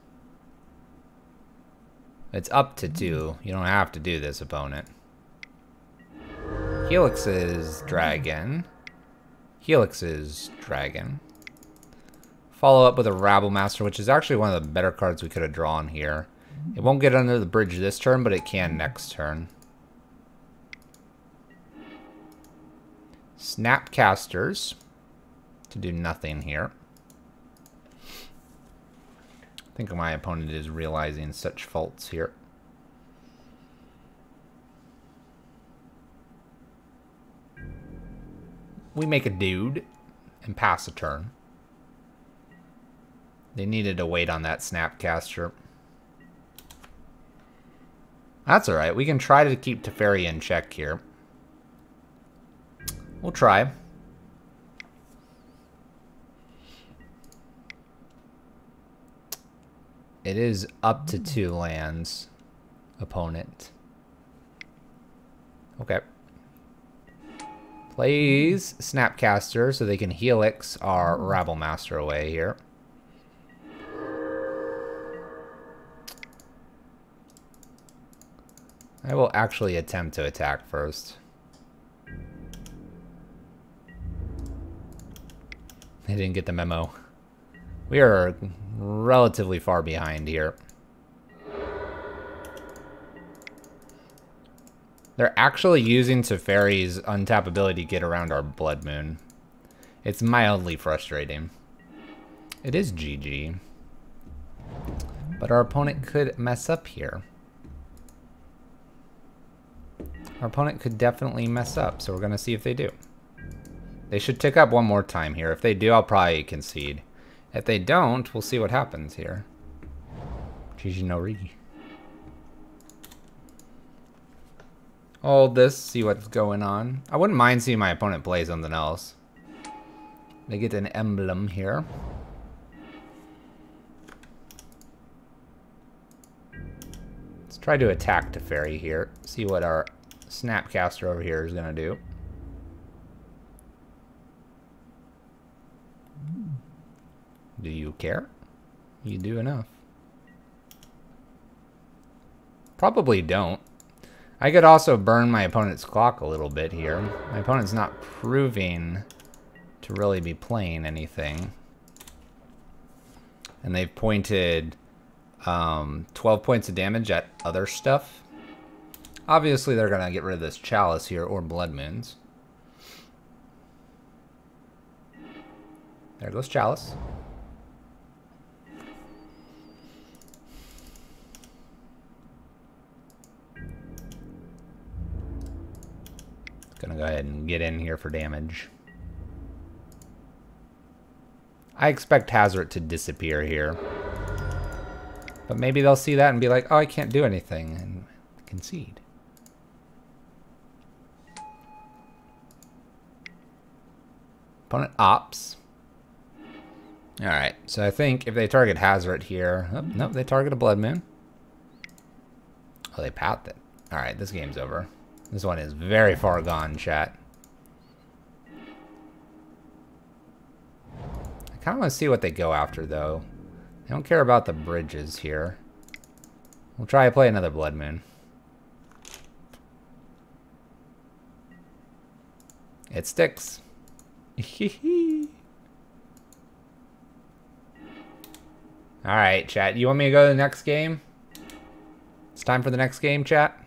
It's up to 2. You don't have to do this, opponent. Helix's Dragon. Helix's Dragon. Follow up with a Rabble Master, which is actually one of the better cards we could have drawn here. It won't get under the bridge this turn, but it can next turn. Snapcasters to do nothing here. I think my opponent is realizing such faults here. We make a dude and pass a turn. They needed to wait on that Snapcaster. That's alright. We can try to keep Teferi in check here. We'll try. It is up to 2 lands, opponent. Okay. Plays Snapcaster so they can Helix our Rabble Master away here. I will actually attempt to attack first. They didn't get the memo. We are relatively far behind here. They're actually using Teferi's untap ability to get around our Blood Moon. It's mildly frustrating. It is GG. But our opponent could mess up here. Our opponent could definitely mess up, so we're going to see if they do. They should tick up one more time here. If they do, I'll probably concede. If they don't, we'll see what happens here. GG no Rigi. Hold this, see what's going on. I wouldn't mind seeing my opponent play something else. They get an emblem here. Let's try to attack Teferi here. See what our Snapcaster over here is going to do. Do you care? You do enough. Probably don't. I could also burn my opponent's clock a little bit here. My opponent's not proving to really be playing anything. And they've pointed 12 points of damage at other stuff. Obviously, they're going to get rid of this Chalice here, or Blood Moons. There goes Chalice. Gonna go ahead and get in here for damage. I expect Hazard to disappear here. But maybe they'll see that and be like, oh, I can't do anything, and concede. Opponent opts. Alright, so I think if they target Hazard here... Oh, nope, they target a Blood Moon. Oh, they pathed it. Alright, this game's over. This one is very far gone, chat. I kind of want to see what they go after, though. I don't care about the bridges here. We'll try to play another Blood Moon. It sticks. Alright, chat. You want me to go to the next game? It's time for the next game, chat.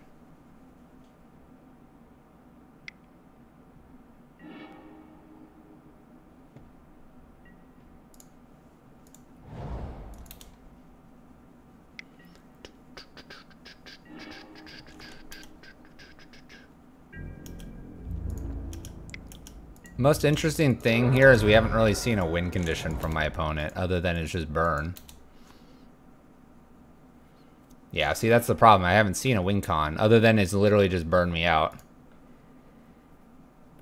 Most interesting thing here is we haven't really seen a win condition from my opponent other than it's just burn. Yeah, see, that's the problem. I haven't seen a win con other than it's literally just burn me out.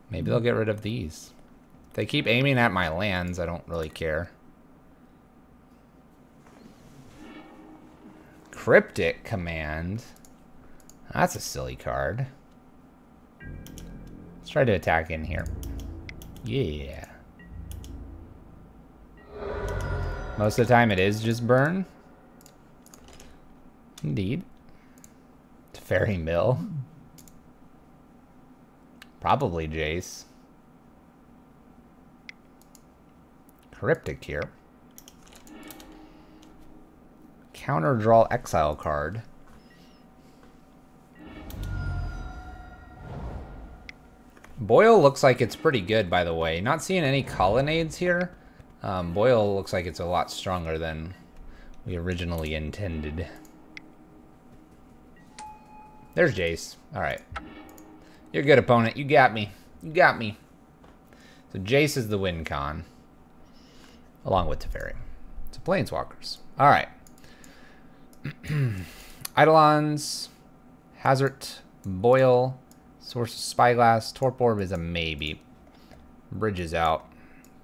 Maybe they'll get rid of these. If they keep aiming at my lands, I don't really care. Cryptic Command. That's a silly card. Let's try to attack in here. Yeah. Most of the time it is just burn. Indeed. Teferi Mill. Probably Jace. Cryptic here. Counter draw exile card. Boil looks like it's pretty good, by the way. Not seeing any colonnades here. Boil looks like it's a lot stronger than we originally intended. There's Jace. Alright. You're a good opponent. You got me. You got me. So Jace is the win con. Along with Teferi. So Planeswalkers. Alright. Eidolons. Hazard. Boil. Source of Spyglass. Torp Orb is a maybe. Bridge is out.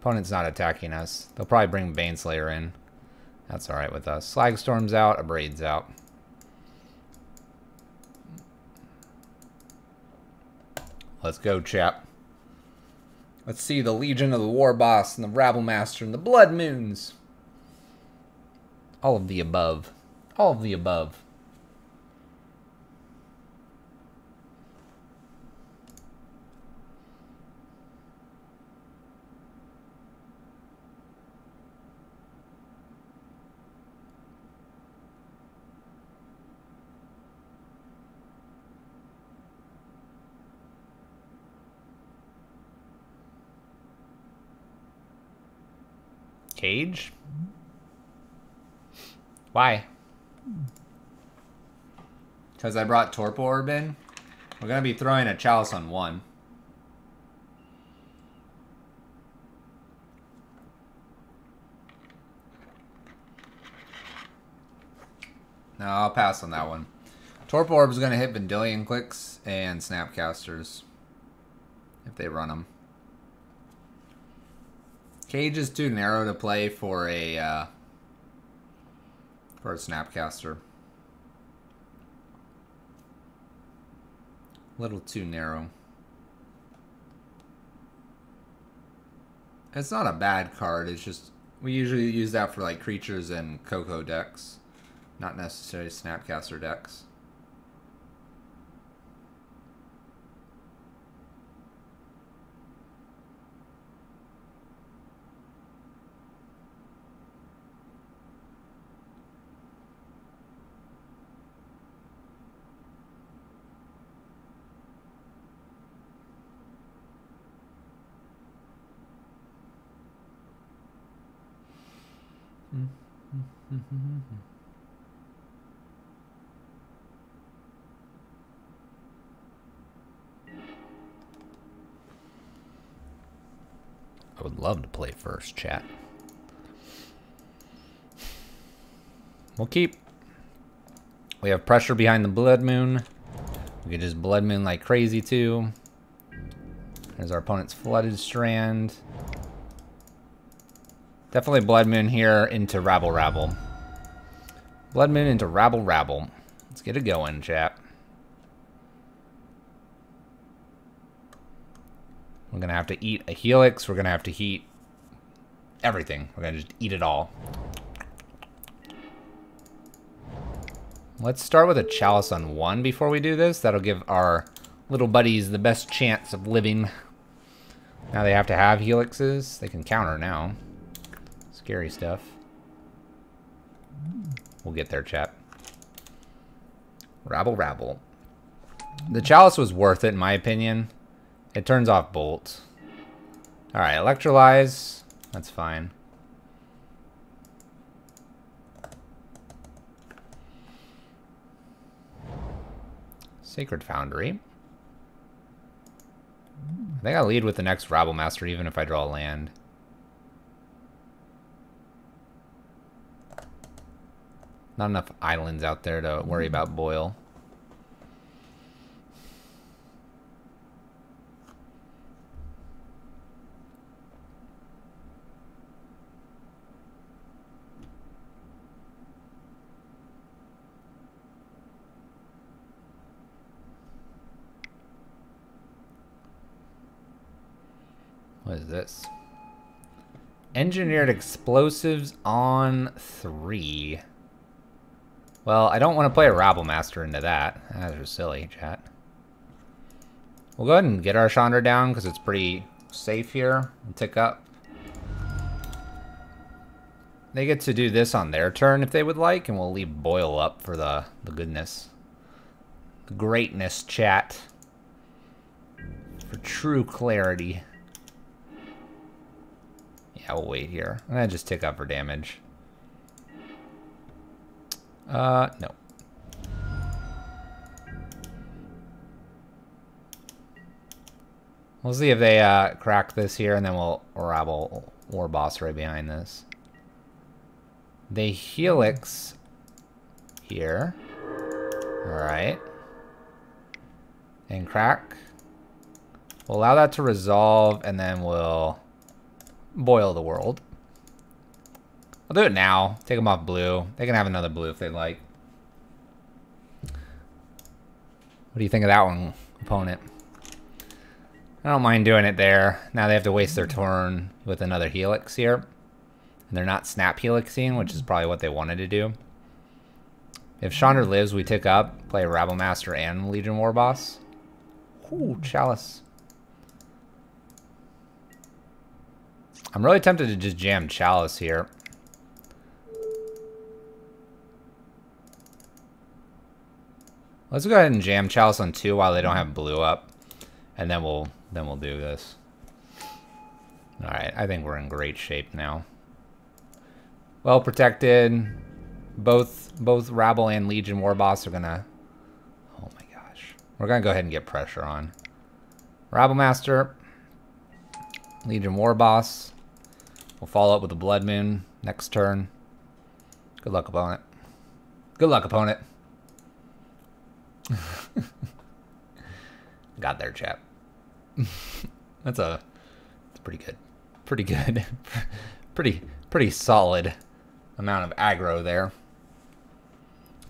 Opponent's not attacking us. They'll probably bring Baneslayer in. That's alright with us. Slagstorm's out, Abrade's out. Let's go, chap. Let's see the Legion of the War Boss and the Rabble Master and the Blood Moons. All of the above. All of the above. Cage? Why? Because I brought Torpor Orb in? We're going to be throwing a Chalice on 1. No, I'll pass on that one. Torpor Orb is going to hit Vendilion Clicks and Snapcasters. If they run them. Cage is too narrow to play for a Snapcaster. A little too narrow. It's not a bad card, it's just we usually use that for like creatures and Coco decks, not necessarily Snapcaster decks. I would love to play first, chat. We'll keep. We have pressure behind the Blood Moon. We can just Blood Moon like crazy too. There's our opponent's Flooded Strand. Definitely Blood Moon here into Rabble. Blood Moon into Rabble. Let's get it going, chat. We're going to have to eat a Helix. We're going to have to eat everything. We're going to just eat it all. Let's start with a Chalice on 1 before we do this. That'll give our little buddies the best chance of living. Now they have to have Helixes. They can counter now. Scary stuff. We'll get there, chat. Rabble. The Chalice was worth it, in my opinion. It turns off Bolt. Alright, Electrolyze. That's fine. Sacred Foundry. I think I'll lead with the next Rabble Master even if I draw a land. Not enough islands out there to worry about Boil. What is this? Engineered explosives on 3. Well, I don't want to play a Rabble Master into that. That's just silly, chat. We'll go ahead and get our Chandra down because it's pretty safe here and tick up. They get to do this on their turn if they would like, and we'll leave Boil up for the goodness. The greatness, chat. For true clarity. Yeah, we'll wait here. I'm gonna just tick up for damage. No. We'll see if they crack this here, and then we'll Rabble War Boss right behind this. They Helix here. Alright. And crack. We'll allow that to resolve, and then we'll boil the world. I'll do it now. Take them off blue. They can have another blue if they like. What do you think of that one, opponent? I don't mind doing it there. Now they have to waste their turn with another Helix here. And they're not snap Helixing, which is probably what they wanted to do. If Chandra lives, we tick up, play Rabble Master and Legion War Boss. Ooh, Chalice. I'm really tempted to just jam Chalice here. Let's go ahead and jam Chalice on 2 while they don't have blue up, and then we'll do this. All right, I think we're in great shape now. Well protected. Both Rabble and Legion War Boss are gonna. Oh my gosh, we're gonna go ahead and get pressure on Rabble Master, Legion War Boss. We'll follow up with the Blood Moon next turn. Good luck, opponent. Good luck, opponent. Got there, chap. That's pretty good. Pretty good. pretty solid amount of aggro there.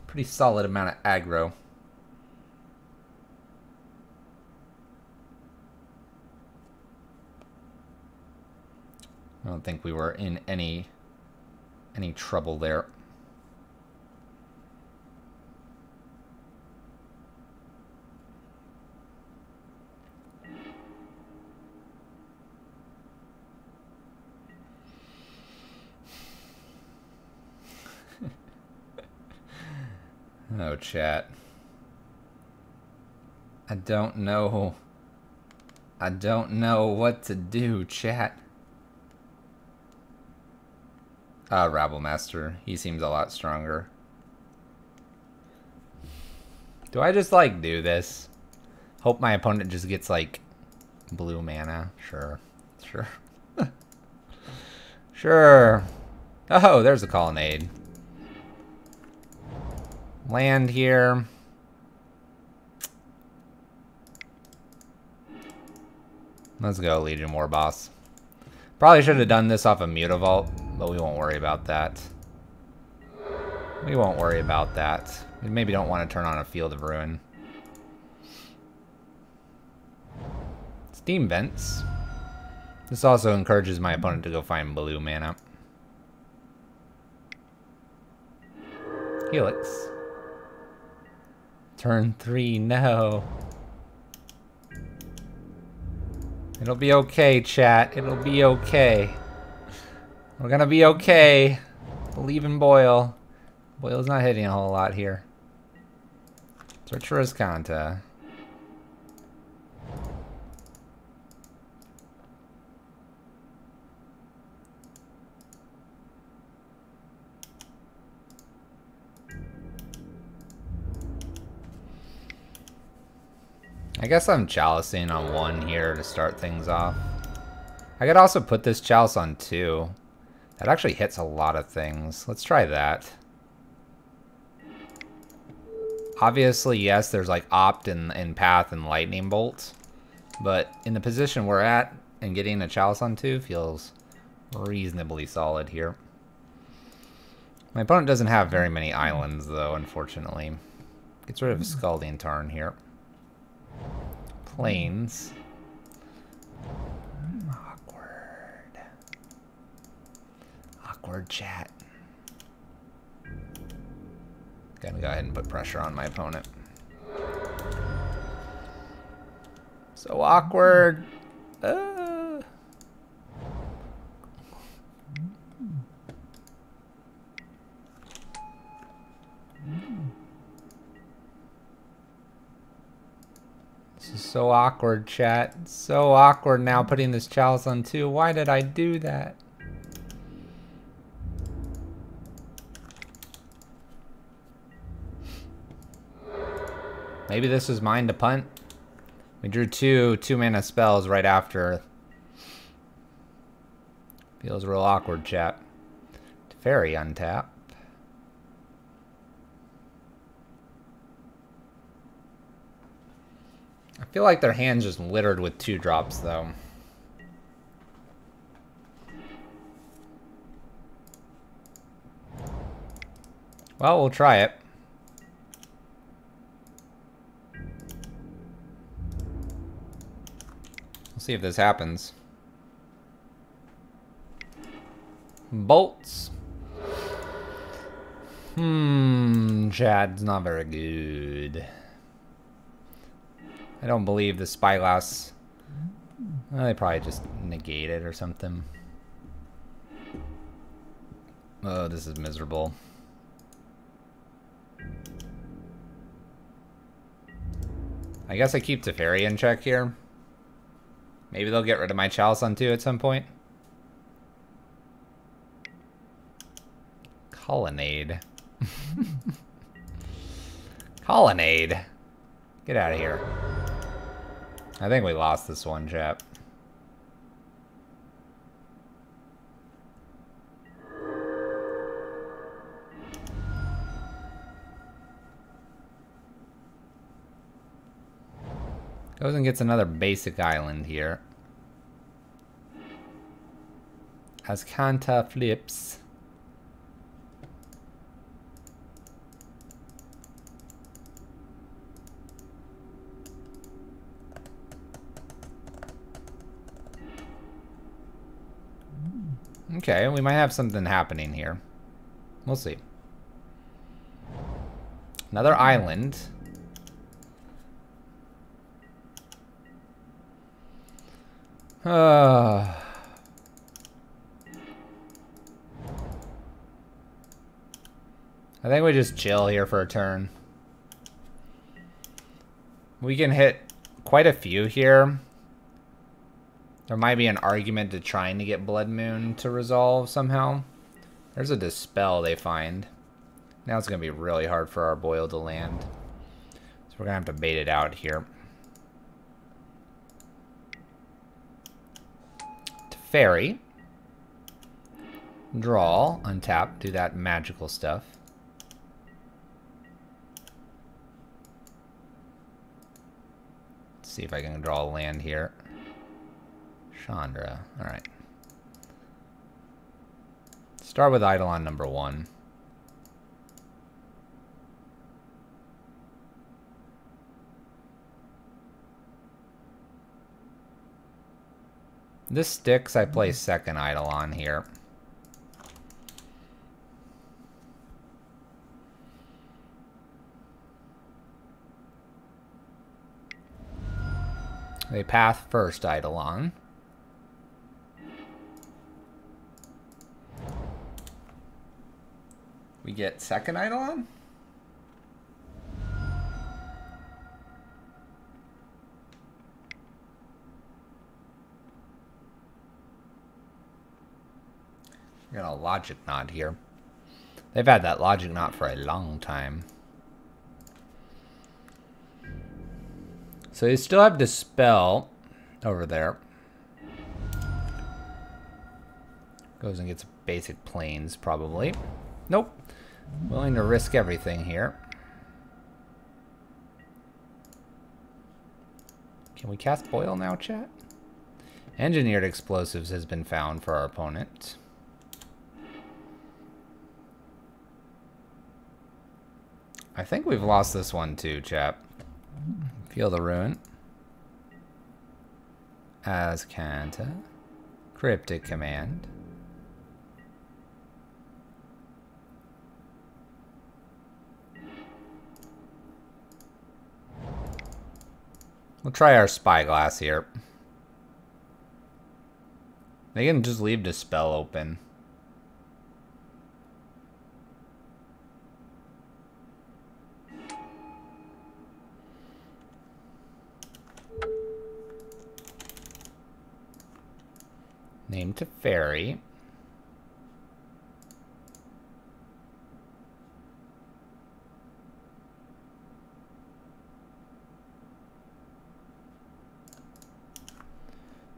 Pretty solid amount of aggro. I don't think we were in any trouble there. Oh, chat. I don't know what to do, chat. Rabble Master. He seems a lot stronger. Do I just, like, do this? Hope my opponent just gets, like, blue mana? Sure. Sure. Sure. Oh, there's a colonnade. Land here. Let's go, Legion War Boss. Probably should have done this off a Mutavault, but we won't worry about that. We won't worry about that. We maybe don't want to turn on a Field of Ruin. Steam Vents. This also encourages my opponent to go find blue mana. Helix. Turn 3, no. It'll be okay, chat. It'll be okay. We're gonna be okay. Believe in Boyle. Boyle's not hitting a whole lot here. Torturous Kanta. I guess I'm chalicing on 1 here to start things off. I could also put this chalice on 2. That actually hits a lot of things. Let's try that. Obviously, yes, there's like Opt and Path and Lightning Bolt. But in the position we're at, and getting a chalice on 2 feels reasonably solid here. My opponent doesn't have very many islands, though, unfortunately. Gets rid of a Scalding Tarn here. Plains. Awkward. Awkward, chat. Gotta go ahead and put pressure on my opponent. So awkward. This is so awkward, chat. So awkward now putting this chalice on 2. Why did I do that? Maybe this is mine to punt. We drew 2 2-mana spells right after. Feels real awkward, chat. Fairy untap. I feel like their hand's just littered with 2-drops, though. Well, we'll try it. We'll see if this happens. Bolts. Chad's not very good. I don't believe the spyglass. Well, they probably just negate it or something. Oh, this is miserable. I guess I keep Teferi in check here. Maybe they'll get rid of my Chalice on 2 at some point. Colonnade. Colonnade. Get out of here. I think we lost this one, chap. Goes and gets another basic island here. As Kanta flips. Okay, we might have something happening here. We'll see. Another island. I think we just chill here for a turn. We can hit quite a few here. There might be an argument to trying to get Blood Moon to resolve somehow. There's a Dispel they find. Now it's going to be really hard for our Boil to land. So we're going to have to bait it out here. Teferi. Draw, untap, do that magical stuff. Let's see if I can draw a land here. Chandra, alright. Start with Eidolon number 1. This sticks, I play second Eidolon here. They path first Eidolon. We get second Eidolon? We got a Logic Knot here. They've had that Logic Knot for a long time. So you still have Dispel over there. Goes and gets basic planes, probably. Nope. Willing to risk everything here. Can we cast Boil now, chat? Engineered Explosives has been found for our opponent. I think we've lost this one too, chap. Feel the Ruin. Azcanta. Cryptic Command. We'll try our Spyglass here. They can just leave Dispel open. Name Teferi.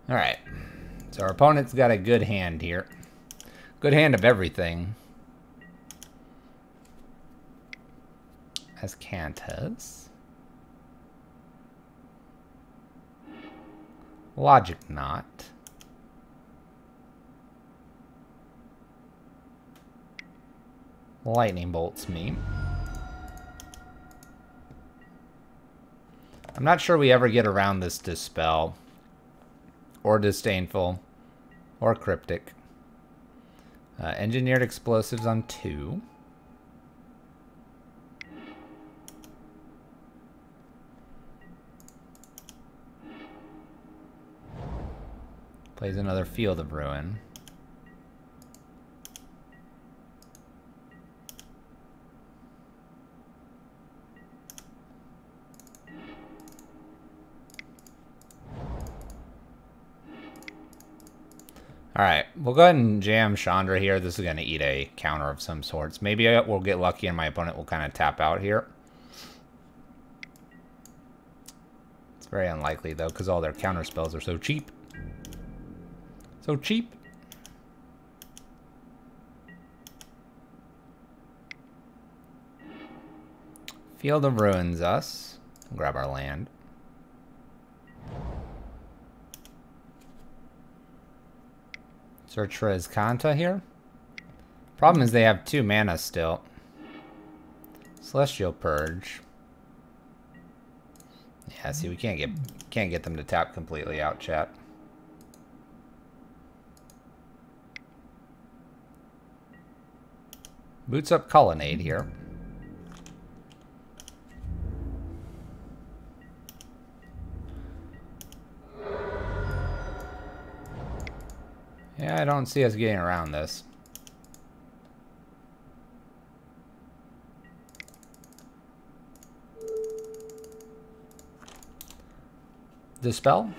Alright, so our opponent's got a good hand here. Good hand of everything. As Cantas. Logic not. Lightning bolts me. I'm not sure we ever get around this Dispel. Or Disdainful. Or Cryptic. Engineered explosives on 2. Plays another Field of Ruin. Alright, we'll go ahead and jam Chandra here. This is going to eat a counter of some sorts. Maybe we'll get lucky and my opponent will kind of tap out here. It's very unlikely, though, because all their counter spells are so cheap. So cheap. Field of Ruins us. Grab our land. Search for Azcanta here. Problem is they have 2 mana still. Celestial Purge. Yeah, see, we can't get them to tap completely out, chat. Boots up Colonnade here. Yeah, I don't see us getting around this. Dispel?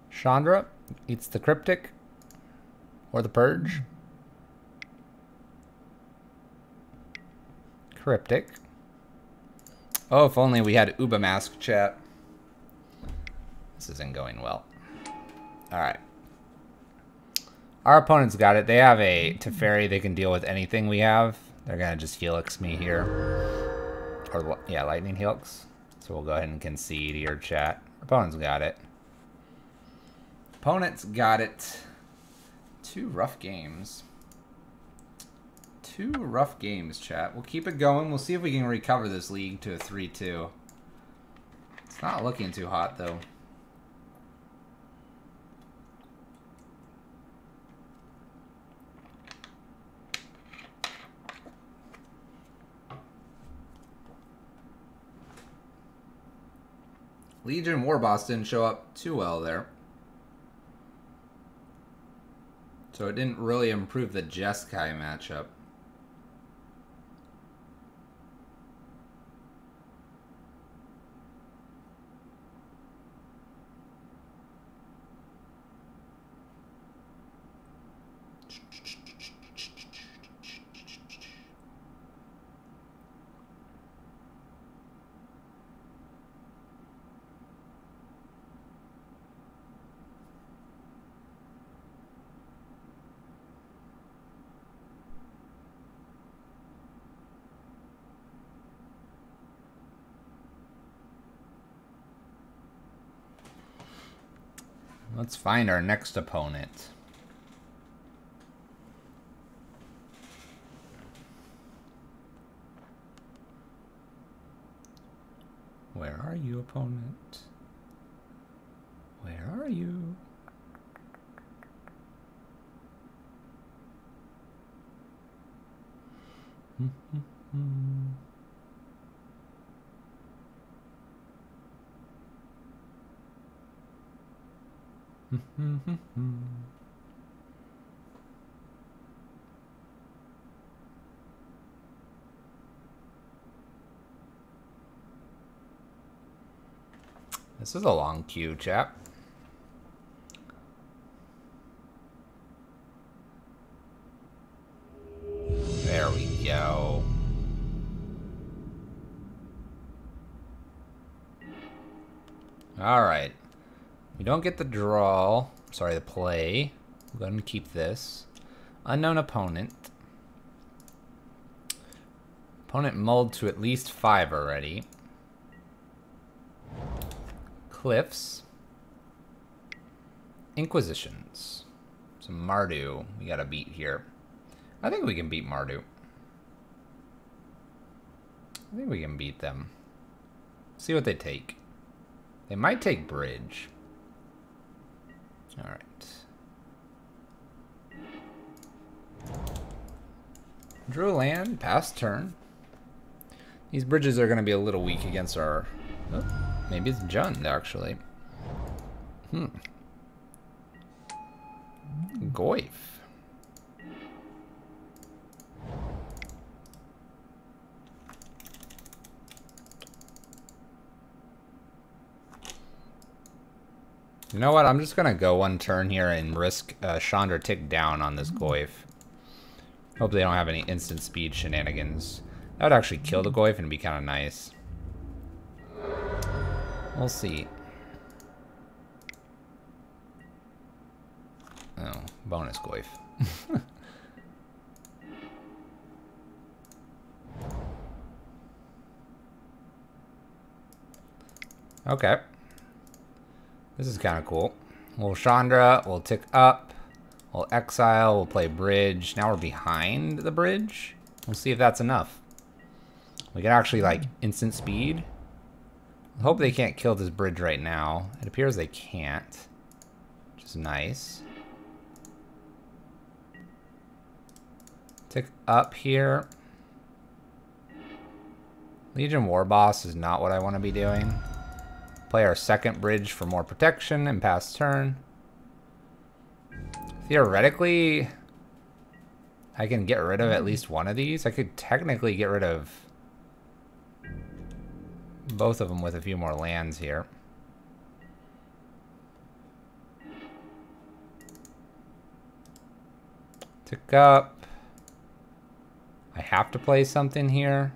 Chandra eats the Cryptic or the Purge. Cryptic. Oh, if only we had Uba Mask, chat. This isn't going well. Alright. Our opponent's got it. They have a Teferi. They can deal with anything we have. They're going to just Helix me here. Or, yeah, Lightning Helix. So we'll go ahead and concede here, chat. Our opponent's got it. Opponent's got it. 2 rough games. 2 rough games, chat. We'll keep it going. We'll see if we can recover this league to a 3-2. It's not looking too hot, though. Legion Warboss didn't show up too well there. So it didn't really improve the Jeskai matchup. Let's find our next opponent. Where are you, opponent? Where are you? This is a long queue, chap. There we go. All right. We don't get the draw. Sorry, the play. We'll go ahead and keep this. Unknown opponent. Opponent mulled to at least 5 already. Cliffs. Inquisitions. Some Mardu we gotta beat here. I think we can beat Mardu. I think we can beat them. See what they take. They might take bridge. Alright. Drew a land, pass turn. These bridges are going to be a little weak against our... Oh, maybe it's Jund, actually. Goyf. You know what? I'm just going to go one turn here and risk Chandra tick down on this Goyf. Hope they don't have any instant speed shenanigans. That would actually kill the Goyf and be kind of nice. We'll see. Oh, bonus Goyf. Okay. This is kind of cool. We'll Chandra, we'll tick up, we'll exile, we'll play bridge. Now we're behind the bridge. We'll see if that's enough. We can actually, like, instant speed. I hope they can't kill this bridge right now. It appears they can't, which is nice. Tick up here. Legion War Boss is not what I want to be doing. Play our second bridge for more protection and pass turn. Theoretically, I can get rid of at least one of these. I could technically get rid of both of them with a few more lands here. Tick up. I have to play something here.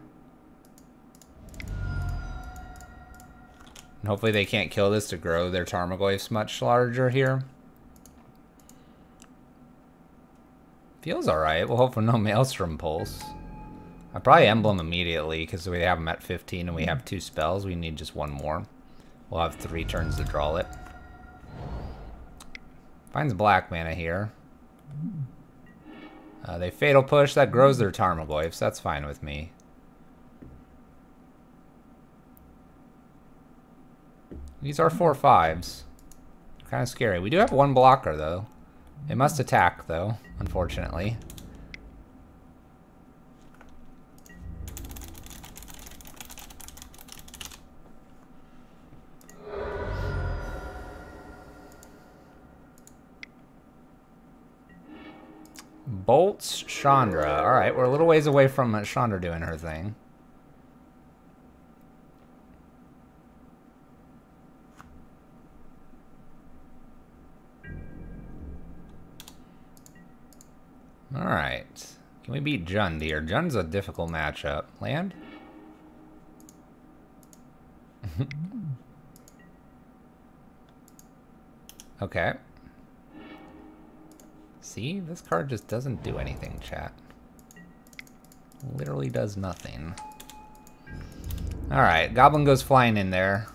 And hopefully they can't kill this to grow their Tarmogoyfs much larger here. Feels alright. We'll hope for no Maelstrom Pulse. I'll probably Emblem immediately because we have them at 15 and we have 2 spells. We need just one more. We'll have 3 turns to draw it. Finds black mana here. They Fatal Push. That grows their Tarmogoyfs. That's fine with me. These are 4/5s. Kind of scary. We do have 1 blocker, though. They must attack, though, unfortunately. Bolts Chandra. Alright, we're a little ways away from Chandra doing her thing. Alright. Can we beat Jund here? Jund's a difficult matchup. Land? Okay. See? This card just doesn't do anything, chat. Literally does nothing. Alright, Goblin goes flying in there.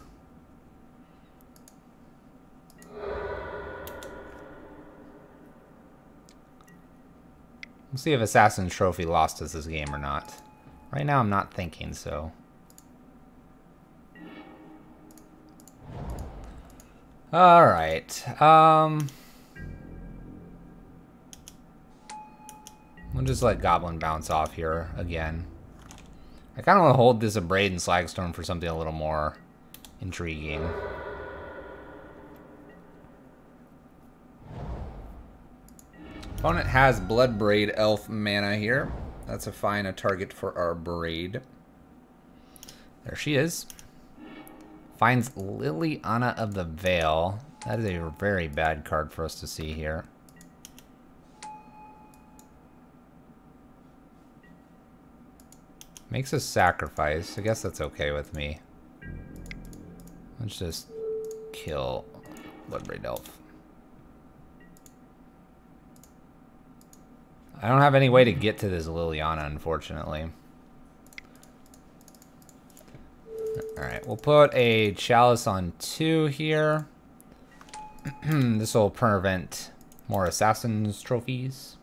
We'll see if Assassin's Trophy lost us this game or not. Right now, I'm not thinking so. Alright. We'll just let Goblin bounce off here again. I kind of want to hold this Abrade and Slagstone for something a little more intriguing. Opponent has Bloodbraid Elf mana here. That's a fine target for our Braid. There she is. Finds Liliana of the Veil. That is a very bad card for us to see here. Makes a sacrifice. I guess that's okay with me. Let's just kill Bloodbraid Elf. I don't have any way to get to this Liliana, unfortunately. Alright, we'll put a Chalice on 2 here. This will prevent more Assassin's trophies.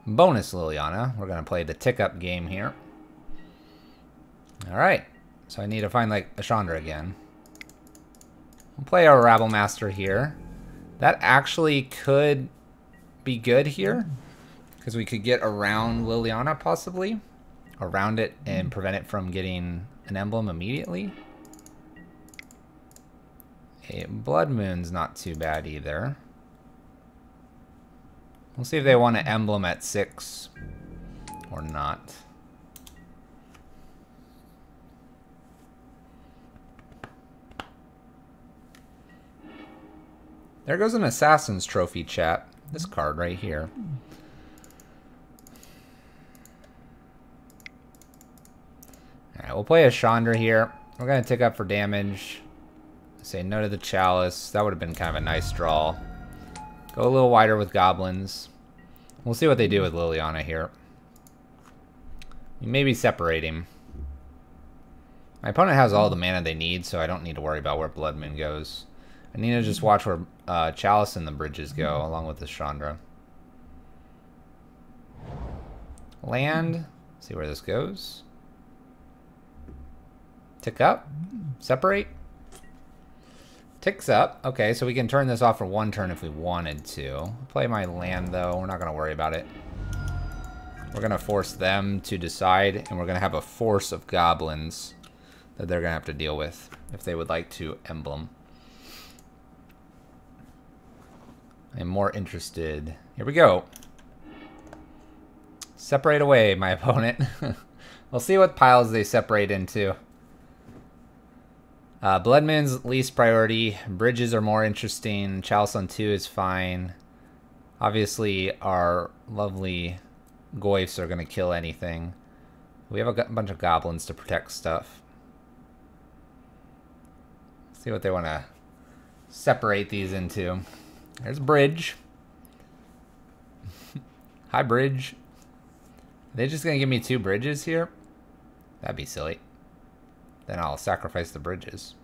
Bonus Liliana. We're going to play the tick-up game here. Alright, so I need to find, like, a Chandra again. We'll play our Rabble Master here. That actually could be good here, because we could get around Liliana, possibly. Around it and prevent it from getting an emblem immediately. A Blood Moon's not too bad either. We'll see if they want an emblem at 6 or not. There goes an Assassin's Trophy, chat. This card right here. Alright, we'll play a Chandra here. We're going to tick up for damage. Say no to the Chalice. That would have been kind of a nice draw. Go a little wider with Goblins. We'll see what they do with Liliana here. Maybe separate him. My opponent has all the mana they need, so I don't need to worry about where Blood Moon goes. I need to just watch where Chalice and the bridges go, along with the Chandra. Land. See where this goes. Tick up. Separate. Ticks up. Okay, so we can turn this off for 1 turn if we wanted to. Play my land, though. We're not going to worry about it. We're going to force them to decide, and we're going to have a force of goblins that they're going to have to deal with if they would like to emblem. I'm more interested. Here we go. Separate away, my opponent. We'll see what piles they separate into. Blood Moon's least priority. Bridges are more interesting. Chalice on 2 is fine. Obviously, our lovely Goyfs are going to kill anything. We have a bunch of goblins to protect stuff. See what they want to separate these into. There's Bridge. Hi, Bridge. Are they just going to give me 2 bridges here? That'd be silly. Then I'll sacrifice the bridges.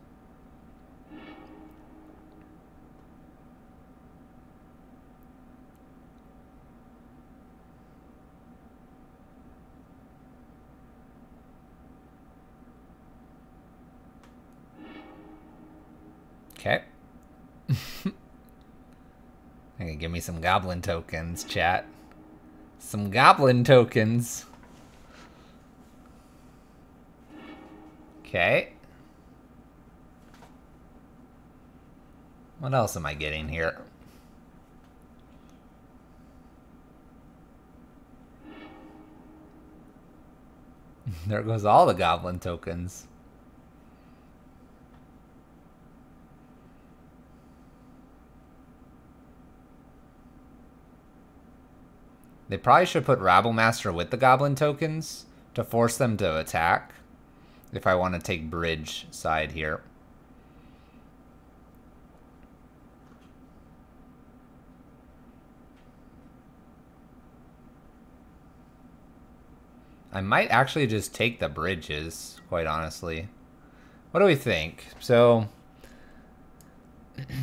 Okay. Gonna give me some goblin tokens, chat. Some goblin tokens. Okay. What else am I getting here? There goes all the goblin tokens. They probably should put Rabble Master with the goblin tokens to force them to attack. If I want to take bridge side here. I might actually just take the bridges, quite honestly. What do we think? So,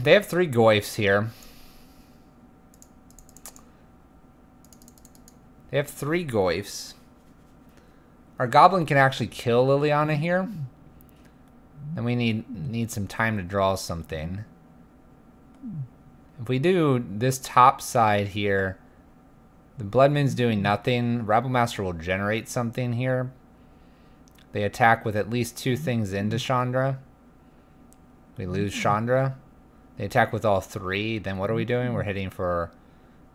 they have 3 Goyfs here. They have 3 Goyfs. Our Goblin can actually kill Liliana here. Then we need some time to draw something. If we do this top side here, the Blood Moon's doing nothing. Rabble Master will generate something here. They attack with at least 2 things into Chandra. We lose Chandra. They attack with all 3. Then what are we doing? We're hitting for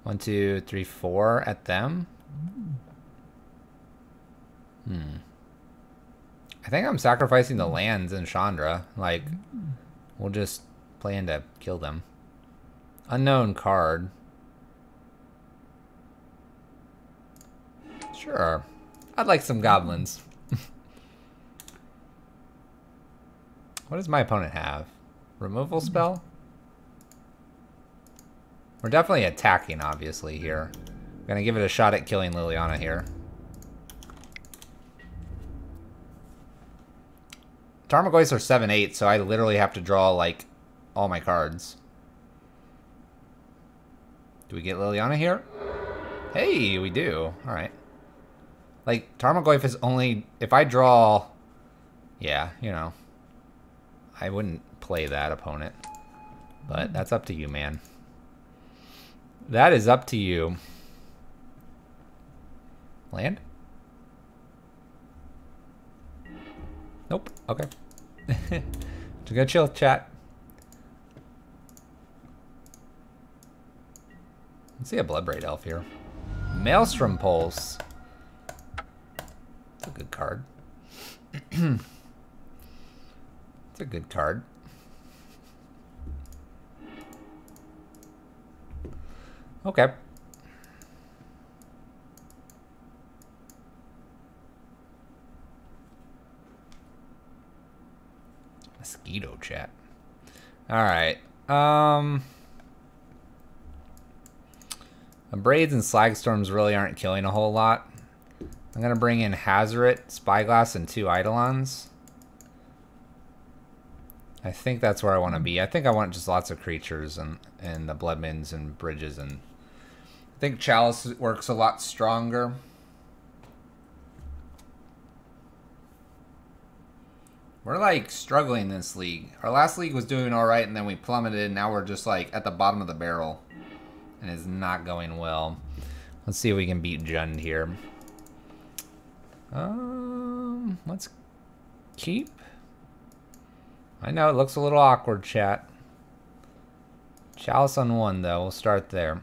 1, 2, 3, 4 at them. I think I'm sacrificing the lands in Chandra. Like, we'll just plan to kill them. Unknown card. Sure. I'd like some goblins. What does my opponent have? Removal spell? We're definitely attacking, obviously, here. Gonna give it a shot at killing Liliana here. Tarmogoyfs are 7/8, so I literally have to draw, like, all my cards. Do we get Liliana here? Hey, we do. Alright. Like, Tarmogoyf is only... If I draw... Yeah, you know. I wouldn't play that opponent. But that's up to you, man. That is up to you. Land? Nope. Okay. Just gonna chill, chat. Let's see a Bloodbraid Elf here. Maelstrom Pulse. It's a good card. It's a good card. Okay. Mosquito chat. Alright. Braids and Slagstorms really aren't killing a whole lot. I'm going to bring in Hazoret, Spyglass, and 2 Eidolons. I think that's where I want to be. I think I want just lots of creatures and the Bloodmins and Bridges. And I think Chalice works a lot stronger. We're like struggling this league. Our last league was doing all right, and then we plummeted, and now we're just like at the bottom of the barrel. And it's not going well. Let's see if we can beat Jund here. Let's keep. I know it looks a little awkward, chat. Chalice on 1, though. We'll start there.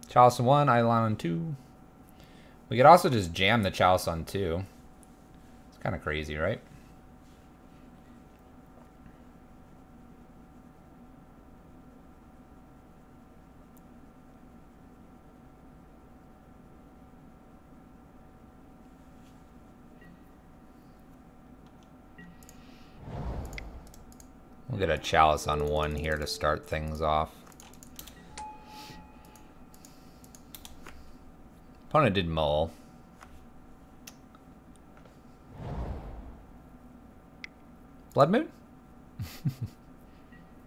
Chalice on 1, Eidolon on 2. We could also just jam the Chalice on 2. It's kind of crazy, right? We'll get a Chalice on 1 here to start things off. Opponent did Mole. Blood Moon?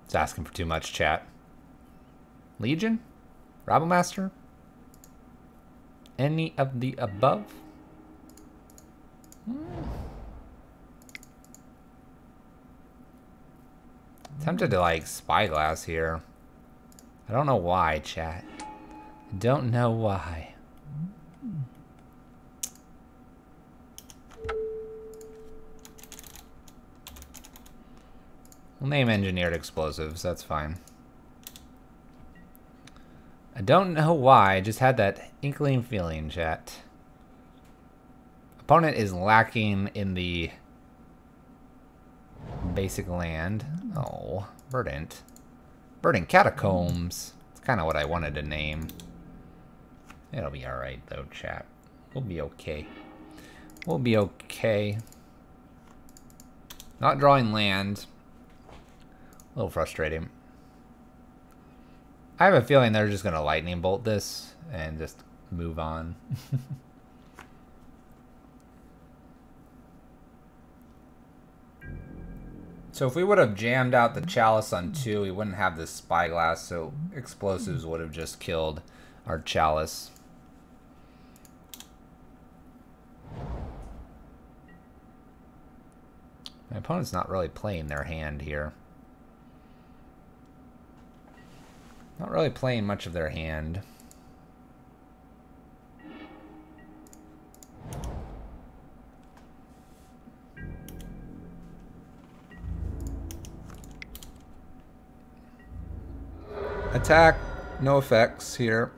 It's asking for too much, chat. Legion? Rabble Master? Any of the above? Tempted to like Spyglass here. I don't know why, chat. I don't know why. We'll name Engineered Explosives, that's fine. I don't know why, I just had that inkling feeling, chat. Opponent is lacking in the basic land. Oh, Verdant. Verdant Catacombs. It's kind of what I wanted to name. It'll be alright, though, chat. We'll be okay. We'll be okay. Not drawing land. A little frustrating. I have a feeling they're just going to lightning bolt this and just move on. So if we would have jammed out the Chalice on 2, we wouldn't have this Spyglass, so Explosives would have just killed our Chalice. My opponent's not really playing their hand here. Not really playing much of their hand. Attack, no effects here.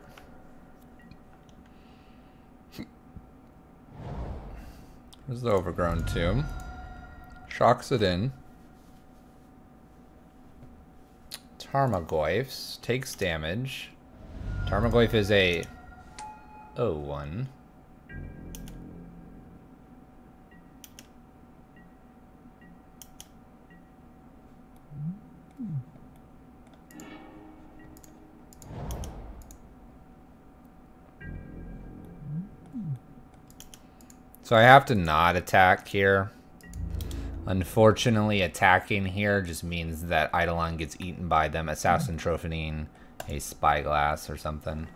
There's the Overgrown Tomb. Shocks it in. Tarmogoyfs takes damage. Tarmogoyf is a 0/1. So I have to not attack here. Unfortunately, attacking here just means that Eidolon gets eaten by them assassin trophying a spyglass or something.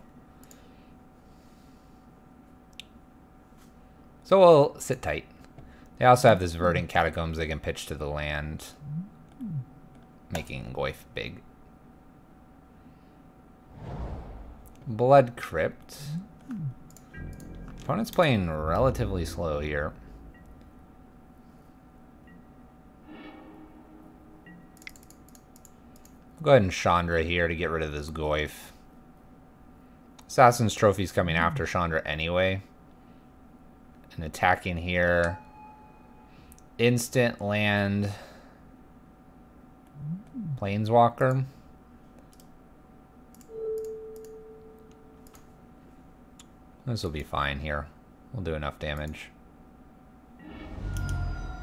So we'll sit tight. They also have this verdant catacombs they can pitch to the land, making Goyf big. Blood Crypt. Opponent's playing relatively slow here. Go ahead and Chandra here to get rid of this Goyf. Assassin's Trophy's coming after Chandra anyway. And attacking here. Instant land. Planeswalker. This will be fine here. We'll do enough damage.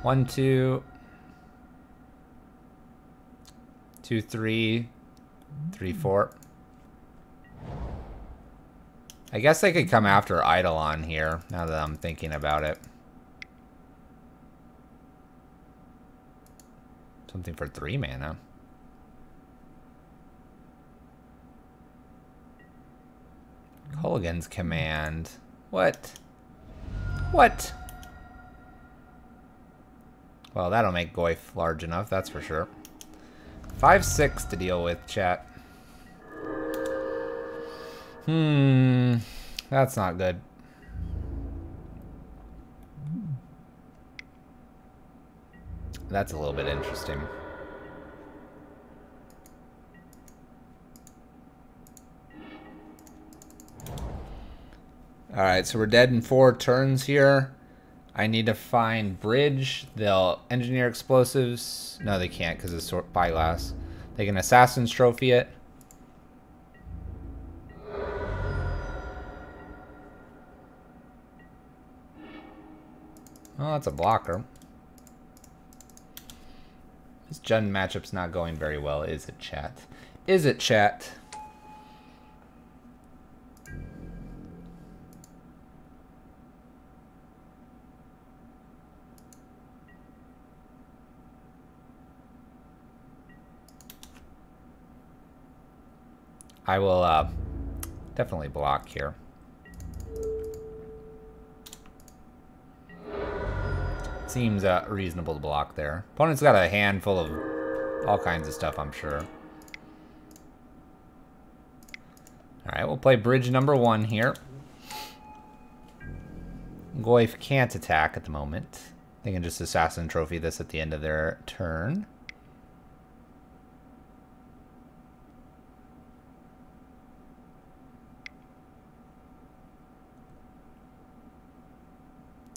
1, 2. 2, 3. 3, 4. I guess I could come after Eidolon here, now that I'm thinking about it. Something for 3 mana. Colligan's Command. What? What? Well, that'll make Goyf large enough, that's for sure. 5/6 to deal with, chat. That's not good. That's a little bit interesting. Alright, so we're dead in 4 turns here. I need to find bridge. They'll engineer explosives. No, they can't because it's spyglass. They can assassin's trophy it. Oh, that's a blocker. This gen matchup's not going very well, is it, chat? Is it, chat? I will definitely block here. Seems reasonable to block there. Opponent's got a handful of all kinds of stuff, I'm sure. Alright, we'll play bridge number 1 here. Goyf can't attack at the moment. They can just assassin trophy this at the end of their turn.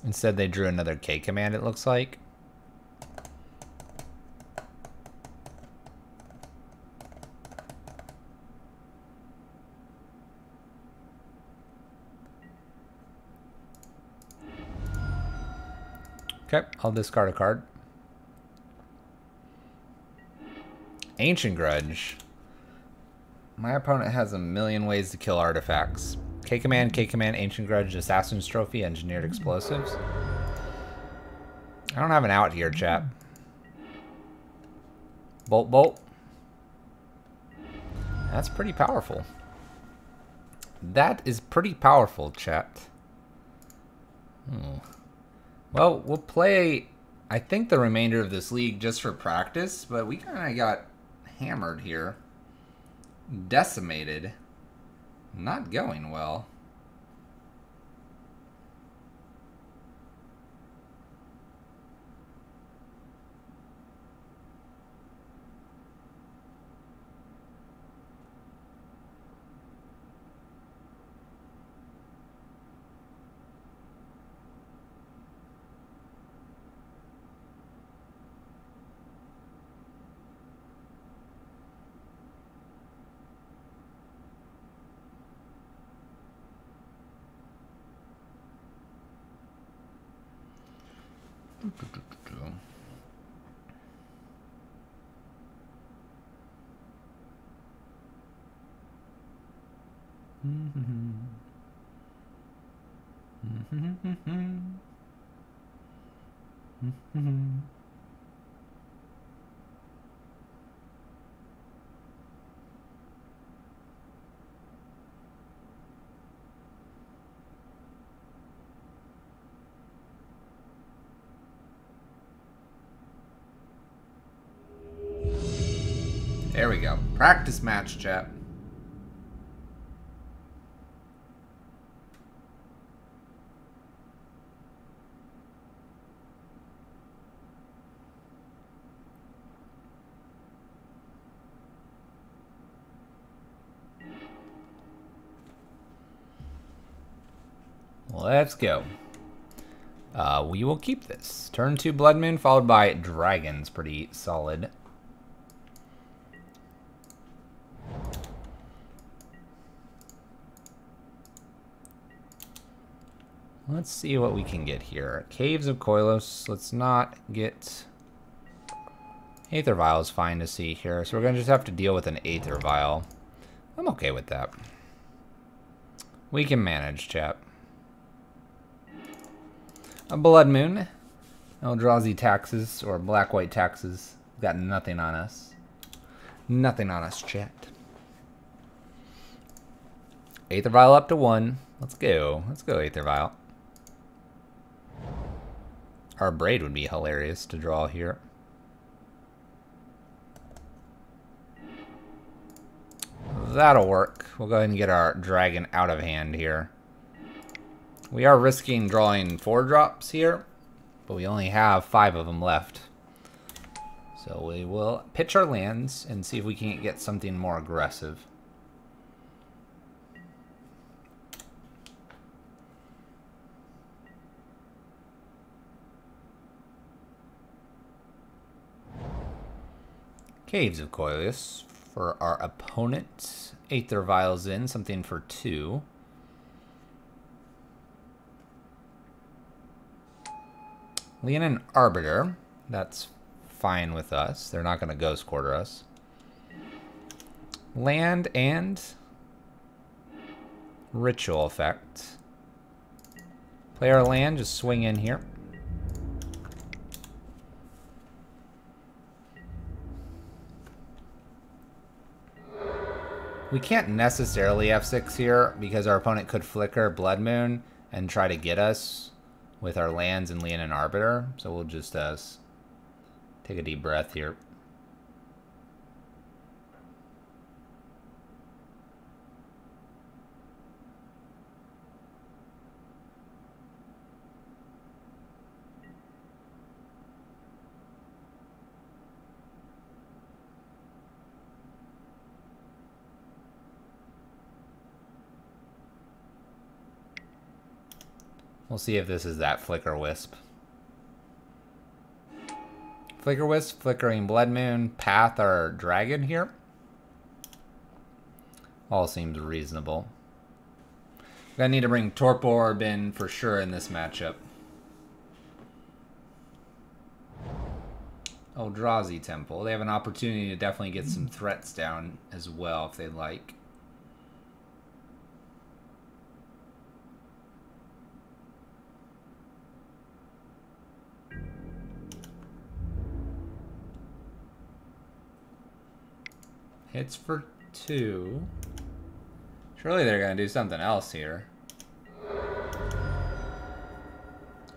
Instead, they drew another K command, it looks like. Okay, I'll discard a card. Ancient Grudge. My opponent has a million ways to kill artifacts. K command, Ancient Grudge, Assassin's Trophy, Engineered Explosives. I don't have an out here, chat. Bolt, bolt. That's pretty powerful. That is pretty powerful, chat. Well, we'll play, I think, the remainder of this league just for practice, but we kind of got hammered here. Decimated. Not going well. There we go. Practice match, chat. Let's go. We will keep this. Turn 2 Blood Moon, followed by Dragons. Pretty solid. Let's see what we can get here. Caves of Koilos. Let's not get... Aether Vial is fine to see here. So we're going to just have to deal with an Aether Vial. I'm okay with that. We can manage, chat. A Blood Moon. Eldrazi taxes, or black-white taxes. Got nothing on us. Nothing on us, chat. Aether Vial up to 1. Let's go. Let's go, Aether Vial. Our Braid would be hilarious to draw here. That'll work. We'll go ahead and get our dragon out of hand here. We are risking drawing 4 drops here, but we only have 5 of them left. So we will pitch our lands and see if we can get something more aggressive. Caves of Koilos for our opponent. Aether Vials in, something for 2. Leonin Arbiter. That's fine with us. They're not going to Ghost Quarter us. Land and Ritual Effect. Play our land, just swing in here. We can't necessarily F6 here because our opponent could flicker Blood Moon and try to get us with our lands and Leonin Arbiter. So we'll just take a deep breath here. We'll see if this is that Flicker Wisp. Flicker Wisp, Flickering Blood Moon, Path our dragon here. All seems reasonable. Gonna need to bring Torpor Orb in for sure in this matchup. Eldrazi Temple. They have an opportunity to definitely get some threats down as well if they like. Hits for 2. Surely they're going to do something else here.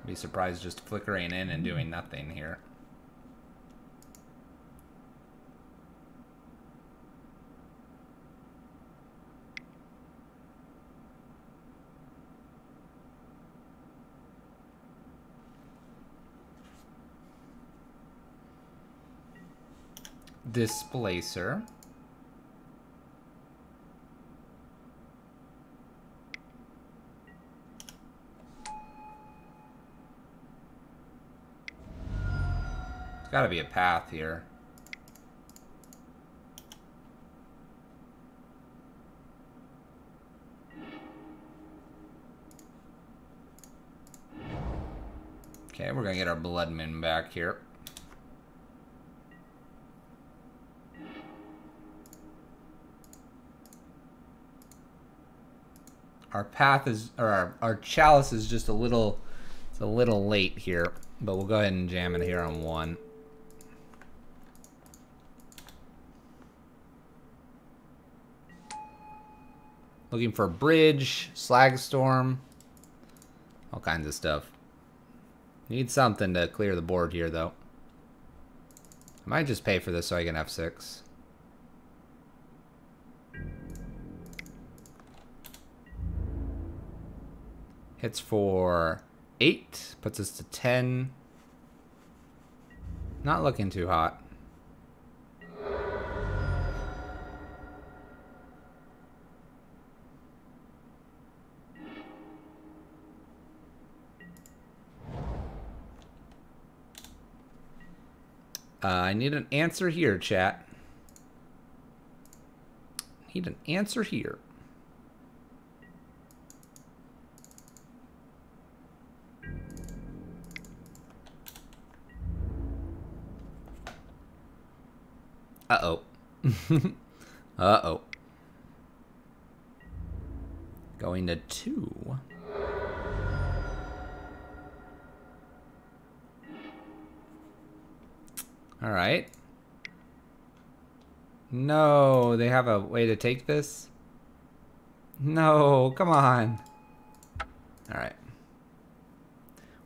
Be surprised just flickering in and doing nothing here. Displacer. Gotta be a path here. Okay, we're gonna get our Blood Moon back here. Our path is, or our chalice is just a little, it's a little late here. But we'll go ahead and jam it here on 1. Looking for bridge, slag storm, all kinds of stuff. Need something to clear the board here, though. I might just pay for this so I can F6. Hits for 8, puts us to 10. Not looking too hot. I need an answer here, chat. Need an answer here. Uh-oh. Uh-oh. Going to 2. All right. No, they have a way to take this? No, come on. All right.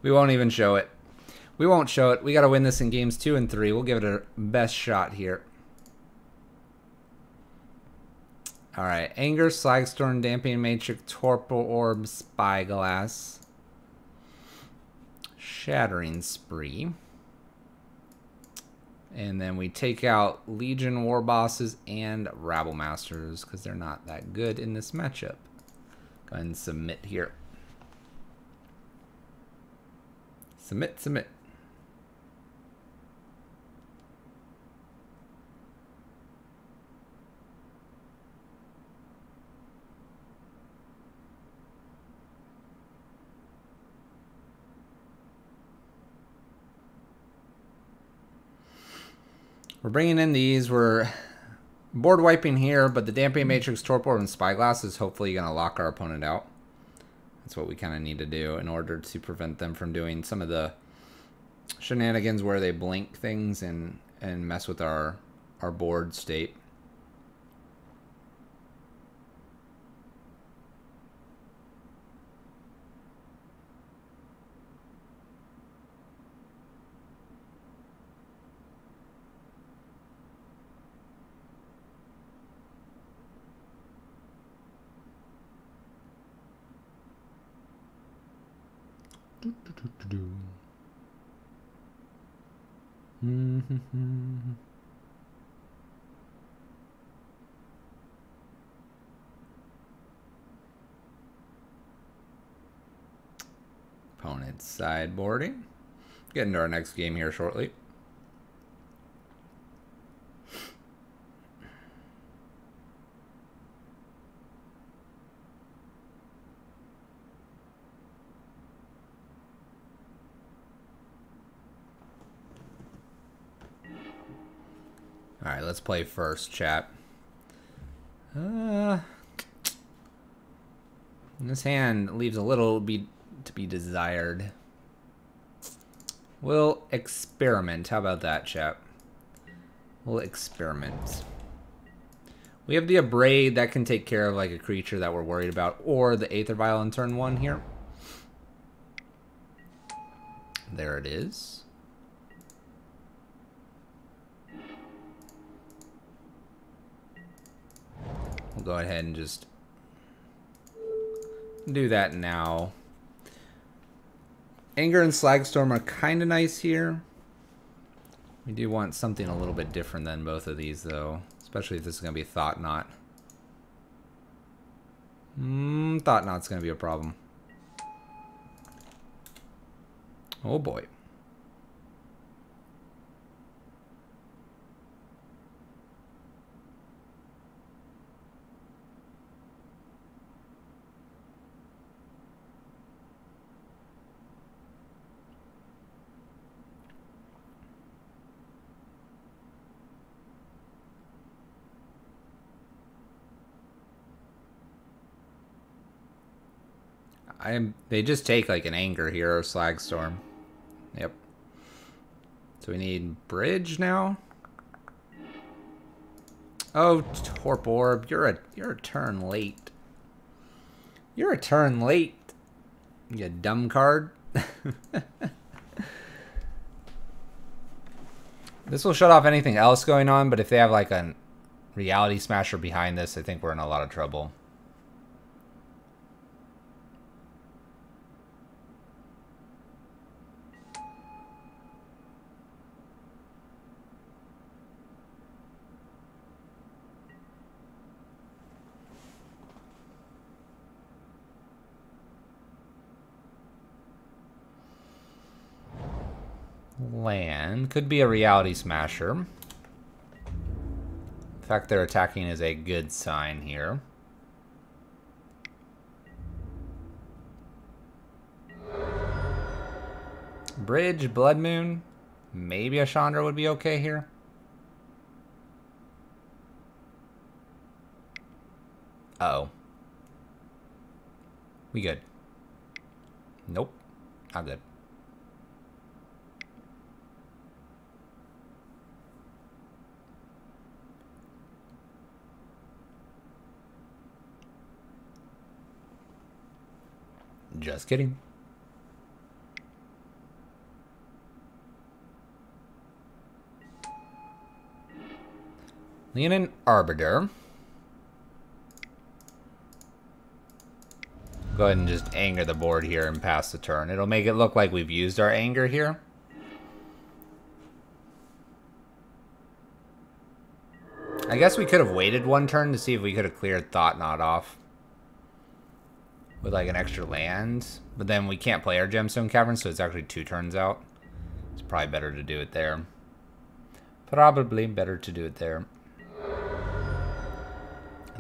We won't even show it. We won't show it. We got to win this in games 2 and 3. We'll give it our best shot here. All right. Anger, Slagstorm, Damping Matrix, Torpor Orb, Spyglass. Shattering Spree. And then we take out Legion War Bosses and Rabble Masters because they're not that good in this matchup. Go ahead and submit here. Submit, submit. We're bringing in these. We're board wiping here, but the Damping Matrix, Torpor, and Spyglass is hopefully going to lock our opponent out. That's what we kind of need to do in order to prevent them from doing some of the shenanigans where they blink things and mess with our board state. Opponent sideboarding. Get into our next game here shortly. All right, let's play first, chat. This hand leaves a little to be desired. We'll experiment. How about that, chat? We'll experiment. We have the Abrade that can take care of like a creature that we're worried about, or the Aether Vial in turn 1 here. There it is. We'll go ahead and just do that now. Anger and Slagstorm are kind of nice here. We do want something a little bit different than both of these, though. Especially if this is going to be Thought Knot. Thought Knot's going to be a problem. Oh boy. They just take like an Anger here or Slagstorm. Yep. So we need bridge now. Oh, Torp Orb, you're a turn late. You're a turn late. You dumb card. This will shut off anything else going on, but if they have like a Reality Smasher behind this, I think we're in a lot of trouble. Land could be a Reality Smasher. The fact they're attacking is a good sign here. Bridge, Blood Moon. Maybe a Chandra would be okay here. Uh-oh. We good? Nope. Not good. Just kidding. Leonin Arbiter. Go ahead and just anger the board here and pass the turn. It'll make it look like we've used our anger here. I guess we could have waited one turn to see if we could have cleared Thought Knot off with like an extra land, but then we can't play our Gemstone Cavern, so it's actually 2 turns out. It's probably better to do it there. Probably better to do it there.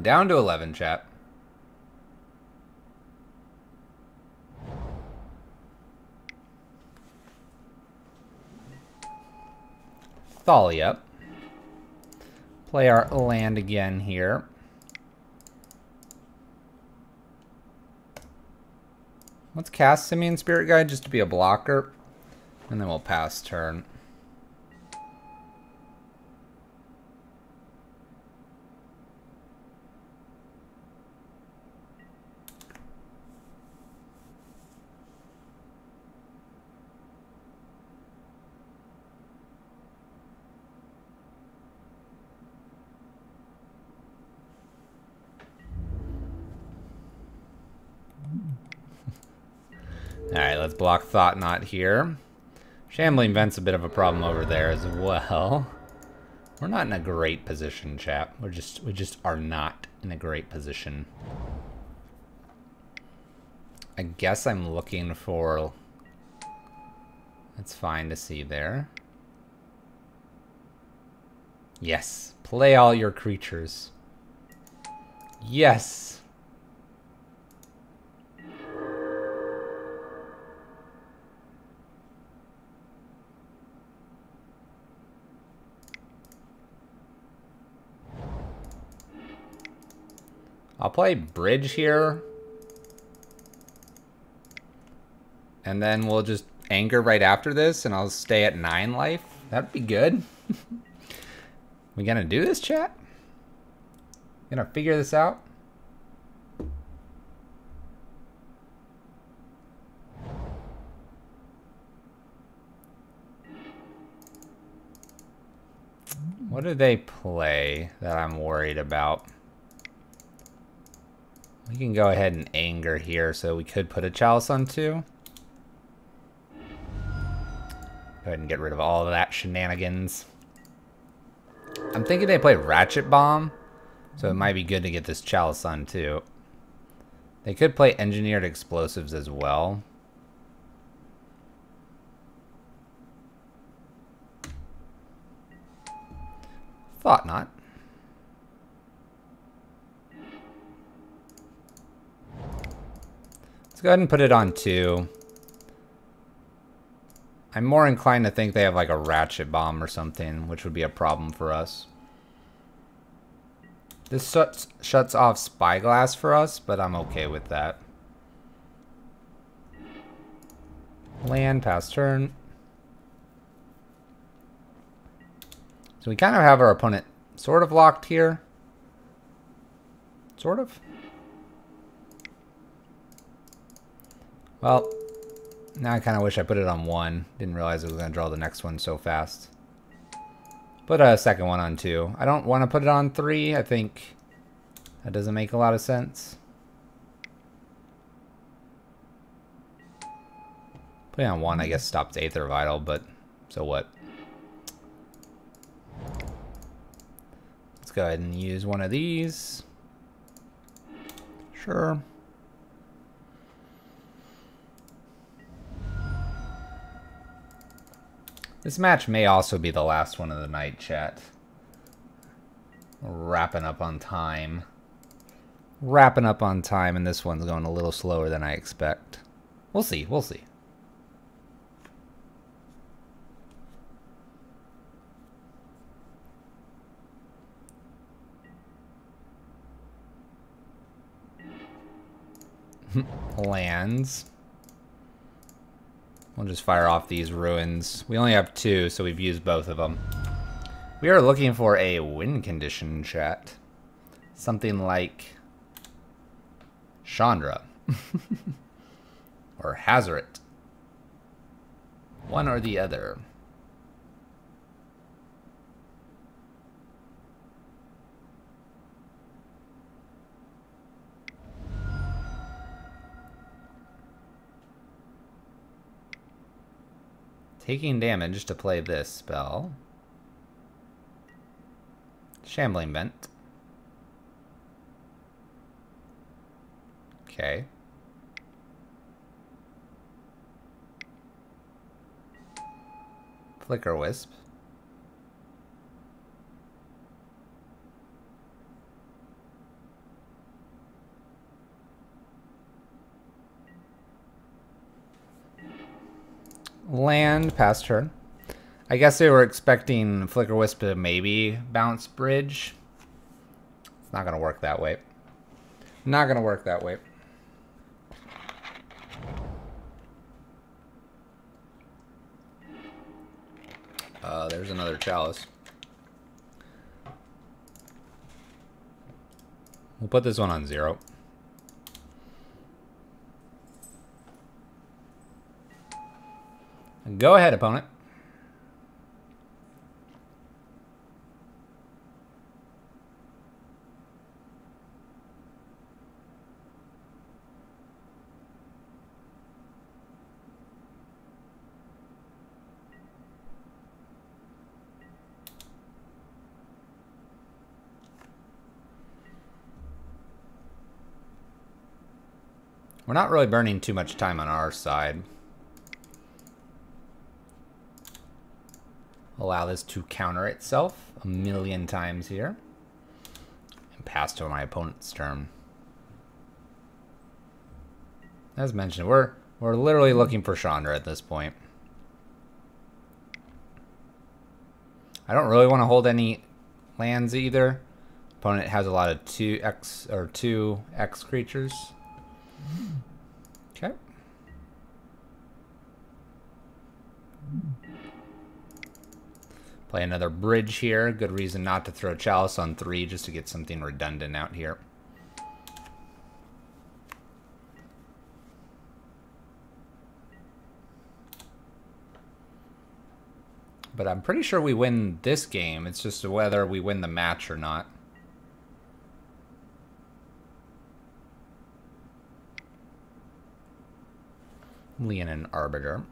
Down to 11, chat. Thalia. Play our land again here. Let's cast Simian Spirit Guide just to be a blocker, and then we'll pass turn. Alright, let's block Thought Knot here. Shambling Vent's a bit of a problem over there as well. We're not in a great position, chat. We just are not in a great position. I guess I'm looking for... That's fine to see there. Yes. Play all your creatures. Yes. I'll play Bridge here. And then we'll just anger right after this, and I'll stay at 9 life. That'd be good. We gonna do this, chat? Gonna figure this out? What do they play that I'm worried about? We can go ahead and anger here, so we could put a Chalice on 2. Go ahead and get rid of all of that shenanigans. I'm thinking they play Ratchet Bomb, so it might be good to get this Chalice on 2. They could play Engineered Explosives as well. Thought not. Let's go ahead and put it on 2. I'm more inclined to think they have like a Ratchet Bomb or something, which would be a problem for us. This shuts off Spyglass for us, but I'm okay with that. Land, pass turn. So we kind of have our opponent sort of locked here. Sort of. Well, now I kind of wish I put it on 1. Didn't realize I was going to draw the next one so fast. Put a second one on 2. I don't want to put it on 3. I think that doesn't make a lot of sense. Putting on 1, I guess, stops Aether Vital, but so what? Let's go ahead and use one of these. Sure. This match may also be the last one of the night, chat. We're wrapping up on time. Wrapping up on time, and this one's going a little slower than I expect. We'll see, we'll see. Lands. We'll just fire off these ruins. We only have 2, so we've used both of them. We are looking for a win condition, chat. Something like Chandra. Or Hazoret. One or the other. Taking damage to play this spell. Shambling Vent. Okay. Flicker Wisp. Land past turn. I guess they were expecting Flicker Wisp to maybe bounce Bridge. It's not going to work that way. Not going to work that way. There's another Chalice. We'll put this one on 0. Go ahead, opponent. We're not really burning too much time on our side. Allow this to counter itself a million times here. And pass to my opponent's turn. As mentioned, we're literally looking for Chandra at this point. I don't really want to hold any lands either. Opponent has a lot of 2X creatures. Okay. Play another bridge here. Good reason not to throw Chalice on 3 just to get something redundant out here. But I'm pretty sure we win this game. It's just whether we win the match or not. Leonin Arbiter.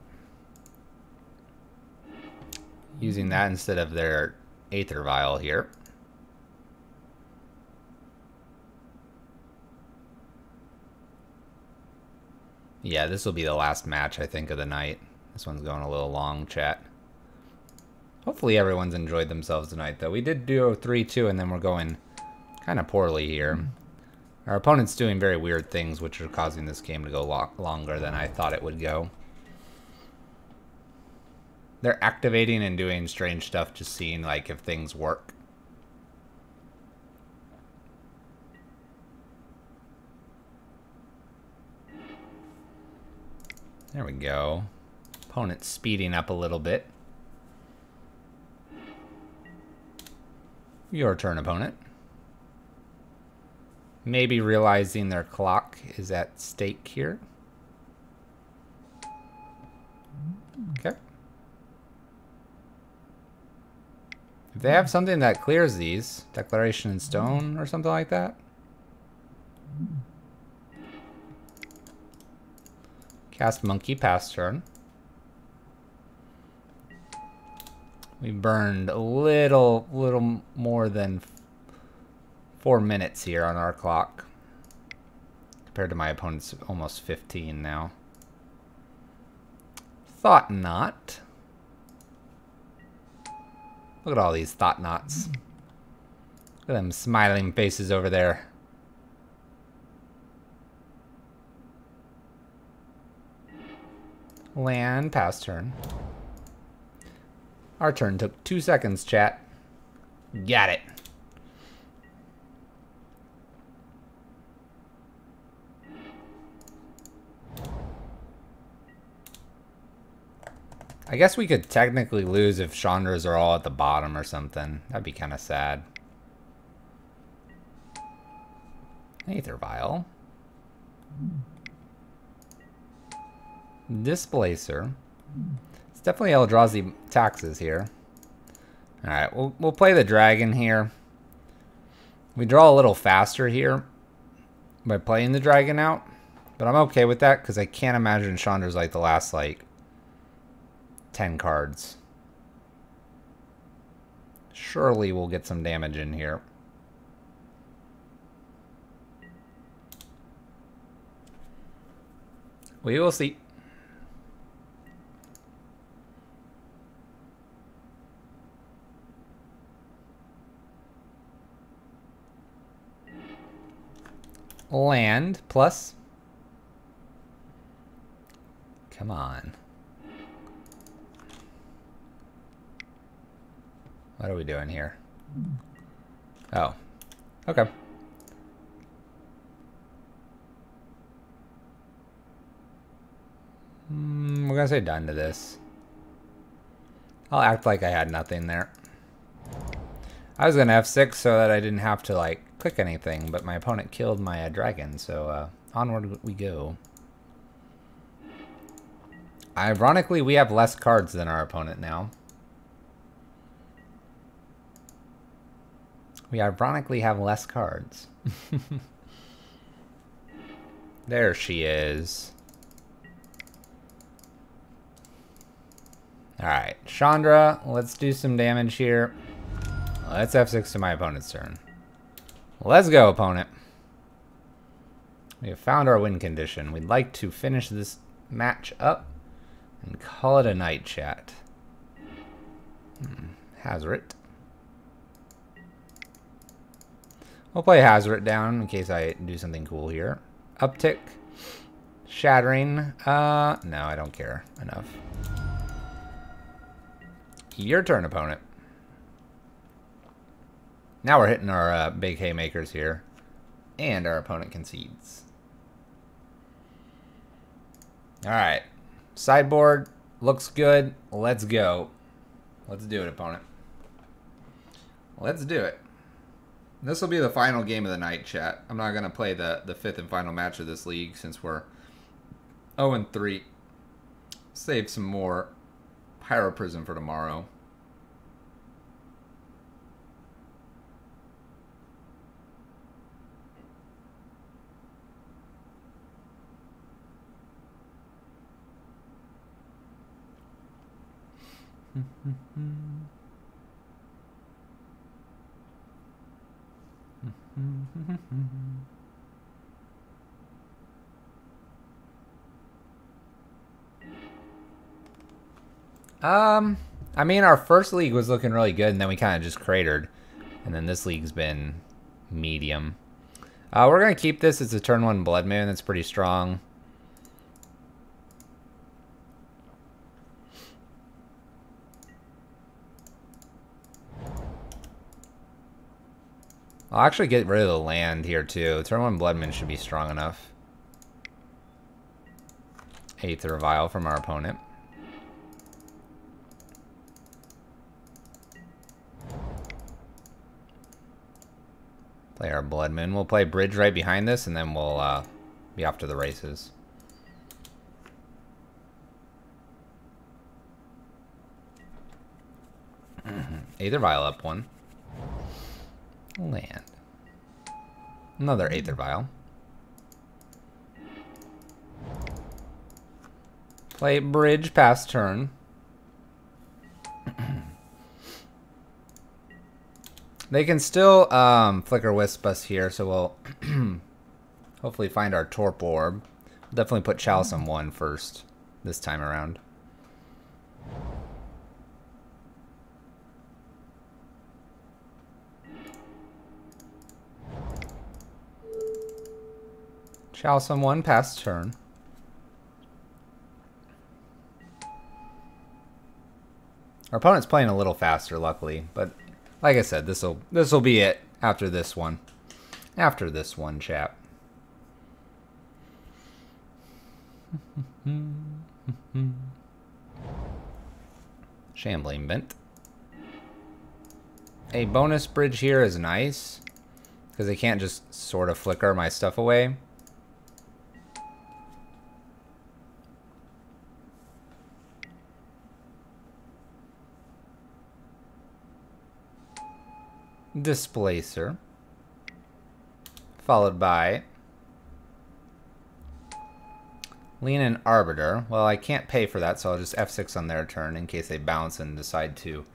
Using that instead of their Aether Vial here. Yeah, this will be the last match, I think, of the night. This one's going a little long, chat. Hopefully everyone's enjoyed themselves tonight, though. We did do a 3-2, and then we're going kind of poorly here. Our opponent's doing very weird things, which are causing this game to go longer than I thought it would go. They're activating and doing strange stuff, just seeing like if things work. There we go. Opponent's speeding up a little bit. Your turn, opponent. Maybe realizing their clock is at stake here. Okay. If they have something that clears these, Declaration in Stone or something like that. Cast Monkey, pass turn. We burned a little more than 4 minutes here on our clock. Compared to my opponent's almost 15 now. Thought not. Look at all these thought knots. Look at them smiling faces over there. Land, pass turn. Our turn took 2 seconds, chat. Got it. I guess we could technically lose if Chandras are all at the bottom or something. That'd be kind of sad. Aether Vial. Displacer. It's definitely Eldrazi taxes here. Alright, we'll play the dragon here. We draw a little faster here by playing the dragon out. But I'm okay with that because I can't imagine Chandra's like the last like 10 cards. Surely we'll get some damage in here. We will see. Land plus. Come on. What are we doing here? Oh, okay. We're gonna say done to this. I'll act like I had nothing there. I was gonna F6 so that I didn't have to like click anything, but my opponent killed my dragon, so onward we go. Ironically, we have less cards than our opponent now. We ironically have less cards. There she is. Alright, Chandra, let's do some damage here. Let's F6 to my opponent's turn. Let's go, opponent. We have found our win condition. We'd like to finish this match up and call it a night, chat. Hazoret. We'll play Hazoret down in case I do something cool here. Uptick. Shattering. No, I don't care. Enough. Your turn, opponent. Now we're hitting our big haymakers here. And our opponent concedes. Alright. Sideboard looks good. Let's go. Let's do it, opponent. Let's do it. This will be the final game of the night, chat. I'm not going to play the fifth and final match of this league since we're 0-3. Save some more Pyro Prism for tomorrow. I mean, our first league was looking really good, and then we kind of just cratered. And then this league's been medium. We're going to keep this. It's a turn 1 Blood Moon. That's pretty strong. I'll actually get rid of the land here, too. Turn 1 Blood Moon should be strong enough. Aether Vial from our opponent. Play our Blood Moon. We'll play Bridge right behind this, and then we'll be off to the races. Aether Vial up one. Land. Another Aether Vial. Play Bridge past turn. They can still Flicker Wisp us here, so we'll hopefully find our Torp Orb. Definitely put Chalice on 1 first this time around. Chalice on 1 past turn. Our opponent's playing a little faster, luckily, but like I said, this'll be it after this one. After this one, chap. Shambling Bent. A bonus bridge here is nice, because they can't just sort of flicker my stuff away. Displacer, followed by Lean and Arbiter. Well, I can't pay for that, so I'll just F6 on their turn in case they bounce and decide to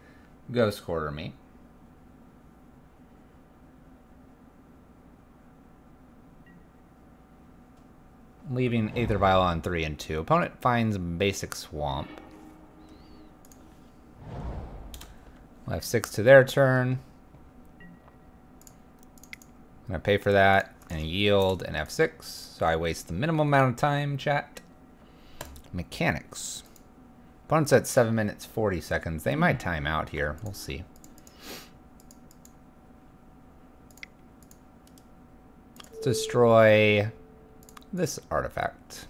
Ghost Quarter me. Leaving Aether Vial on 3 and 2. Opponent finds Basic Swamp. We'll F6 to their turn. I'm gonna pay for that and yield an F6, so I waste the minimum amount of time, chat. Mechanics. Opponent's at 7 minutes 40 seconds. They might time out here. We'll see. Let's destroy this artifact.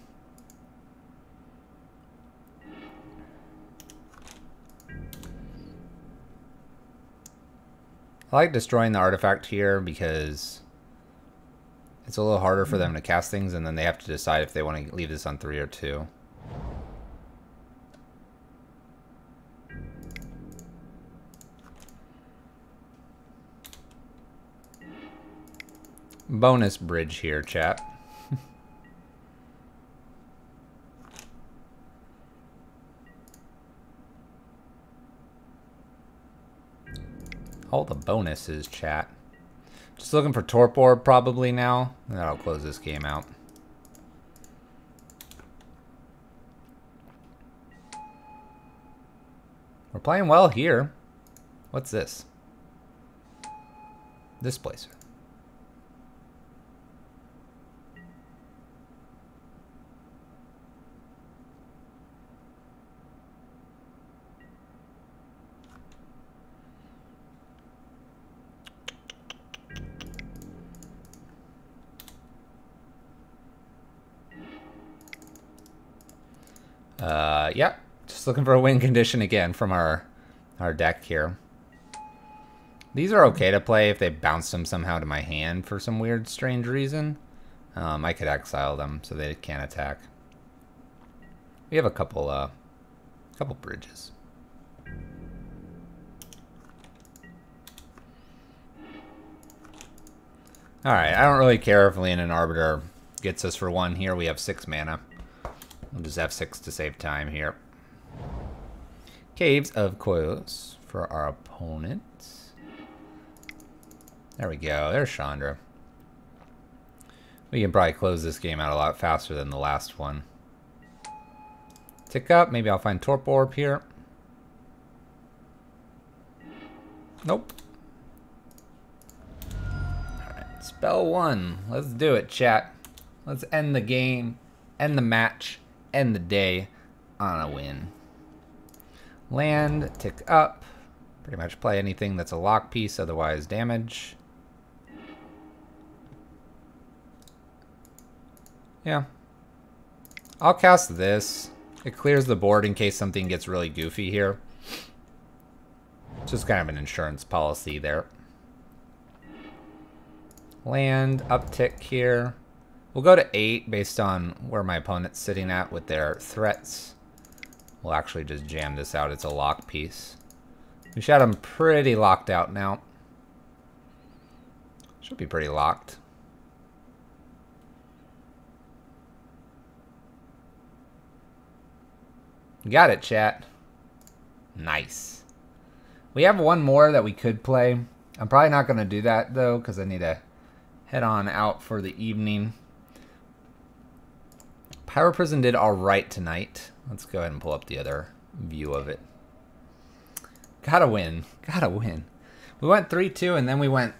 I like destroying the artifact here because it's a little harder for them to cast things, and then they have to decide if they want to leave this on 3 or 2. Bonus bridge here, chat. All the bonuses, chat. Just looking for Torp Orb probably now. And that'll close this game out. We're playing well here. What's this? Displacer. Yeah, just looking for a win condition again from our deck here. These are okay to play if they bounce them somehow to my hand for some weird, strange reason. I could exile them so they can't attack. We have a couple bridges. Alright, I don't really care if Lean and Arbiter gets us for 1 here. We have 6 mana. We'll just F6 to save time here. Caves of Koilos for our opponent. There we go. There's Chandra. We can probably close this game out a lot faster than the last one. Tick up. Maybe I'll find Torp Orb here. Nope. Alright. Spell 1. Let's do it, chat. Let's end the game. End the match. End the day on a win. Land, tick up. Pretty much play anything that's a lock piece, otherwise damage. Yeah. I'll cast this. It clears the board in case something gets really goofy here. It's just kind of an insurance policy there. land uptick here. We'll go to 8 based on where my opponent's sitting at with their threats. We'll actually just jam this out. It's a lock piece. We should have them pretty locked out now. Should be pretty locked. Got it, chat. Nice. We have one more that we could play. I'm probably not going to do that, though, because I need to head on out for the evening. Pyro Prison did all right tonight. Let's go ahead and pull up the other view of it. Gotta win. Gotta win. We went 3-2, and then we went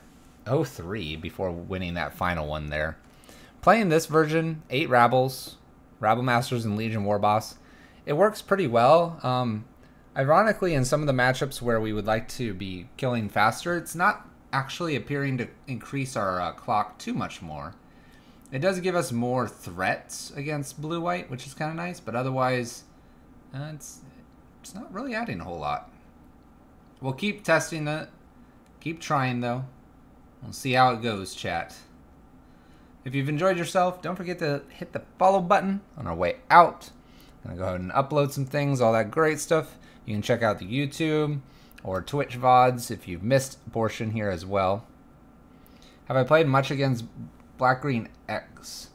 0-3 before winning that final one there. Playing this version, 8 Rabbles, Rabble Masters, and Legion Warboss. It works pretty well. Ironically, in some of the matchups where we would like to be killing faster, it's not actually appearing to increase our clock too much more. It does give us more threats against blue-white, which is kind of nice, but otherwise, it's not really adding a whole lot. We'll keep testing it. Keep trying, though. We'll see how it goes, chat. If you've enjoyed yourself, don't forget to hit the follow button on our way out. I'm going to go ahead and upload some things, all that great stuff. You can check out the YouTube or Twitch VODs if you've missed a portion here as well. Have I played much against Black-Green X?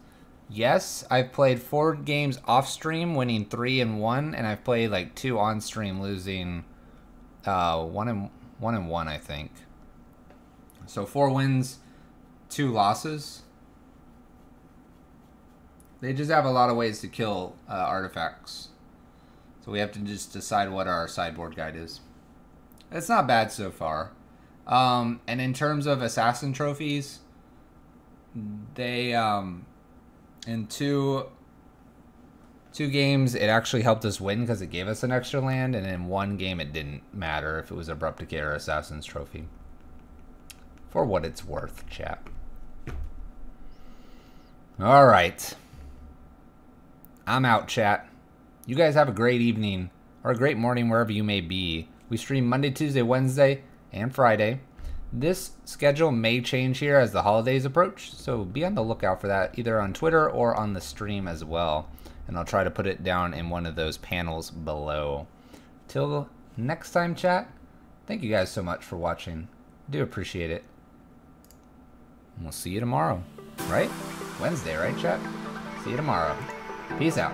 Yes, I've played 4 games off-stream, winning 3 and 1, and I've played like 2 on-stream, losing 1 and 1, I think. So 4 wins, 2 losses. They just have a lot of ways to kill artifacts. So we have to just decide what our sideboard guide is. It's not bad so far. And in terms of assassin trophies, they in two games it actually helped us win because it gave us an extra land, and in 1 game it didn't matter if it was Abrupt Decay or Assassin's Trophy. For what it's worth, chat. Alright. I'm out, chat. You guys have a great evening or a great morning wherever you may be. We stream Monday, Tuesday, Wednesday, and Friday. This schedule may change here as the holidays approach, so be on the lookout for that either on Twitter or on the stream as well. And I'll try to put it down in one of those panels below. Till next time, chat, thank you guys so much for watching. I do appreciate it. And we'll see you tomorrow, right? Wednesday, right, chat? See you tomorrow. Peace out.